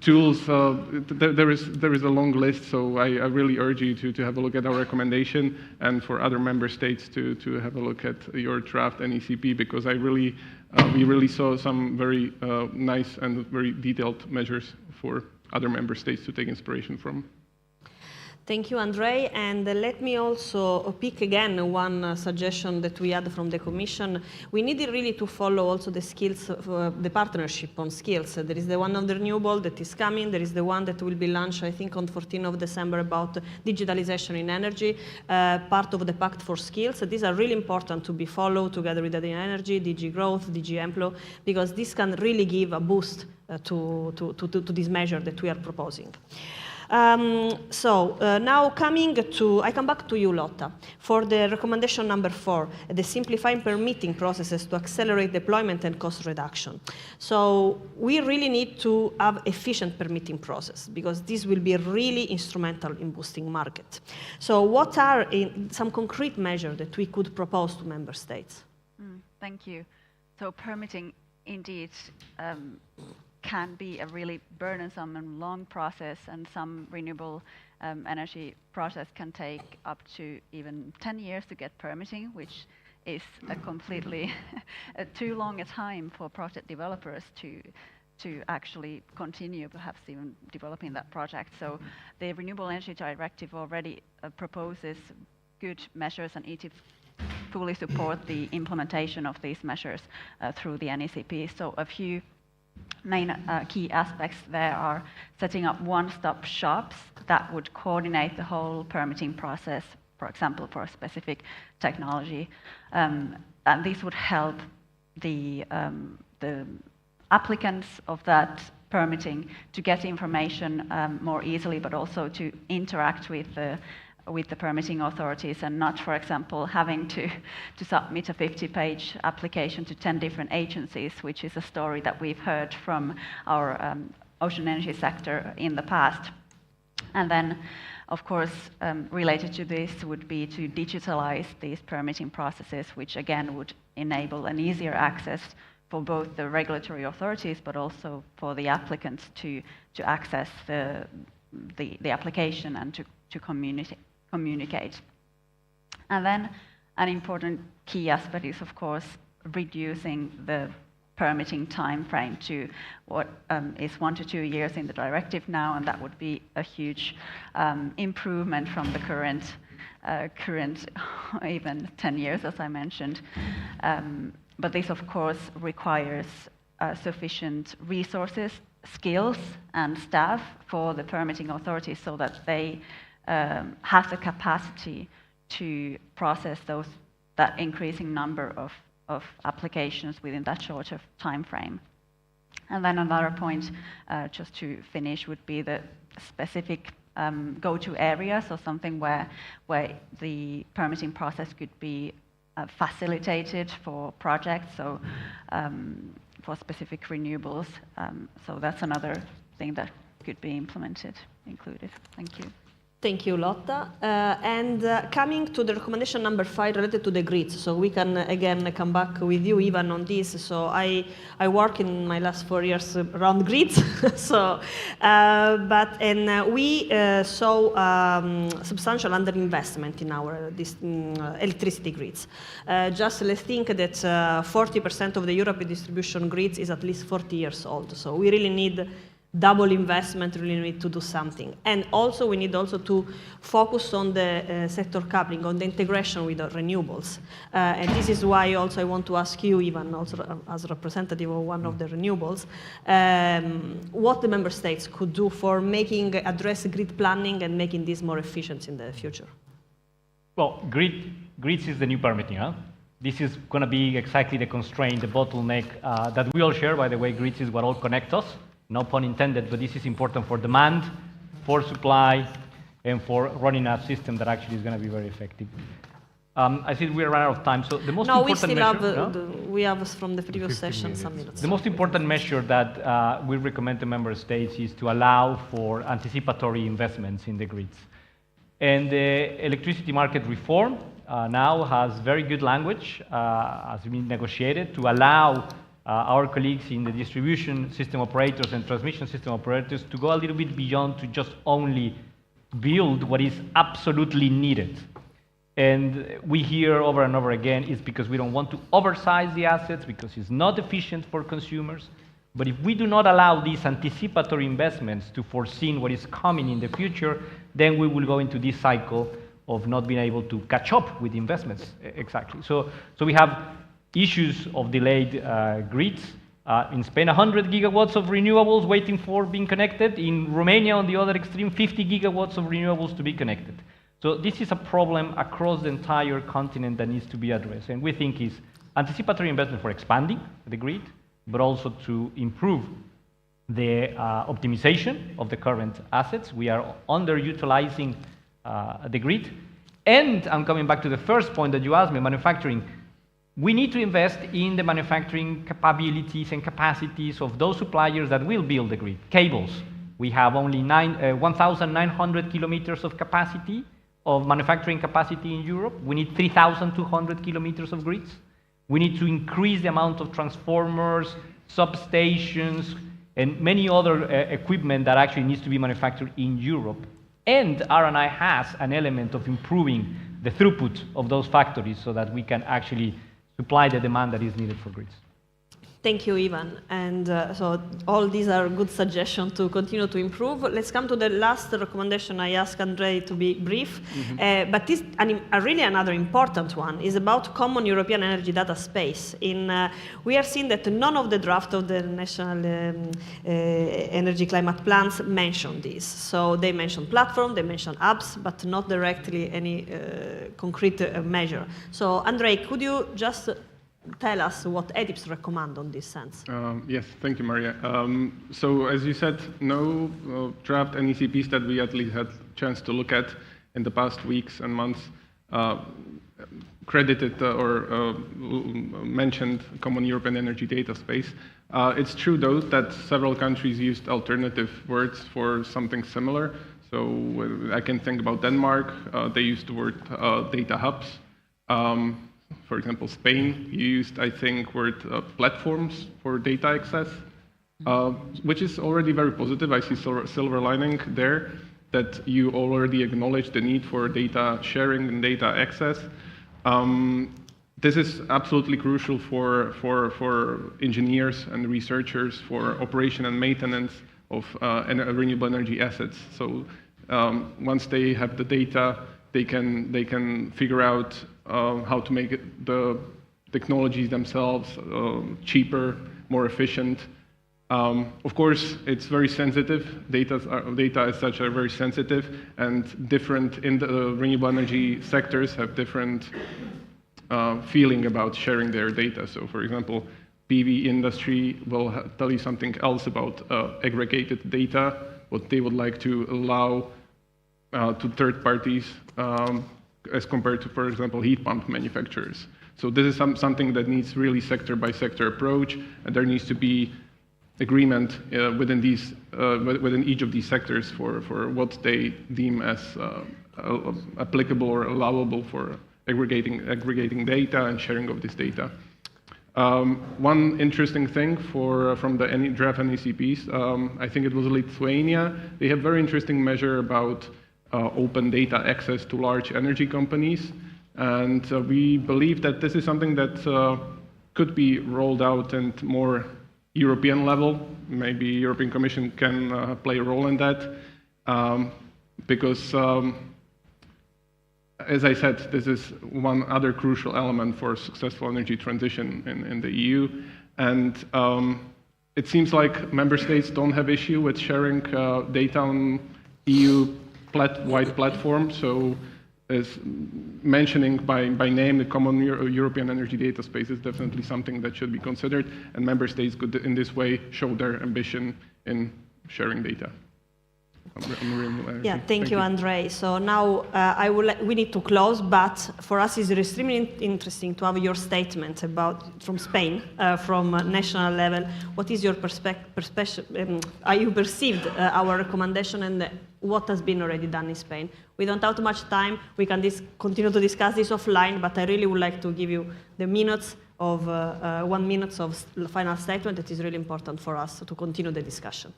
tools. There is a long list, so I really urge you to have a look at our recommendation, and for other member states to have a look at your draft NECP, because we really saw some very nice and very detailed measures for other member states to take inspiration from. Thank you, Andrei. And let me also pick again one suggestion that we had from the Commission. We needed really to follow also the skills, the partnership on skills. There is the one on the renewable that is coming. There is the one that will be launched, I think, on 14th of December about digitalization in energy, part of the Pact for Skills. These are really important to be followed together with the Energy, DG Growth, DG Emplo, because this can really give a boost to this measure that we are proposing. Now I come back to you, Lotta, for the recommendation number 4, the simplifying permitting processes to accelerate deployment and cost reduction. So we really need to have efficient permitting process, because this will be really instrumental in boosting market. So what are some concrete measures that we could propose to member states? Thank you. So permitting indeed can be a really burdensome and long process, and some renewable energy process can take up to even 10 years to get permitting, which is a completely too long a time for project developers to actually continue perhaps even developing that project. So the Renewable Energy Directive already proposes good measures, and ET fully support the implementation of these measures through the NECP. So a few main key aspects there are setting up one-stop shops that would coordinate the whole permitting process, for example, for a specific technology. And this would help the applicants of that permitting to get information more easily, but also to interact with the permitting authorities, and not, for example, having to submit a 50-page application to 10 different agencies, which is a story that we've heard from our ocean energy sector in the past. And then, of course, related to this would be to digitalize these permitting processes, which again would enable an easier access for both the regulatory authorities, but also for the applicants to access the application and to communicate. And then an important key aspect is, of course, reducing the permitting time frame to what is 1 to 2 years in the directive now, and that would be a huge improvement from the current even 10 years, as I mentioned. But this, of course, requires sufficient resources, skills, and staff for the permitting authorities, so that they have the capacity to process that increasing number of applications within that short of time frame. And then another point, just to finish, would be the specific go-to area, so something where the permitting process could be facilitated for projects, so for specific renewables. So that's another thing that could be included. Thank you. Thank you, Lotta. Coming to the recommendation number 5 related to the grids, so we can again come back with you, Ivan, on this. So I work in my last 4 years around grids, so we saw substantial underinvestment in our electricity grids. Just let's think that 40% of the European distribution grids is at least 40 years old. So we really need double investment, really need to do something. And also we need also to focus on the sector coupling, on the integration with the renewables. And this is why also I want to ask you, Ivan, also as a representative of one of the renewables, what the member states could do for address grid planning and making this more efficient in the future. Well, grids is the new permitting, huh? This is going to be exactly the constraint, the bottleneck that we all share. By the way, grids is what all connect us. No pun intended, but this is important for demand, for supply, and for running a system that actually is going to be very effective. I think we're out of time, so the most important measure... we have from the previous session some minutes. The most important measure that we recommend to member states is to allow for anticipatory investments in the grids. And the electricity market reform now has very good language, has been negotiated to allow our colleagues in the distribution system operators and transmission system operators to go a little bit beyond to just only build what is absolutely needed. And we hear over and over again, it's because we don't want to oversize the assets, because it's not efficient for consumers. But if we do not allow these anticipatory investments to foresee what is coming in the future, then we will go into this cycle of not being able to catch up with investments. Exactly. So we have issues of delayed grids. In Spain, 100 gigawatts of renewables waiting for being connected. In Romania, on the other extreme, 50 gigawatts of renewables to be connected. So this is a problem across the entire continent that needs to be addressed. And we think is anticipatory investment for expanding the grid, but also to improve the optimization of the current assets. We are underutilizing the grid. And I'm coming back to the first point that you asked me, manufacturing. We need to invest in the manufacturing capabilities and capacities of those suppliers that will build the grid. Cables. We have only 1,900 kilometers of capacity, of manufacturing capacity in Europe. We need 3,200 kilometers of grids. We need to increase the amount of transformers, substations, and many other equipment that actually needs to be manufactured in Europe. And R&I has an element of improving the throughput of those factories so that we can actually supply the demand that is needed for grids. Thank you, Ivan. And so all these are good suggestions to continue to improve. Let's come to the last recommendation. I asked Andrei to be brief, but this really another important one is about common European energy data space. We are seeing that none of the draft of the national energy climate plans mention this. So they mention platform, they mention apps, but not directly any concrete measure. So Andrei, could you just tell us what EDIPS recommend on this sense? Yes, thank you, Maria. So as you said, no draft NECPs that we at least had a chance to look at in the past weeks and months credited or mentioned common European energy data space. It's true, though, that several countries used alternative words for something similar. So I can think about Denmark. They used the word data hubs. For example, Spain used, I think, word platforms for data access, which is already very positive. I see silver lining there, that you already acknowledge the need for data sharing and data access. This is absolutely crucial for engineers and researchers for operation and maintenance of renewable energy assets. So once they have the data, they can figure out how to make the technologies themselves cheaper, more efficient. Of course, it's very sensitive. Data as such are very sensitive, and different in the renewable energy sectors have different feeling about sharing their data. So, for example, PV industry will tell you something else about aggregated data, what they would like to allow to third parties as compared to, for example, heat pump manufacturers. So this is something that needs really sector-by-sector approach, and there needs to be agreement within each of these sectors for what they deem as applicable or allowable for aggregating data and sharing of this data. One interesting thing from the draft NECPs, I think it was Lithuania, they have very interesting measure about open data access to large energy companies. And we believe that this is something that could be rolled out at more European level. Maybe European Commission can play a role in that. Because, as I said, this is one other crucial element for successful energy transition in the EU. And it seems like member states don't have issue with sharing data on EU-wide platform. So as mentioning by name the common European energy data space is definitely something that should be considered, and member states could in this way show their ambition in sharing data. Yeah, thank you, Andrei. So now we need to close, but for us it's extremely interesting to have your statement about from Spain, from national level. What is your perspective? How you perceived our recommendation and what has been already done in Spain? We don't have too much time. We can continue to discuss this offline, but I really would like to give you the minutes of 1 minute of final statement that is really important for us to continue the discussion.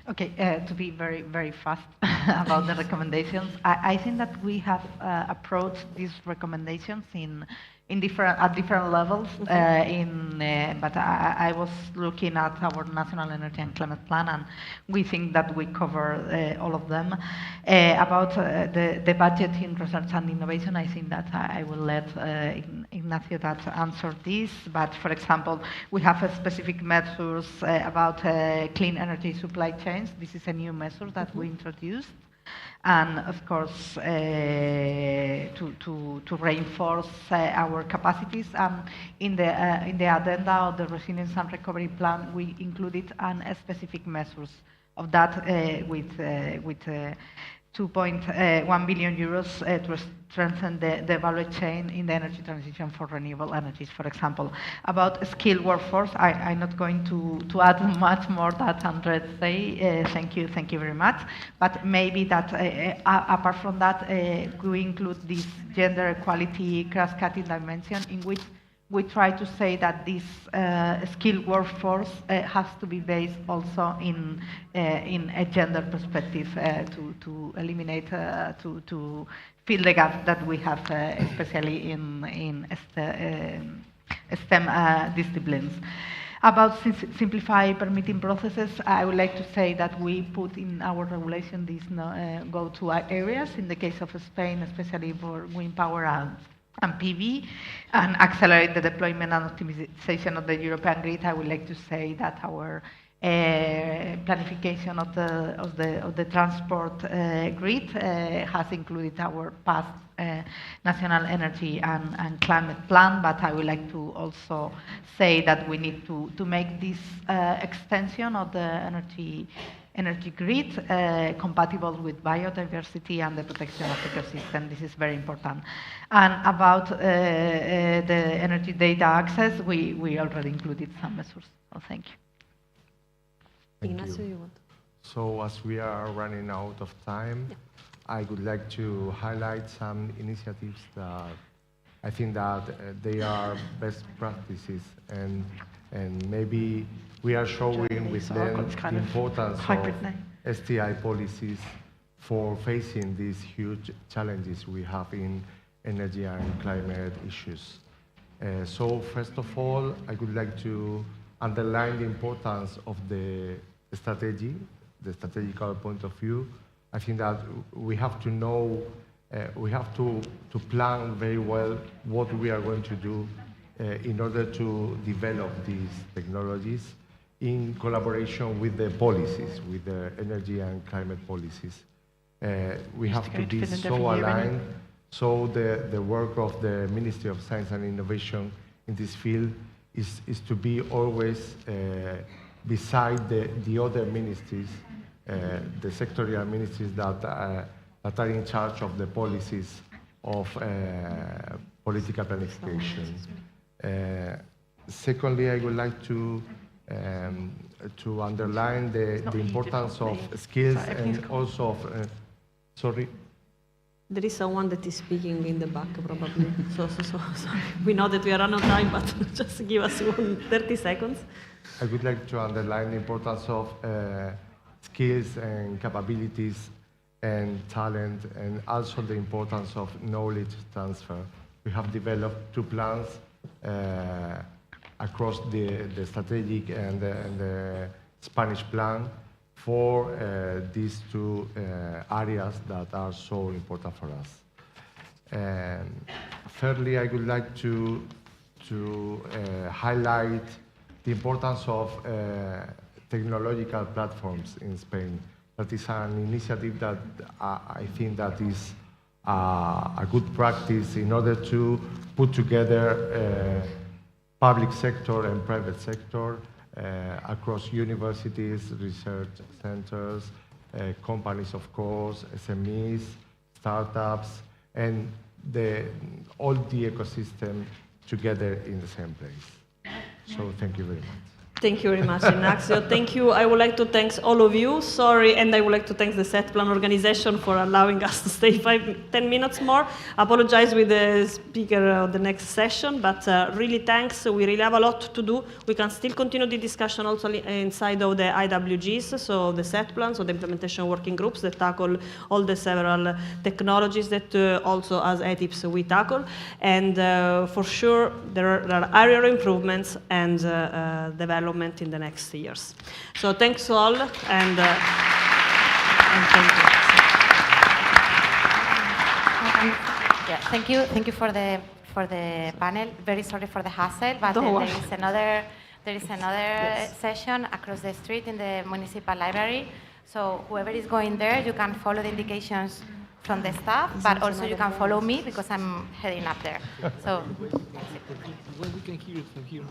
Okay, to be very, very fast about the recommendations, I think that we have approached these recommendations at different levels. But I was looking at our National Energy and Climate Plan, and we think that we cover all of them. About the budget in research and innovation, I think that I will let Ignacio answer this. But for example, we have specific measures about clean energy supply chains. This is a new measure that we introduced. And of course, to reinforce our capacities. In the addenda of the Resilience and Recovery Plan, we included specific measures of that with 2.1 billion euros to strengthen the value chain in the energy transition for renewable energies, for example. About skilled workforce, I'm not going to add much more that Andres say. Thank you very much. But maybe that apart from that, we include this gender equality cross-cutting dimension in which we try to say that this skilled workforce has to be based also in a gender perspective to eliminate, to fill the gap that we have, especially in STEM disciplines. About simplify permitting processes, I would like to say that we put in our regulation these go-to areas, in the case of Spain, especially for wind power and PV, and accelerate the deployment and optimization of the European grid. I would like to say that our planification of the transport grid has included our past national energy and climate plan, but I would like to also say that we need to make this extension of the energy grid compatible with biodiversity and the protection of ecosystem. This is very important. And about the energy data access, we already included some measures. So thank you. Ignacio, you want? So as we are running out of time, I would like to highlight some initiatives that I think that they are best practices, and maybe we are showing with them the importance of STI policies for facing these huge challenges we have in energy and climate issues. So first of all, I would like to underline the importance of the strategy, the strategical point of view. I think that we have to know, we have to plan very well what we are going to do in order to develop these technologies in collaboration with the policies, with the energy and climate policies. We have to be so aligned, so the work of the Ministry of Science and Innovation in this field is to be always beside the other ministries, the sectorial ministries that are in charge of the policies of political planification. Secondly, I would like to underline the importance of skills and also of, sorry. There is someone that is speaking in the back, probably. So sorry. We know that we are on time, but just give us 30 seconds. I would like to underline the importance of skills and capabilities and talent, and also the importance of knowledge transfer. We have developed 2 plans across the strategic and the Spanish plan for these 2 areas that are so important for us. Thirdly, I would like to highlight the importance of technological platforms in Spain. That is an initiative that I think that is a good practice in order to put together public sector and private sector across universities, research centers, companies, of course, SMEs, startups, and all the ecosystem together in the same place. So thank you very much. Thank you very much, Ignacio. Thank you. I would like to thank all of you. Sorry, and I would like to thank the set plan organization for allowing us to stay 10 minutes more. Apologize with the speaker of the next session, but really thanks. We really have a lot to do. We can still continue the discussion also inside of the IWGs, so the set plans, so the implementation working groups that tackle all the several technologies that also as ETIPS we tackle. And for sure, there are area improvements and development in the next years. So thanks to all, and thank you. Yeah, thank you for the panel. Very sorry for the hassle, but there is another session across the street in the municipal library. So whoever is going there, you can follow the indications from the staff, but also you can follow me because I'm heading up there. So Well, we can hear it from here.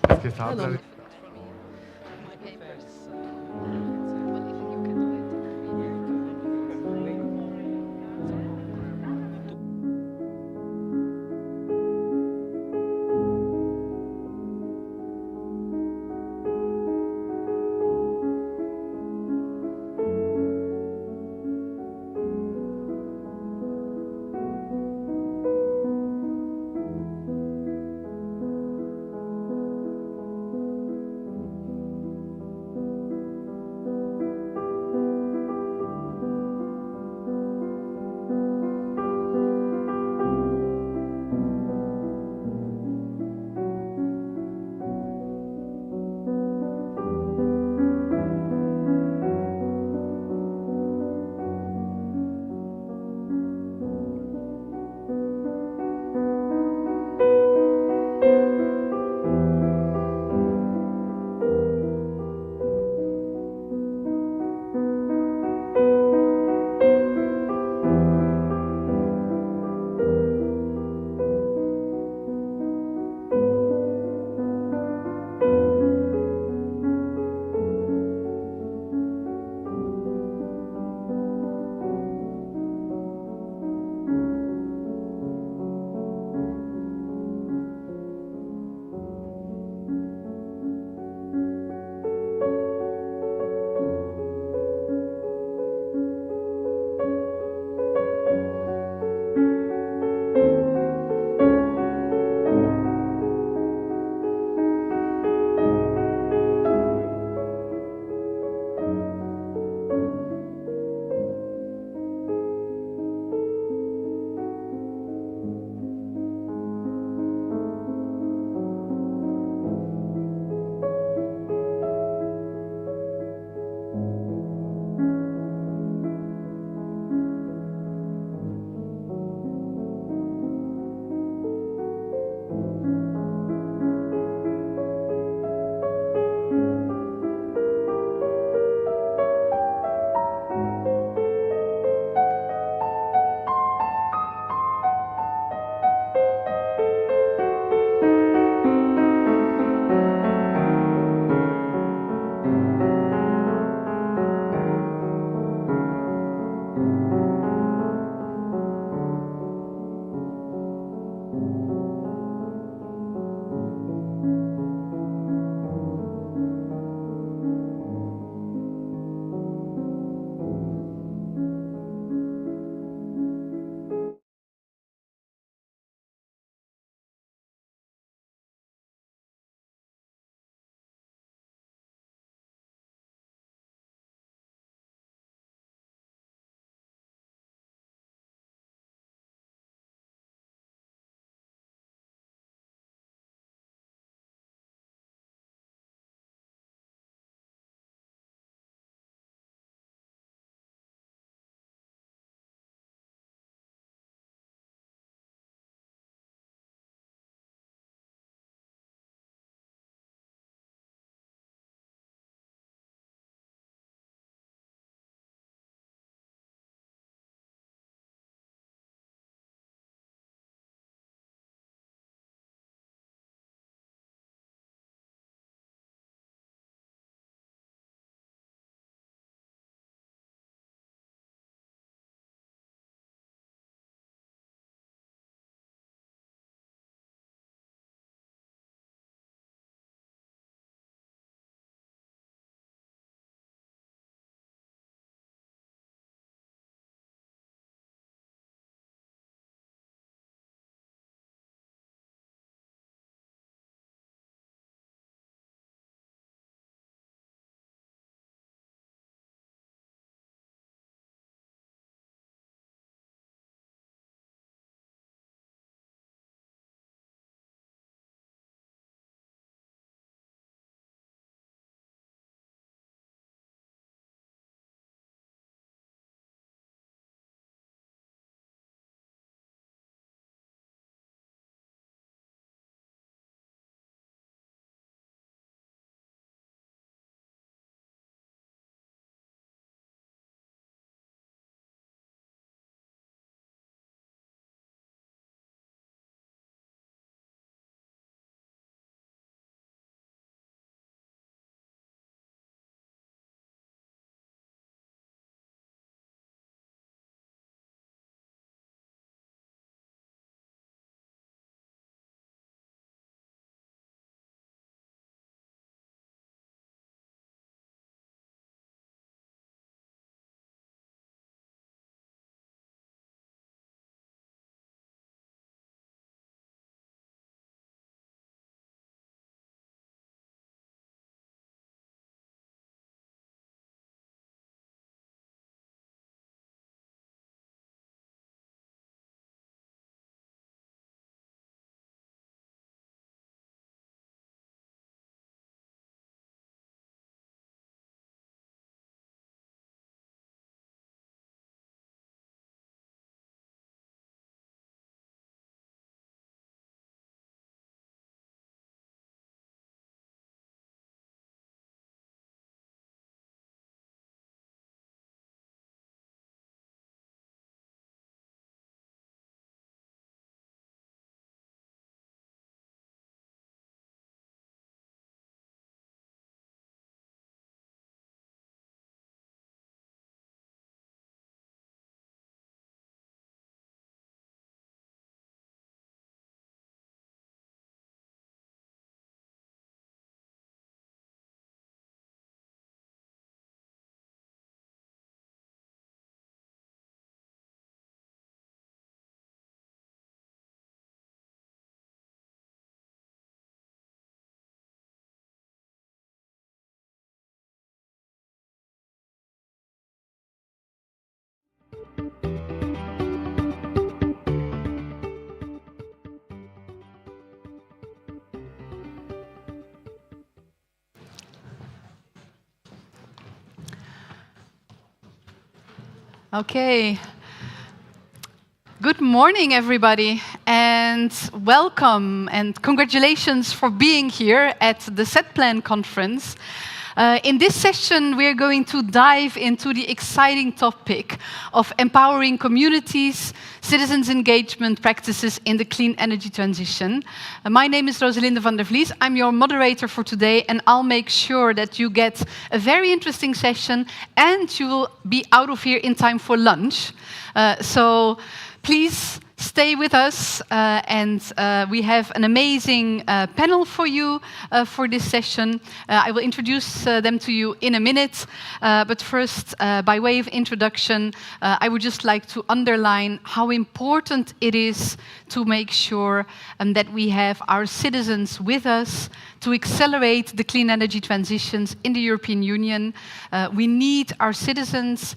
Okay. Good morning, everybody, and welcome and congratulations for being here at the SETPlan conference. In this session, we're going to dive into the exciting topic of empowering communities, citizens' engagement practices in the clean energy transition. My name is Rosalinde van der Vlies. I'm your moderator for today, and I'll make sure that you get a very interesting session and you will be out of here in time for lunch. So please stay with us, and we have an amazing panel for you for this session. I will introduce them to you in a minute, but first, by way of introduction, I would just like to underline how important it is to make sure that we have our citizens with us to accelerate the clean energy transitions in the European Union. We need our citizens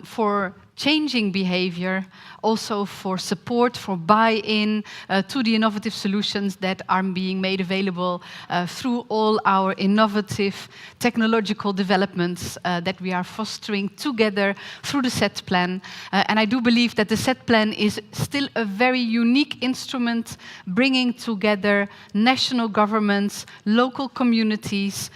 for changing behavior, also for support, for buy-in to the innovative solutions that are being made available through all our innovative technological developments that we are fostering together through the SETPlan. And I do believe that the SETPlan is still a very unique instrument, bringing together national governments, local communities,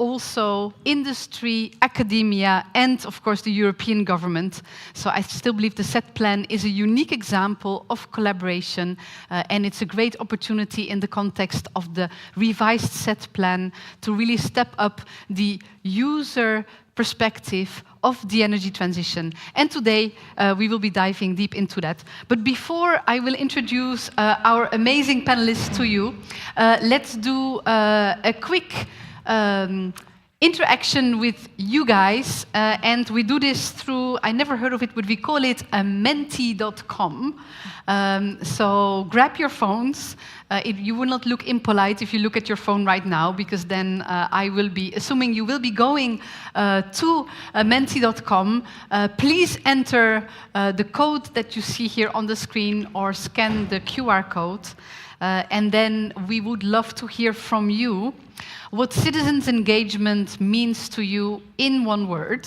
also industry, academia, and of course the European government. So I still believe the SETPlan is a unique example of collaboration, and it's a great opportunity in the context of the revised SETPlan to really step up the user perspective of the energy transition. And today we will be diving deep into that. But before I will introduce our amazing panelists to you, let's do a quick interaction with you guys, and we do this through, I never heard of it, but we call it a menti.com. So grab your phones. You will not look impolite if you look at your phone right now, because then I will be assuming you will be going to menti.com. Please enter the code that you see here on the screen or scan the QR code. And then we would love to hear from you what citizens' engagement means to you in one word.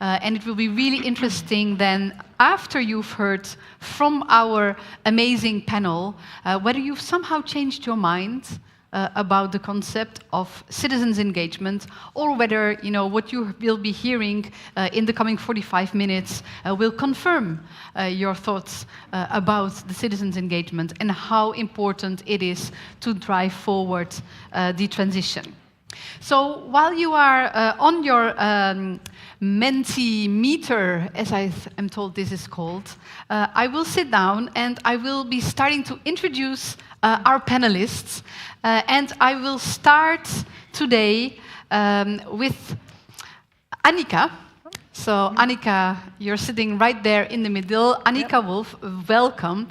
And it will be really interesting then, after you've heard from our amazing panel, whether you've somehow changed your mind about the concept of citizens' engagement, or whether what you will be hearing in the coming 45 minutes will confirm your thoughts about the citizens' engagement and how important it is to drive forward the transition. So while you are on your Mentimeter, as I am told this is called, I will sit down and I will be starting to introduce our panelists. And I will start today with Annika. So Annika, you're sitting right there in the middle. Annika Wolf, welcome.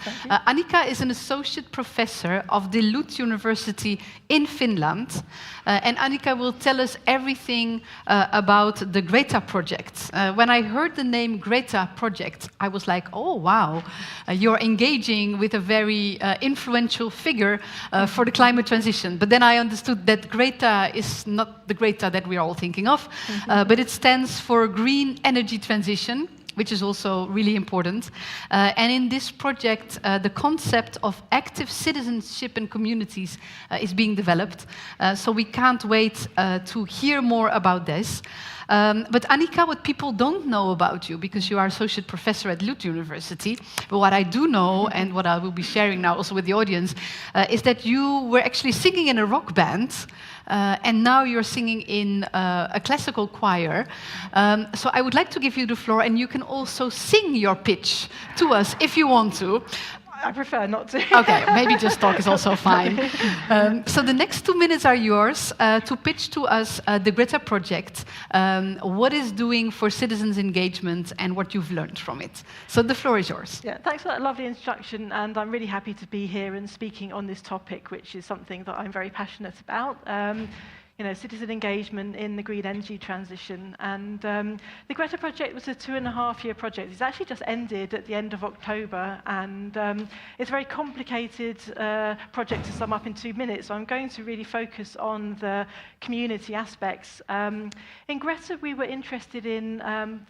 Annika is an associate professor of the Lund University in Finland. And Annika will tell us everything about the Greta project. When I heard the name Greta project, I was like, oh, wow, you're engaging with a very influential figure for the climate transition. But then I understood that Greta is not the Greta that we are all thinking of, but it stands for Green Energy Transition, which is also really important. And in this project, the concept of active citizenship and communities is being developed. So we can't wait to hear more about this. But Annika, what people don't know about you, because you are associate professor at Lund University, but what I do know, and what I will be sharing now also with the audience, is that you were actually singing in a rock band, and now you're singing in a classical choir. So I would like to give you the floor, and you can also sing your pitch to us if you want to. I prefer not to. Okay, maybe just talk is also fine. So the next 2 minutes are yours to pitch to us the Greta project, what it's doing for citizens' engagement and what you've learned from it. So the floor is yours. Yeah, thanks for that lovely introduction, and I'm really happy to be here and speaking on this topic, which is something that I'm very passionate about. citizen engagement in the green energy transition. And the Greta project was a 2.5-year project. It's actually just ended at the end of October, and it's a very complicated project to sum up in 2 minutes. So I'm going to really focus on the community aspects. In Greta, we were interested in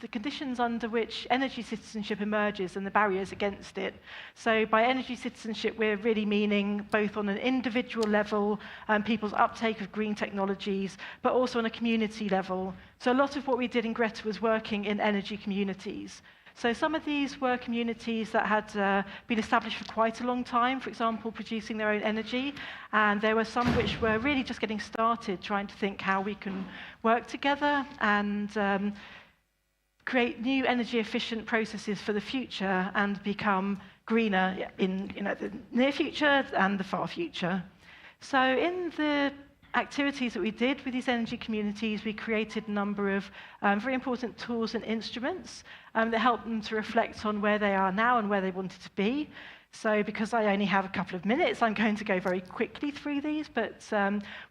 the conditions under which energy citizenship emerges and the barriers against it. So by energy citizenship, we're really meaning both on an individual level, people's uptake of green technologies, but also on a community level. So a lot of what we did in Greta was working in energy communities. So some of these were communities that had been established for quite a long time, for example, producing their own energy. And there were some which were really just getting started, trying to think how we can work together and create new energy efficient processes for the future and become greener in the near future and the far future. So in the activities that we did with these energy communities, we created a number of very important tools and instruments that helped them to reflect on where they are now and where they wanted to be. So because I only have a couple of minutes, I'm going to go very quickly through these, but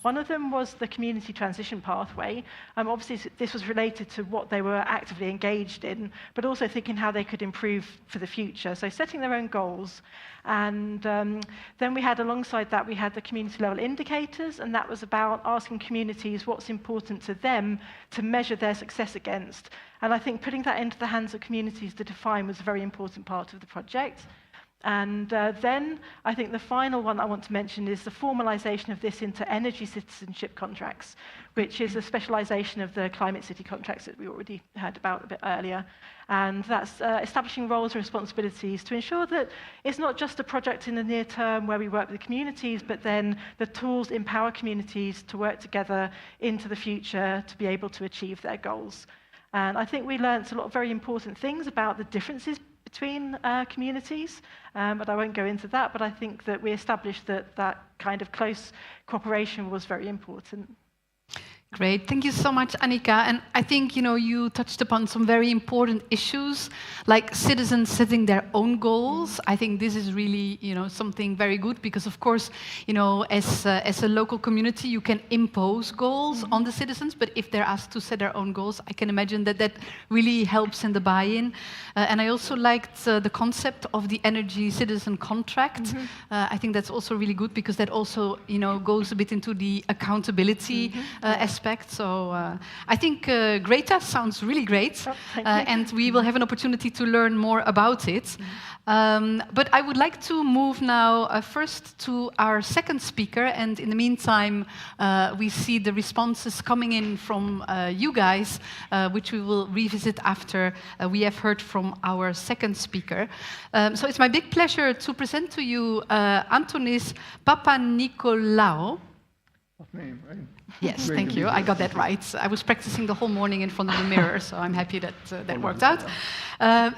one of them was the community transition pathway. Obviously, this was related to what they were actively engaged in, but also thinking how they could improve for the future. So setting their own goals. And then we had, alongside that, we had the community level indicators, and that was about asking communities what's important to them to measure their success against. And I think putting that into the hands of communities to define was a very important part of the project. And then I think the final one I want to mention is the formalization of this into energy citizenship contracts, which is a specialization of the climate city contracts that we already heard about a bit earlier. And that's establishing roles and responsibilities to ensure that it's not just a project in the near term where we work with the communities, but then the tools empower communities to work together into the future to be able to achieve their goals. And I think we learned a lot of very important things about the differences between communities, but I won't go into that, but I think that we established that that kind of close cooperation was very important. Great, thank you so much, Annika. And I think, you touched upon some very important issues, like citizens setting their own goals. I think this is really, something very good because, of course, as a local community, you can impose goals on the citizens, but if they're asked to set their own goals, I can imagine that that really helps in the buy-in. And I also liked the concept of the energy citizen contract. I think that's also really good because that also, goes a bit into the accountability aspect. So I think Greta sounds really great, and we will have an opportunity to learn more about it. But I would like to move now first to our second speaker, and in the meantime, we see the responses coming in from you guys, which we will revisit after we have heard from our second speaker. So it's my big pleasure to present to you Antonis Papanikolaou. Name, right? Yes, thank you. I got that right. I was practicing the whole morning in front of the mirror, so I'm happy that that worked out.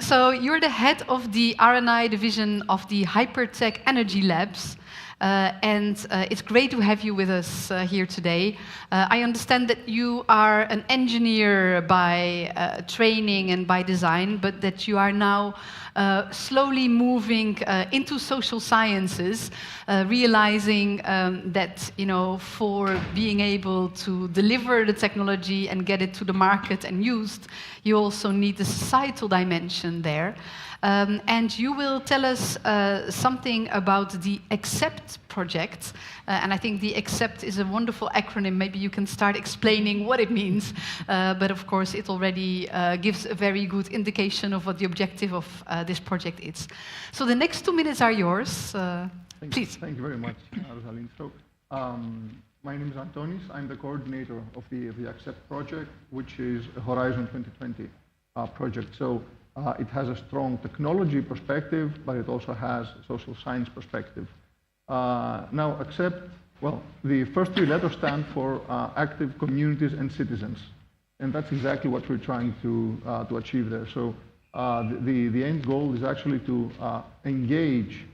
So you're the head of the R&I division of the Hypertech Energy Labs. And it's great to have you with us here today. I understand that you are an engineer by training and by design, but that you are now slowly moving into social sciences, realizing that, for being able to deliver the technology and get it to the market and used, you also need the societal dimension there. And you will tell us something about the ACCEPT project. And I think the ACCEPT is a wonderful acronym. Maybe you can start explaining what it means. But of course, it already gives a very good indication of what the objective of this project is. So the next 2 minutes are yours. Please. Thank you very much, Rosalind. So, my name is Antonis. I'm the coordinator of the ACCEPT project, which is a Horizon 2020 project. So, it has a strong technology perspective, but it also has a social science perspective. Now, ACCEPT, well, the first 3 letters stand for active communities and citizens. And that's exactly what we're trying to achieve there. So the end goal is actually to engage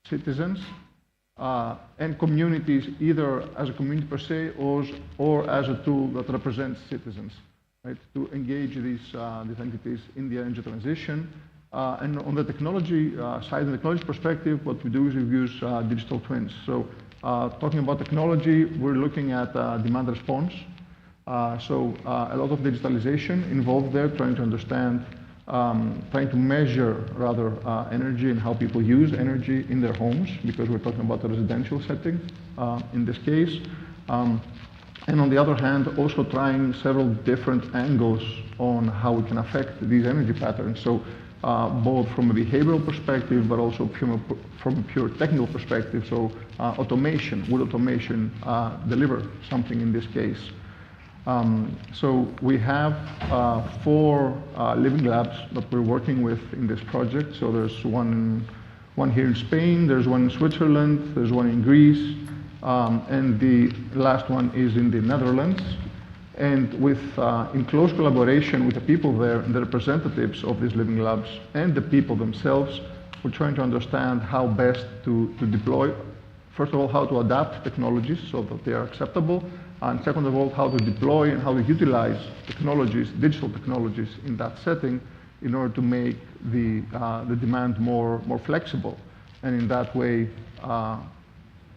citizens and communities either as a community per se or as a tool that represents citizens. Right, to engage these entities in the energy transition. And on the technology side, the technology perspective, what we do is we use digital twins. So Talking about technology, we're looking at demand response. So a lot of digitalization involved there, trying to understand, trying to measure rather energy and how people use energy in their homes, because we're talking about a residential setting in this case. And on the other hand, also trying several different angles on how we can affect these energy patterns. So both from a behavioral perspective, but also from a pure technical perspective. So automation, would automation deliver something in this case? So we have 4 living labs that we're working with in this project. So there's one here in Spain, there's one in Switzerland, there's one in Greece, and the last one is in the Netherlands. And in close collaboration with the people there and the representatives of these living labs and the people themselves, we're trying to understand how best to deploy, first of all, how to adapt technologies so that they are acceptable, and second of all, how to deploy and how to utilize technologies, digital technologies in that setting in order to make the demand more flexible. And in that way,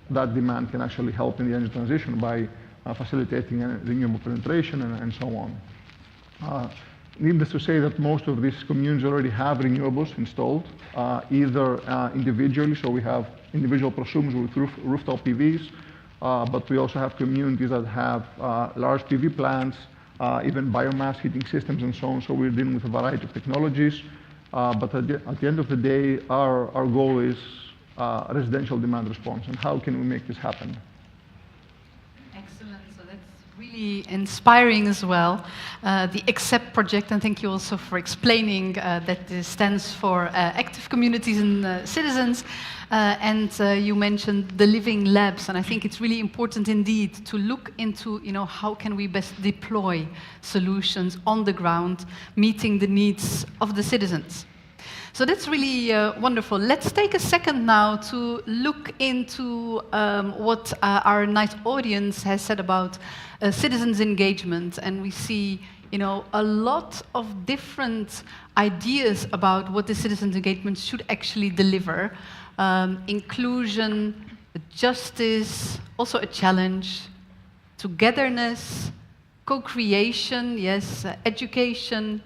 that demand can actually help in the energy transition by facilitating renewable penetration and so on. Needless to say that most of these communes already have renewables installed, either individually, so we have individual prosumers with rooftop PVs, but we also have communities that have large PV plants, even biomass heating systems and so on, so we're dealing with a variety of technologies. But at the end of the day, our goal is residential demand response, and how can we make this happen? Really inspiring as well, the ACCEPT project, and thank you also for explaining that this stands for Active Communities and Citizens, and you mentioned the living labs, and I think it's really important indeed to look into, how can we best deploy solutions on the ground, meeting the needs of the citizens. So that's really wonderful. Let's take a second now to look into what our nice audience has said about citizens' engagement. And we see, a lot of different ideas about what the citizens' engagement should actually deliver. Inclusion, justice, also a challenge, togetherness, co-creation, yes, education,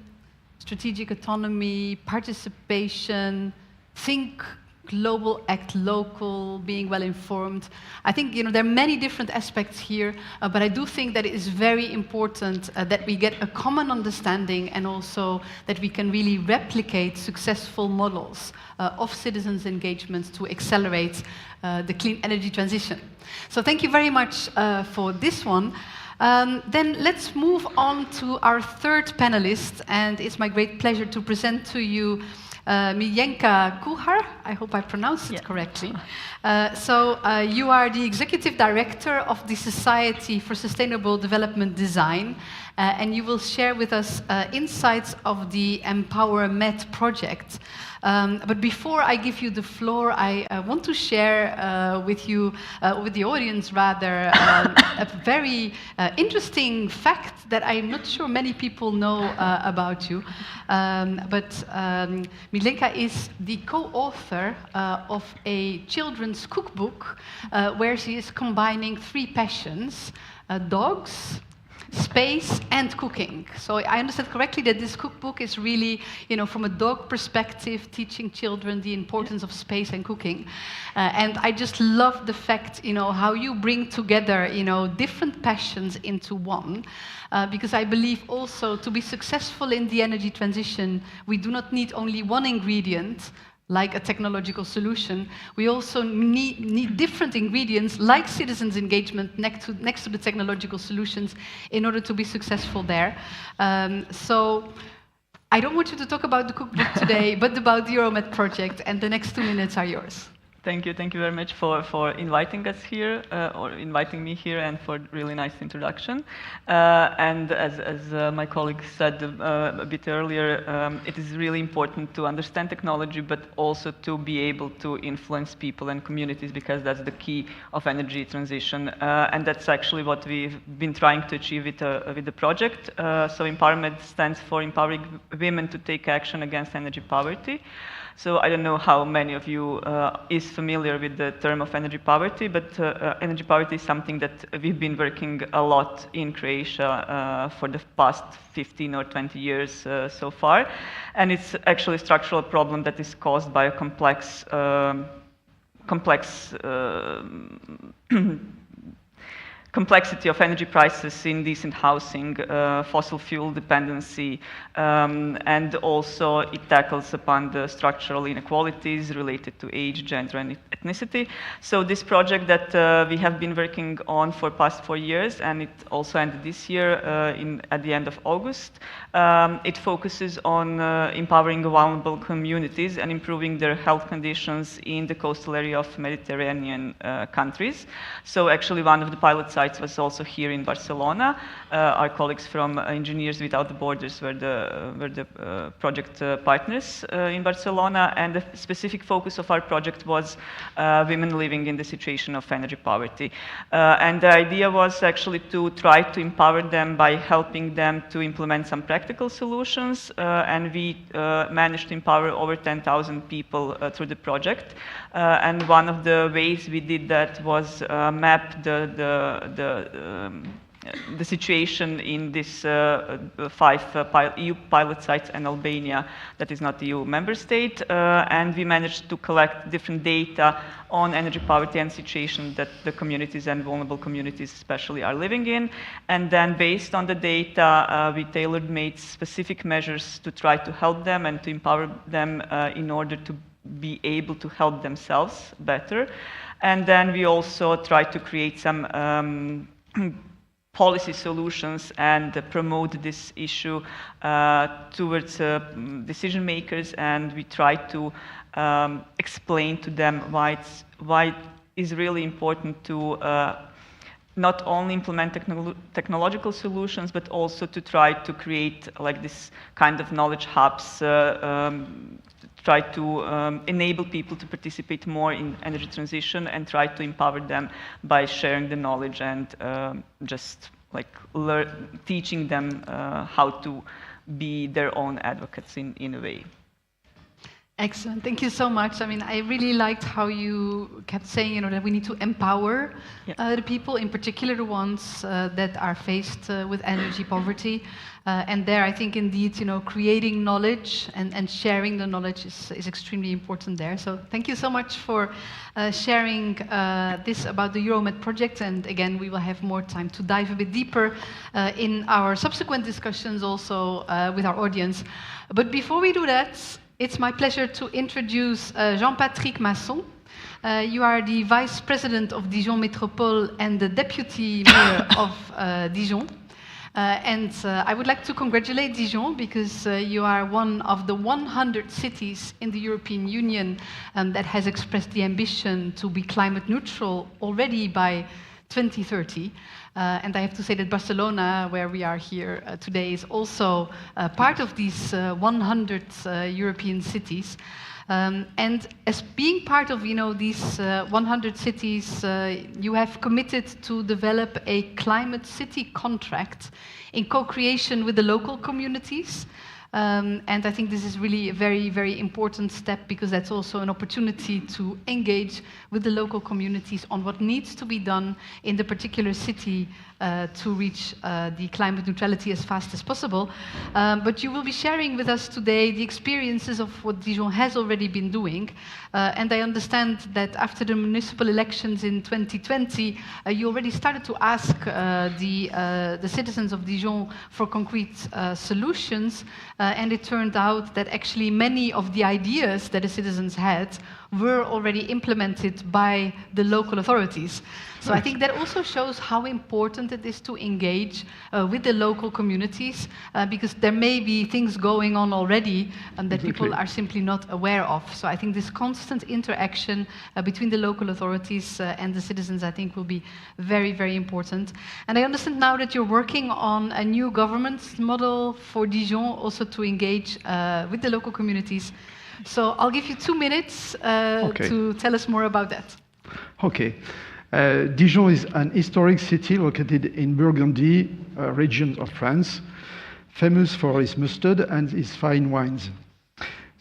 strategic autonomy, participation, think global, act local, being well informed. I think there are many different aspects here, but I do think that it is very important that we get a common understanding and also that we can really replicate successful models of citizens' engagement to accelerate the clean energy transition. So thank you very much for this one. Then let's move on to our third panelist, and it's my great pleasure to present to you Miljenka Kuhar. I hope I pronounced it correctly. You are the Executive Director of the Society for Sustainable Development Design, and you will share with us insights of the EmpowerMed project. But before I give you the floor, I want to share with you, with the audience rather, a very interesting fact that I'm not sure many people know about you. But Miljenka is the co-author of a children's cookbook where she is combining 3 passions, dogs, space and cooking. So I understand correctly that this cookbook is really, from a dog perspective, teaching children the importance of space and cooking. And I just love the fact, how you bring together, different passions into one. Because I believe also to be successful in the energy transition, we do not need only one ingredient, like a technological solution. We also need different ingredients, like citizens' engagement, next to the technological solutions, in order to be successful there. So I don't want you to talk about the cookbook today, but about the EuroMed project, and the next 2 minutes are yours. Thank you very much for inviting us here, or inviting me here, and for really nice introduction. And as my colleague said a bit earlier, it is really important to understand technology, but also to be able to influence people and communities, because that's the key of energy transition. And that's actually what we've been trying to achieve with the project. So EmpowerMed stands for Empowering Women to Take Action Against Energy Poverty. So I don't know how many of you is familiar with the term of energy poverty, but energy poverty is something that we've been working a lot in Croatia for the past 15 or 20 years so far. And it's actually a structural problem that is caused by a complex complexity of energy prices, indecent housing, fossil fuel dependency, and also it tackles upon the structural inequalities related to age, gender, and ethnicity. So this project that we have been working on for past 4 years, and it also ended this year at the end of August, it focuses on empowering vulnerable communities and improving their health conditions in the coastal area of Mediterranean countries. So actually one of the pilot sites was also here in Barcelona. Our colleagues from Engineers Without the Borders were the project partners in Barcelona, and the specific focus of our project was women living in the situation of energy poverty. And the idea was actually to try to empower them by helping them to implement some practical solutions, and we managed to empower over 10,000 people through the project. And one of the ways we did that was map the situation in this 5 EU pilot sites and Albania that is not EU member state, and we managed to collect different data on energy poverty and situation that the communities and vulnerable communities especially are living in. And then based on the data, we made specific measures to try to help them and to empower them in order to be able to help themselves better. And then we also try to create some policy solutions and promote this issue towards decision makers, and we try to explain to them why it is really important to not only implement technological solutions, but also to try to create like this kind of knowledge hubs, try to enable people to participate more in energy transition and try to empower them by sharing the knowledge and just like teaching them how to be their own advocates in a way. Excellent. Thank you so much. I mean, I really liked how you kept saying, you know, that we need to empower the people, in particular the ones that are faced with energy poverty. And there, I think, indeed, you know, creating knowledge and sharing the knowledge is extremely important there. So thank you so much for sharing this about the Euromed project. And again, we will have more time to dive a bit deeper in our subsequent discussions also with our audience. But before we do that, it's my pleasure to introduce Jean-Patrick Masson. You are the Vice President of Dijon Métropole and the Deputy Mayor of Dijon. And I would like to congratulate Dijon because you are one of the 100 cities in the European Union that has expressed the ambition to be climate neutral already by 2030. And I have to say that Barcelona, where we are here today, is also part of these 100 European cities. And as being part of, you know, these 100 cities, you have committed to develop a climate city contract in co-creation with the local communities. And I think this is really a very, very important step because that's also an opportunity to engage with the local communities on what needs to be done in the particular city to reach the climate neutrality as fast as possible. But you will be sharing with us today the experiences of what Dijon has already been doing. And I understand that after the municipal elections in 2020, you already started to ask the citizens of Dijon for concrete solutions. And it turned out that actually many of the ideas that the citizens had were already implemented by the local authorities. So I think that also shows how important it is to engage with the local communities because there may be things going on already that people are simply not aware of. So I think this constant interaction between the local authorities and the citizens, I think, will be very, very important. And I understand now that you're working on a new governance model for Dijon, also to engage with the local communities. So I'll give you 2 minutes to tell us more about that. Okay. Dijon is an historic city located in Burgundy region of France, famous for its mustard and its fine wines.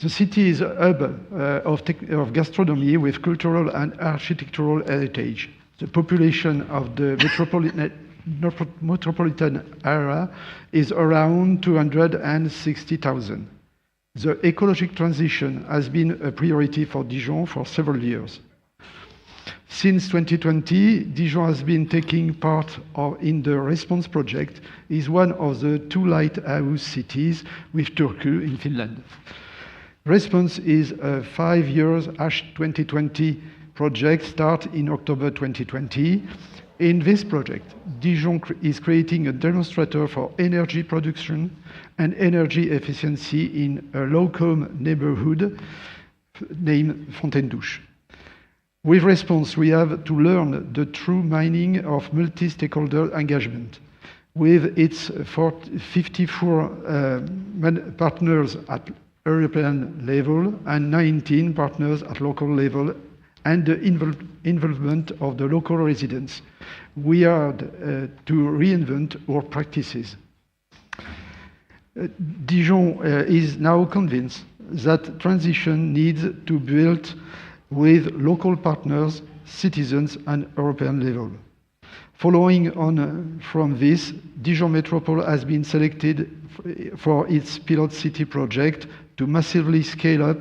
The city is a hub of gastronomy with cultural and architectural heritage. The population of the metropolitan area is around 260,000. The ecological transition has been a priority for Dijon for several years. Since 2020, Dijon has been taking part in the Response project, is one of the 2 lighthouse cities with Turku in Finland. Response is a 5 years 2020 project start in October 2020. In this project, Dijon is creating a demonstrator for energy production and energy efficiency in a low-carbon neighborhood named Fontaine-Douche. With Response, we have to learn the true meaning of multi-stakeholder engagement. With its 54 partners at European level and 19 partners at local level, and the involvement of the local residents, we are to reinvent our practices. Dijon is now convinced that transition needs to be built with local partners, citizens, and European level. Following on from this, Dijon Metropole has been selected for its pilot city project to massively scale up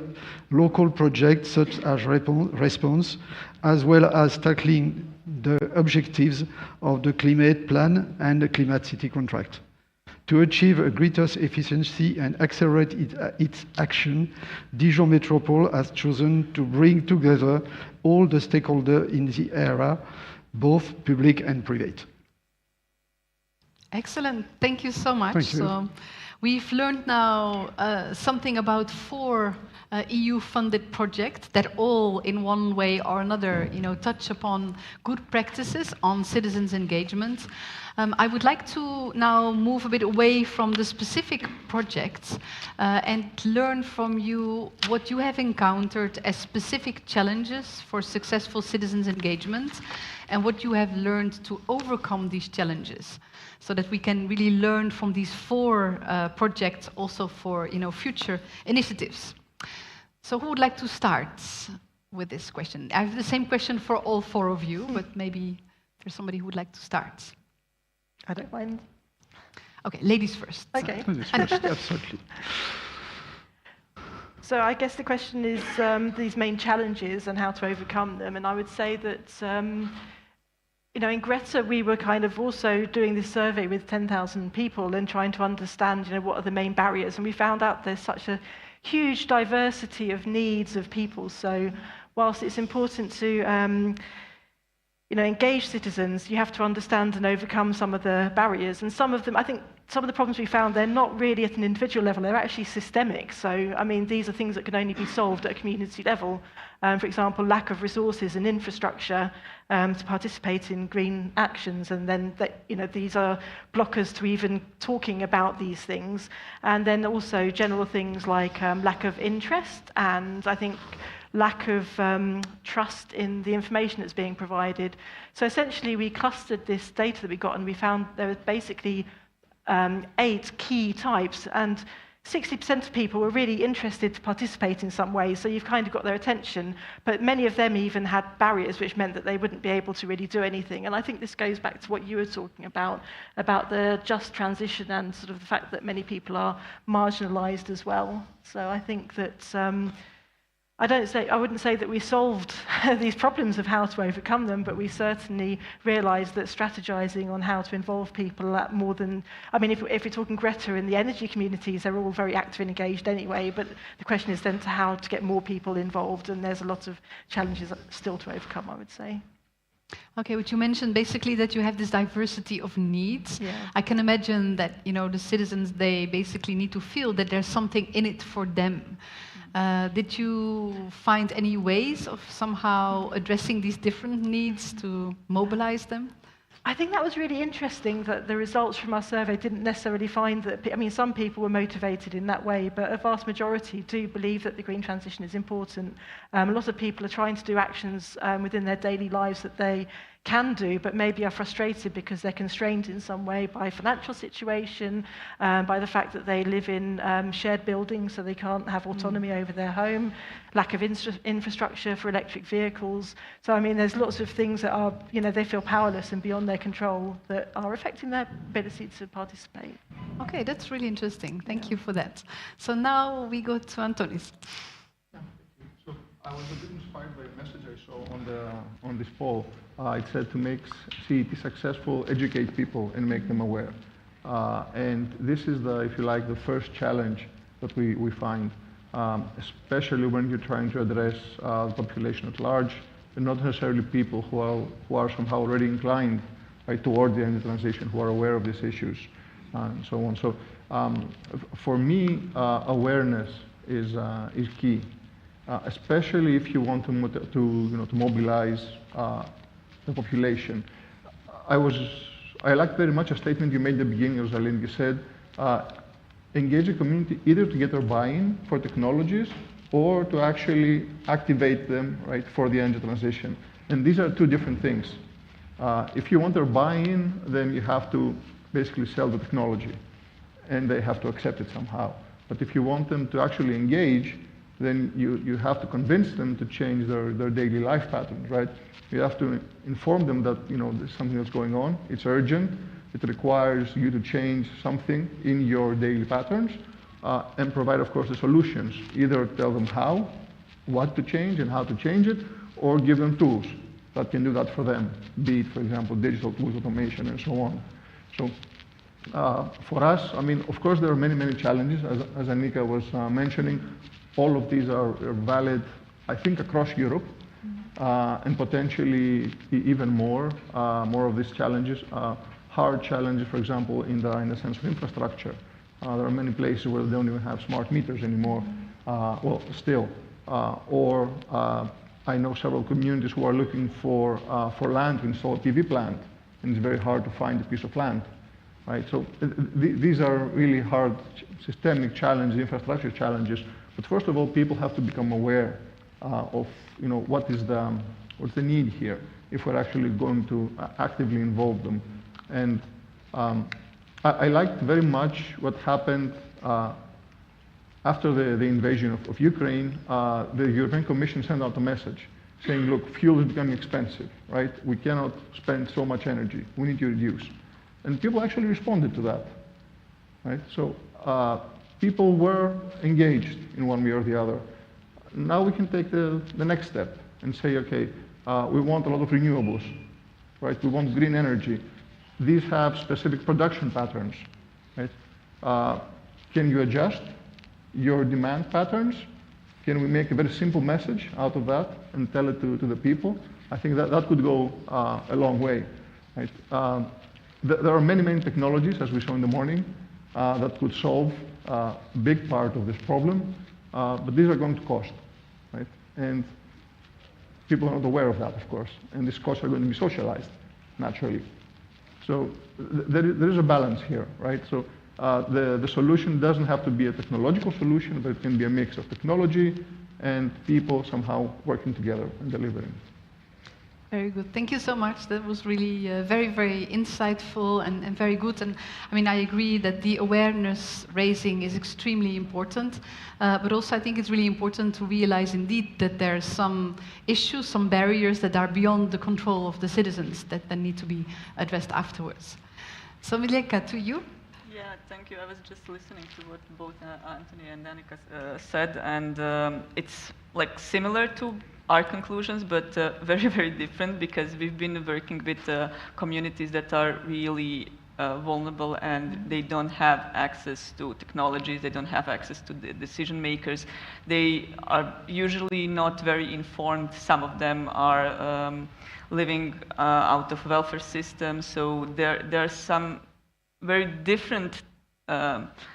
local projects such as Response, as well as tackling the objectives of the climate plan and the climate city contract. To achieve a greater efficiency and accelerate its action, Dijon Metropole has chosen to bring together all the stakeholders in the area, both public and private. Excellent. Thank you so much. Thank you. So we've learned now something about 4 EU-funded projects that all, in one way or another, touch upon good practices on citizens' engagement. I would like to now move a bit away from the specific projects and learn from you what you have encountered as specific challenges for successful citizens' engagement and what you have learned to overcome these challenges, so that we can really learn from these 4 projects also for future initiatives. So who would like to start with this question? I have the same question for all 4 of you, but maybe there's somebody who would like to start. I don't mind. Okay, ladies first. Okay. Ladies first, absolutely. So I guess the question is these main challenges and how to overcome them. And I would say that, in Greta, we were kind of also doing this survey with 10,000 people and trying to understand, what are the main barriers. And we found out there's such a huge diversity of needs of people. So whilst it's important to engage citizens, you have to understand and overcome some of the barriers. And some of them, I think, some of the problems we found, they're not really at an individual level, they're actually systemic. So, these are things that can only be solved at a community level. For example, lack of resources and infrastructure to participate in green actions. And then, these are blockers to even talking about these things. And then also general things like lack of interest and, I think, lack of trust in the information that's being provided. So essentially, we clustered this data that we got, and we found there were basically 8 key types, and 60% of people were really interested to participate in some way, so you've kind of got their attention, but many of them even had barriers, which meant that they wouldn't be able to really do anything. And I think this goes back to what you were talking about the just transition and sort of the fact that many people are marginalized as well. So I think that I wouldn't say that we solved these problems of how to overcome them, but we certainly realized that strategizing on how to involve people at more than, if we're talking Greta in the energy communities, they're all very active and engaged anyway, but the question is then how to get more people involved, and there's a lot of challenges still to overcome, I would say. Okay, but you mentioned basically that you have this diversity of needs. Yeah. I can imagine that, the citizens, they basically need to feel that there's something in it for them. Did you find any ways of somehow addressing these different needs to mobilize them? I think that was really interesting that the results from our survey didn't necessarily find that, some people were motivated in that way, but a vast majority do believe that the green transition is important. A lot of people are trying to do actions within their daily lives that they can do, but maybe are frustrated because they're constrained in some way by financial situation, by the fact that they live in shared buildings, so they can't have autonomy over their home, lack of infrastructure for electric vehicles. So, I mean, there's lots of things that are, they feel powerless and beyond their control that are affecting their ability to participate. Okay, that's really interesting. Thank you for that. So now we go to Antonis. So I was a bit inspired by a message I saw on this poll. It said to make CET successful, educate people and make them aware. And this is if you like, the first challenge that we find, especially when you're trying to address the population at large, and not necessarily people who are somehow already inclined toward the energy transition, who are aware of these issues, and so on. So for me, awareness is key. Especially if you want to mobilize the population. I liked very much a statement you made at the beginning, Rosalind. You said, engage the community either to get their buy-in for technologies or to actually activate them, for the energy transition. And these are two different things. If you want their buy-in, then you have to basically sell the technology, and they have to accept it somehow. But if you want them to actually engage, then you have to convince them to change their daily life patterns, right? You have to inform them that, there's something that's going on, it's urgent, it requires you to change something in your daily patterns, and provide, of course, the solutions. Either tell them how, what to change and how to change it, or give them tools that can do that for them, be it, for example, digital tools, automation, and so on. So for us, I mean, of course, there are many, many challenges, as Annika was mentioning. All of these are valid, I think, across Europe, and potentially even more of these challenges. Hard challenges, for example, in the sense of infrastructure. There are many places where they don't even have smart meters anymore, well, still. Or I know several communities who are looking for land to install a PV plant, and it's very hard to find a piece of land. Right? So these are really hard systemic challenges, infrastructure challenges. But first of all, people have to become aware of what's the need here if we're actually going to actively involve them. And I liked very much what happened after the invasion of Ukraine. The European Commission sent out a message saying, look, fuel is becoming expensive, right? We cannot spend so much energy. We need to reduce. And people actually responded to that, right? So people were engaged in one way or the other. Now we can take the next step and say, okay, we want a lot of renewables, right? We want green energy. These have specific production patterns, right? Can you adjust your demand patterns? Can we make a very simple message out of that and tell it to the people? I think that could go a long way, right? There are many, many technologies, as we saw in the morning, that could solve a big part of this problem, but these are going to cost, right? And people are not aware of that, of course, and these costs are going to be socialized, naturally. So there is a balance here, right? So the solution doesn't have to be a technological solution, but it can be a mix of technology and people somehow working together and delivering. Very good. Thank you so much. That was really very, very insightful and very good. And I mean, I agree that the awareness raising is extremely important. But also, I think it's really important to realize indeed that there are some issues, some barriers that are beyond the control of the citizens that then need to be addressed afterwards. So, Mileka, to you. Yeah, thank you. I was just listening to what both Anthony and Annika said, and it's like similar to our conclusions, but very, very different, because we've been working with communities that are really vulnerable, and they don't have access to technologies, they don't have access to the decision makers. They are usually not very informed. Some of them are living out of welfare systems, so there are some very different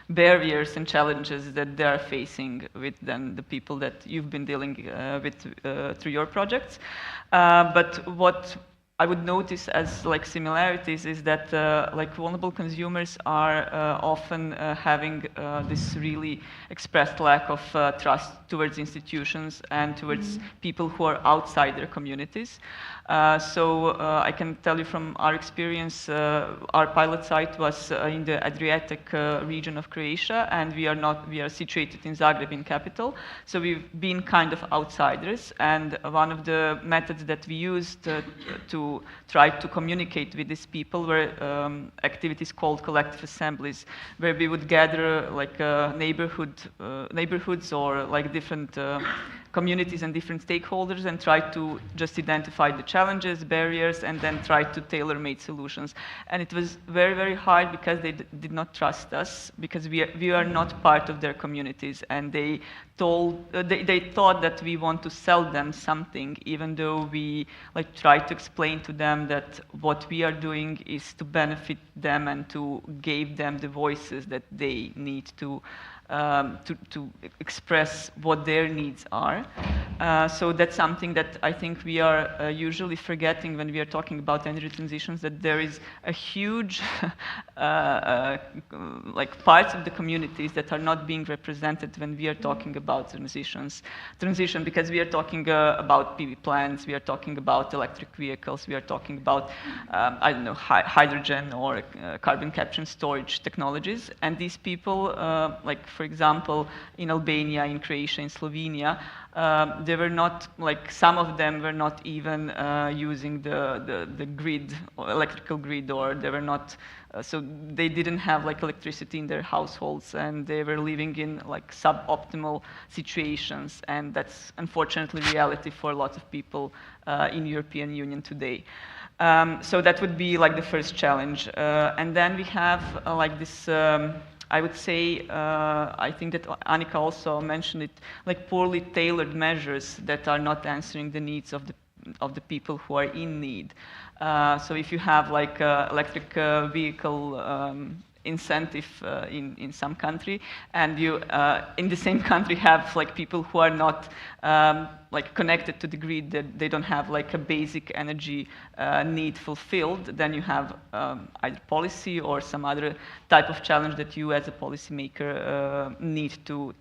barriers and challenges that they are facing with the people that you've been dealing with through your projects. But what I would notice as like similarities is that like vulnerable consumers are often having this really expressed lack of trust towards institutions and towards people who are outside their communities. So I can tell you from our experience, our pilot site was in the Adriatic region of Croatia, and we are situated in Zagreb, in capital. So we've been kind of outsiders, and one of the methods that we used to try to communicate with these people were activities called collective assemblies, where we would gather like neighborhoods or like different communities and different stakeholders and try to just identify the challenges, barriers, and then try to tailor-made solutions. And it was very, very hard because they did not trust us, because we are not part of their communities, and they thought that we want to sell them something, even though we like try to explain to them that what we are doing is to benefit them and to give them the voices that they need to express what their needs are. So that's something that I think we are usually forgetting when we are talking about energy transitions, that there is a huge like parts of the communities that are not being represented when we are talking about transition, because we are talking about PV plants, we are talking about electric vehicles, we are talking about I don't know, hydrogen or carbon capture and storage technologies, and these people like for example, in Albania, in Croatia, in Slovenia, they were not, like some of them were not even using the grid, or electrical grid, or they were not, so they didn't have like electricity in their households, and they were living in like suboptimal situations, and that's unfortunately reality for a lot of people in European Union today. So that would be like the first challenge. And then we have like this, I would say, I think that Annika also mentioned it, like poorly tailored measures that are not answering the needs of the people who are in need. So if you have like electric vehicle incentive in some country, and you in the same country have like people who are not like connected to the grid, that they don't have like a basic energy need fulfilled, then you have either policy or some other type of challenge that you as a policymaker need to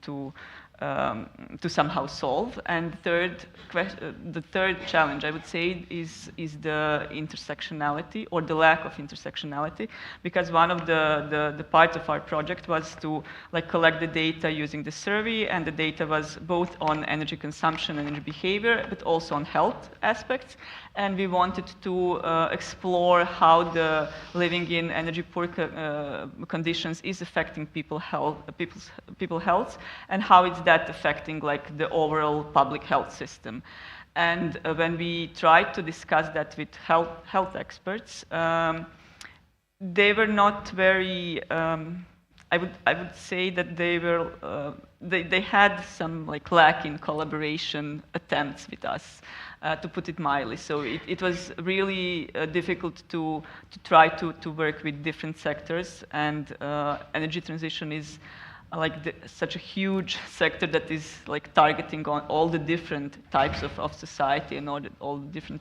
somehow solve. And the third challenge, I would say, is the intersectionality, or the lack of intersectionality, because one of the parts of our project was to like collect the data using the survey, and the data was both on energy consumption and energy behavior, but also on health aspects. And we wanted to explore how the living in energy poor conditions is affecting people's health, and how is that affecting like the overall public health system. And when we tried to discuss that with health experts, they were not very. I would say that they were. They had some like lack in collaboration attempts with us, to put it mildly. So it was really difficult to try to work with different sectors, and energy transition is like such a huge sector that is like targeting on all the different types of society and all the different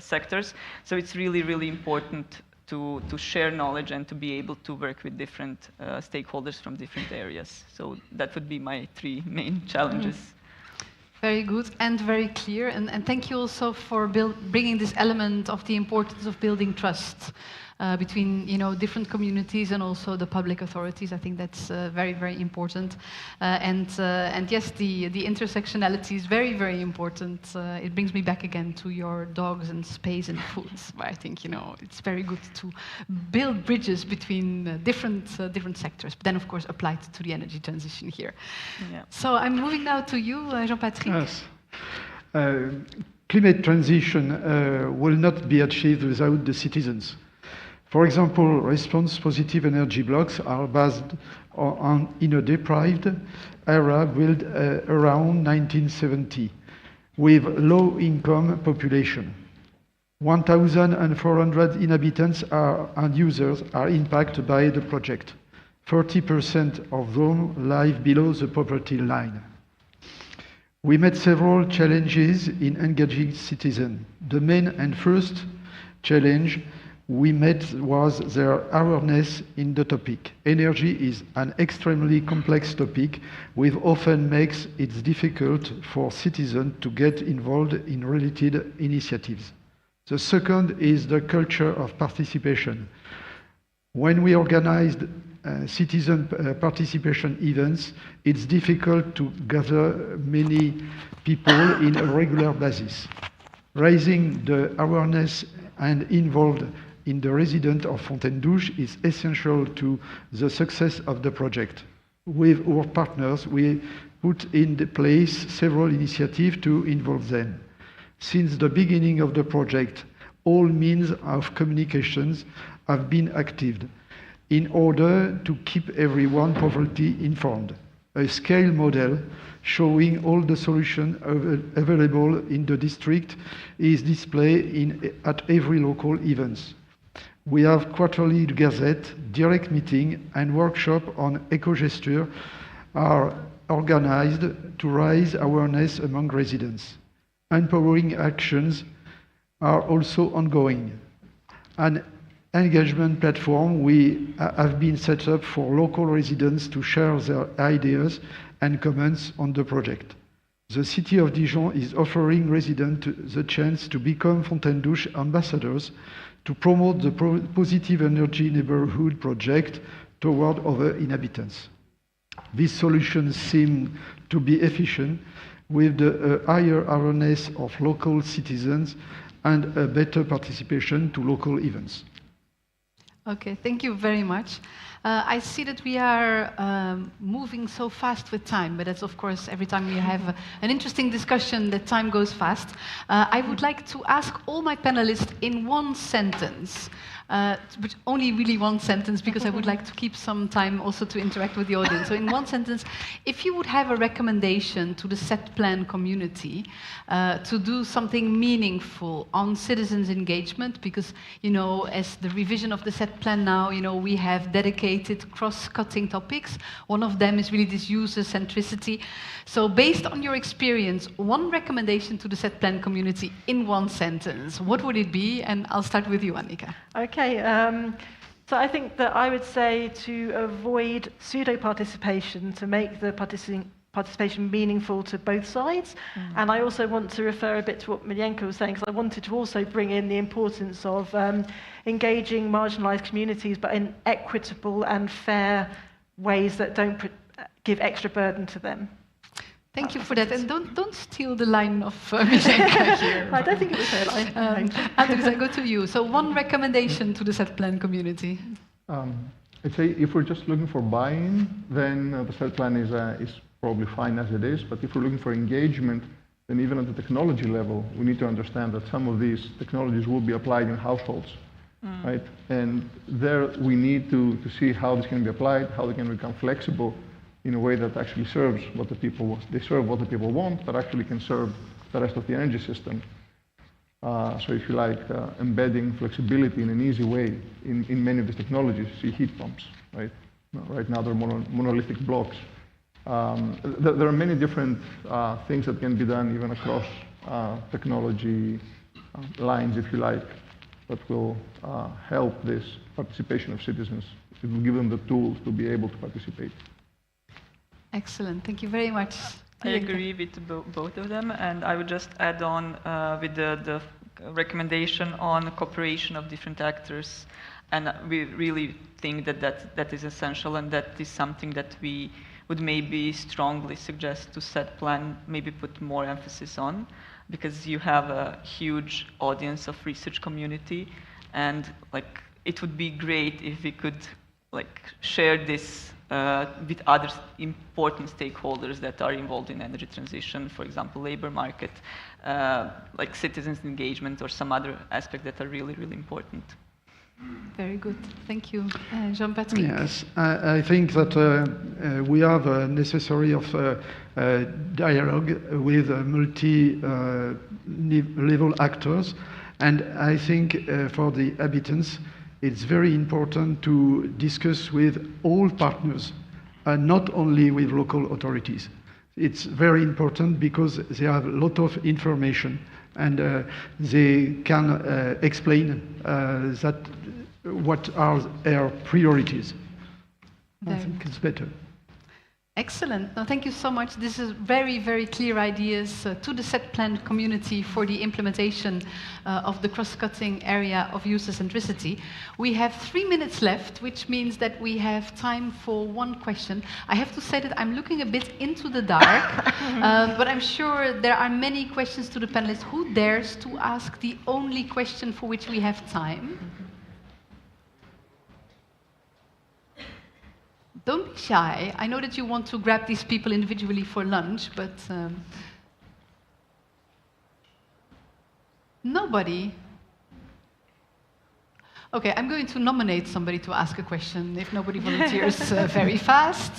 sectors. So it's really, really important to share knowledge and to be able to work with different stakeholders from different areas. So that would be my three main challenges. Very good and very clear. And thank you also for bringing this element of the importance of building trust between different communities and also the public authorities. I think that's very, very important. And yes, the intersectionality is very, very important. It brings me back again to your dogs and space and foods. I think it's very good to build bridges between different sectors, but then of course applied to the energy transition here. Yeah. So I'm moving now to you, Jean-Patrick. Yes. Climate transition will not be achieved without the citizens. For example, response-positive energy blocks are based in a deprived area built around 1970 with low-income population. 1,400 inhabitants and users are impacted by the project. 30% of them live below the poverty line. We met several challenges in engaging citizens. The main and first challenge we met was their awareness in the topic. Energy is an extremely complex topic, which often makes it difficult for citizens to get involved in related initiatives. The second is the culture of participation. When we organized citizen participation events, it's difficult to gather many people in a regular basis. Raising the awareness and involved in the residents of Fontaine-Douche is essential to the success of the project. With our partners, we put in place several initiatives to involve them. Since the beginning of the project, all means of communications have been activated in order to keep everyone properly informed. A scale model showing all the solutions available in the district is displayed at every local events. We have quarterly gazette, direct meeting, and workshop on eco-gesture are organized to raise awareness among residents. Empowering actions are also ongoing. An engagement platform we have been set up for local residents to share their ideas and comments on the project. The city of Dijon is offering residents the chance to become Fontaine-Douche ambassadors to promote the positive energy neighborhood project toward other inhabitants. These solutions seem to be efficient with the higher awareness of local citizens and a better participation to local events. Okay, thank you very much. I see that we are moving so fast with time, but that's of course every time we have an interesting discussion, the time goes fast. I would like to ask all my panelists in one sentence, but only really one sentence, because I would like to keep some time also to interact with the audience. So in one sentence, if you would have a recommendation to the set plan community to do something meaningful on citizens' engagement, because, you know, as the revision of the set plan now, you know, we have dedicated cross-cutting topics. One of them is really this user centricity. So based on your experience, one recommendation to the set plan community in one sentence, what would it be? And I'll start with you, Annika. Okay, so I think that I would say to avoid pseudo-participation, to make the participation meaningful to both sides. And I also want to refer a bit to what Miljenko was saying, because I wanted to also bring in the importance of engaging marginalized communities, but in equitable and fair ways that don't give extra burden to them. Thank you for that. And don't steal the line of Miljenko here. I don't think it was her line. Andres, I go to you. So one recommendation to the set plan community. I'd say if we're just looking for buy-in, then the set plan is probably fine as it is. But if we're looking for engagement, then even at the technology level, we need to understand that some of these technologies will be applied in households, right? And there we need to see how this can be applied, how they can become flexible in a way that actually serves what the people, they serve what the people want, but actually can serve the rest of the energy system. So if you like, embedding flexibility in an easy way in many of these technologies, see heat pumps, right? Right now they're monolithic blocks. There are many different things that can be done even across technology lines, if you like, that will help this participation of citizens. It will give them the tools to be able to participate. Excellent. Thank you very much. I agree with both of them, and I would just add on with the recommendation on cooperation of different actors. And we really think that is essential, and that is something that we would maybe strongly suggest to set plan, maybe put more emphasis on, because you have a huge audience of research community, and like it would be great if we could like share this with other important stakeholders that are involved in energy transition, for example, labor market, like citizens engagement or some other aspect that are really, really important. Very good. Thank you. Jean-Patrick. Yes, I think that we have a necessary of dialogue with multi-level actors, and I think for the inhabitants, it's very important to discuss with all partners, and not only with local authorities. It's very important because they have a lot of information and they can explain that what are their priorities. I think it's better. Excellent. No, thank you so much. This is very, very clear ideas to the set plan community for the implementation of the cross-cutting area of use of centricity. We have 3 minutes left, which means that we have time for one question. I have to say that I'm looking a bit into the dark, but I'm sure there are many questions to the panelists. Who dares to ask the only question for which we have time? Don't be shy. I know that you want to grab these people individually for lunch, but nobody. Okay, I'm going to nominate somebody to ask a question if nobody volunteers very fast.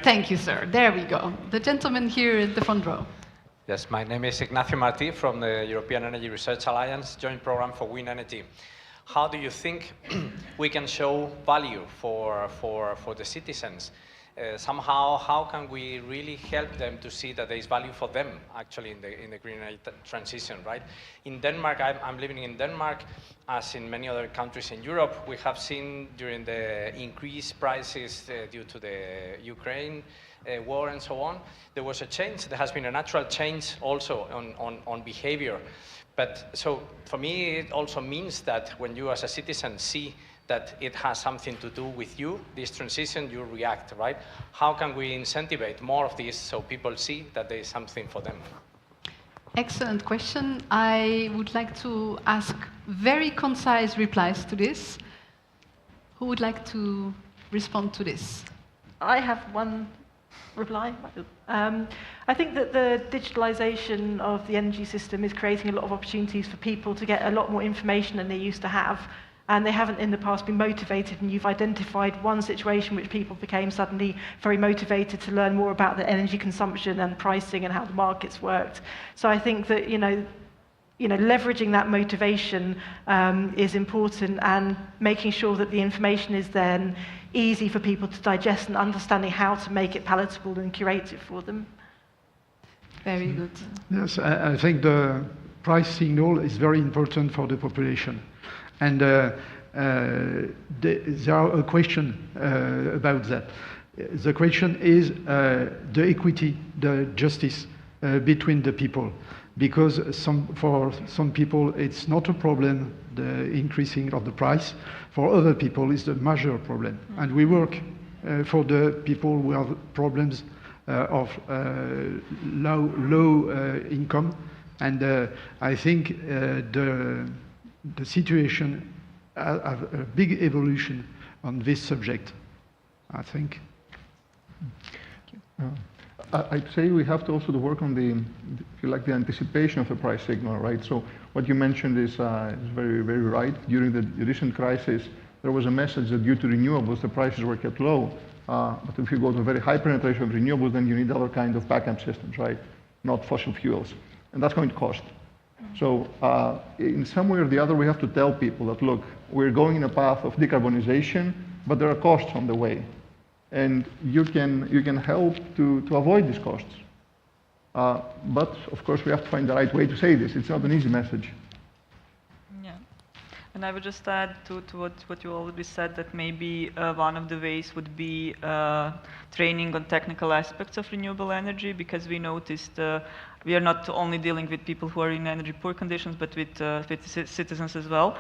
Thank you, sir. There we go. The gentleman here in the front row. Yes, my name is Ignacio Martí from the European Energy Research Alliance Joint Program for Wind Energy. How do you think we can show value for the citizens? Somehow, how can we really help them to see that there is value for them actually in the green energy transition, right? In Denmark, I'm living in Denmark, as in many other countries in Europe, we have seen during the increased prices due to the Ukraine war and so on, there was a change. There has been a natural change also on behavior. But so for me, it also means that when you as a citizen see that it has something to do with you, this transition, you react, right? How can we incentivize more of this so people see that there is something for them? Excellent question. I would like to ask very concise replies to this. Who would like to respond to this? I have one reply. I think that the digitalization of the energy system is creating a lot of opportunities for people to get a lot more information than they used to have, and they haven't in the past been motivated, and you've identified one situation which people became suddenly very motivated to learn more about the energy consumption and pricing and how the markets worked. So I think that, leveraging that motivation is important, and making sure that the information is then easy for people to digest and understanding how to make it palatable and curate it for them. Very good. Yes, I think the price signal is very important for the population. And there are a question about that. The question is the equity, the justice between the people. Because for some people it's not a problem, the increasing of the price. For other people it's a major problem. And we work for the people who have problems of low income. And I think the situation have a big evolution on this subject, I think. I'd say we have to also work on the anticipation of the price signal, right? So what you mentioned is very, very right. During the recent crisis, there was a message that due to renewables, the prices were kept low. But if you go to a very high penetration of renewables, then you need other kind of backup systems, right? Not fossil fuels. And that's going to cost. So in some way or the other, we have to tell people that, look, we're going in a path of decarbonization, but there are costs on the way. And you can help to avoid these costs. But of course, we have to find the right way to say this. It's not an easy message. Yeah, and I would just add to what you already said, that maybe one of the ways would be training on technical aspects of renewable energy, because we noticed we are not only dealing with people who are in energy poor conditions, but with citizens as well.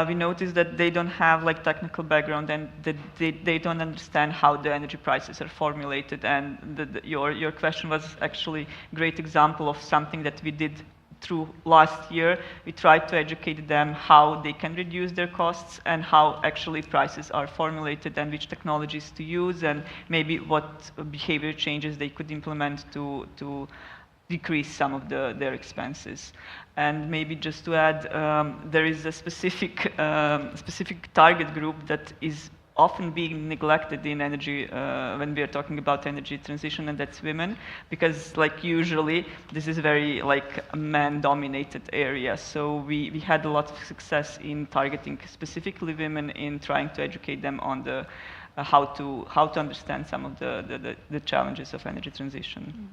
We noticed that they don't have technical background, and that they don't understand how the energy prices are formulated. And your question was actually a great example of something that we did through last year. We tried to educate them how they can reduce their costs and how actually prices are formulated and which technologies to use, and maybe what behavior changes they could implement to decrease some of their expenses. And maybe just to add, there is a specific target group that is often being neglected in energy when we are talking about energy transition, and that's women, because usually this is very a man-dominated area. So we had a lot of success in targeting specifically women, in trying to educate them on the how to understand some of the challenges of energy transition.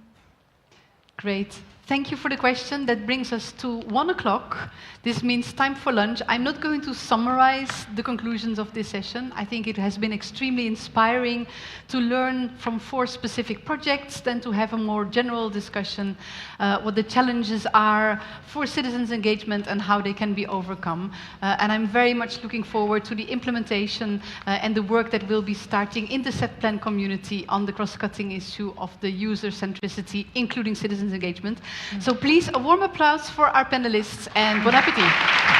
Great. thank you for the question. That brings us to 1 o'clock. This means time for lunch. I'm not going to summarize the conclusions of this session. I think it has been extremely inspiring to learn from 4 specific projects, then to have a more general discussion what the challenges are for citizens' engagement and how they can be overcome. And I'm very much looking forward to the implementation and the work that will be starting in the set-plan community on the cross-cutting issue of the user centricity, including citizens' engagement. So please, a warm applause for our panelists and bon appétit.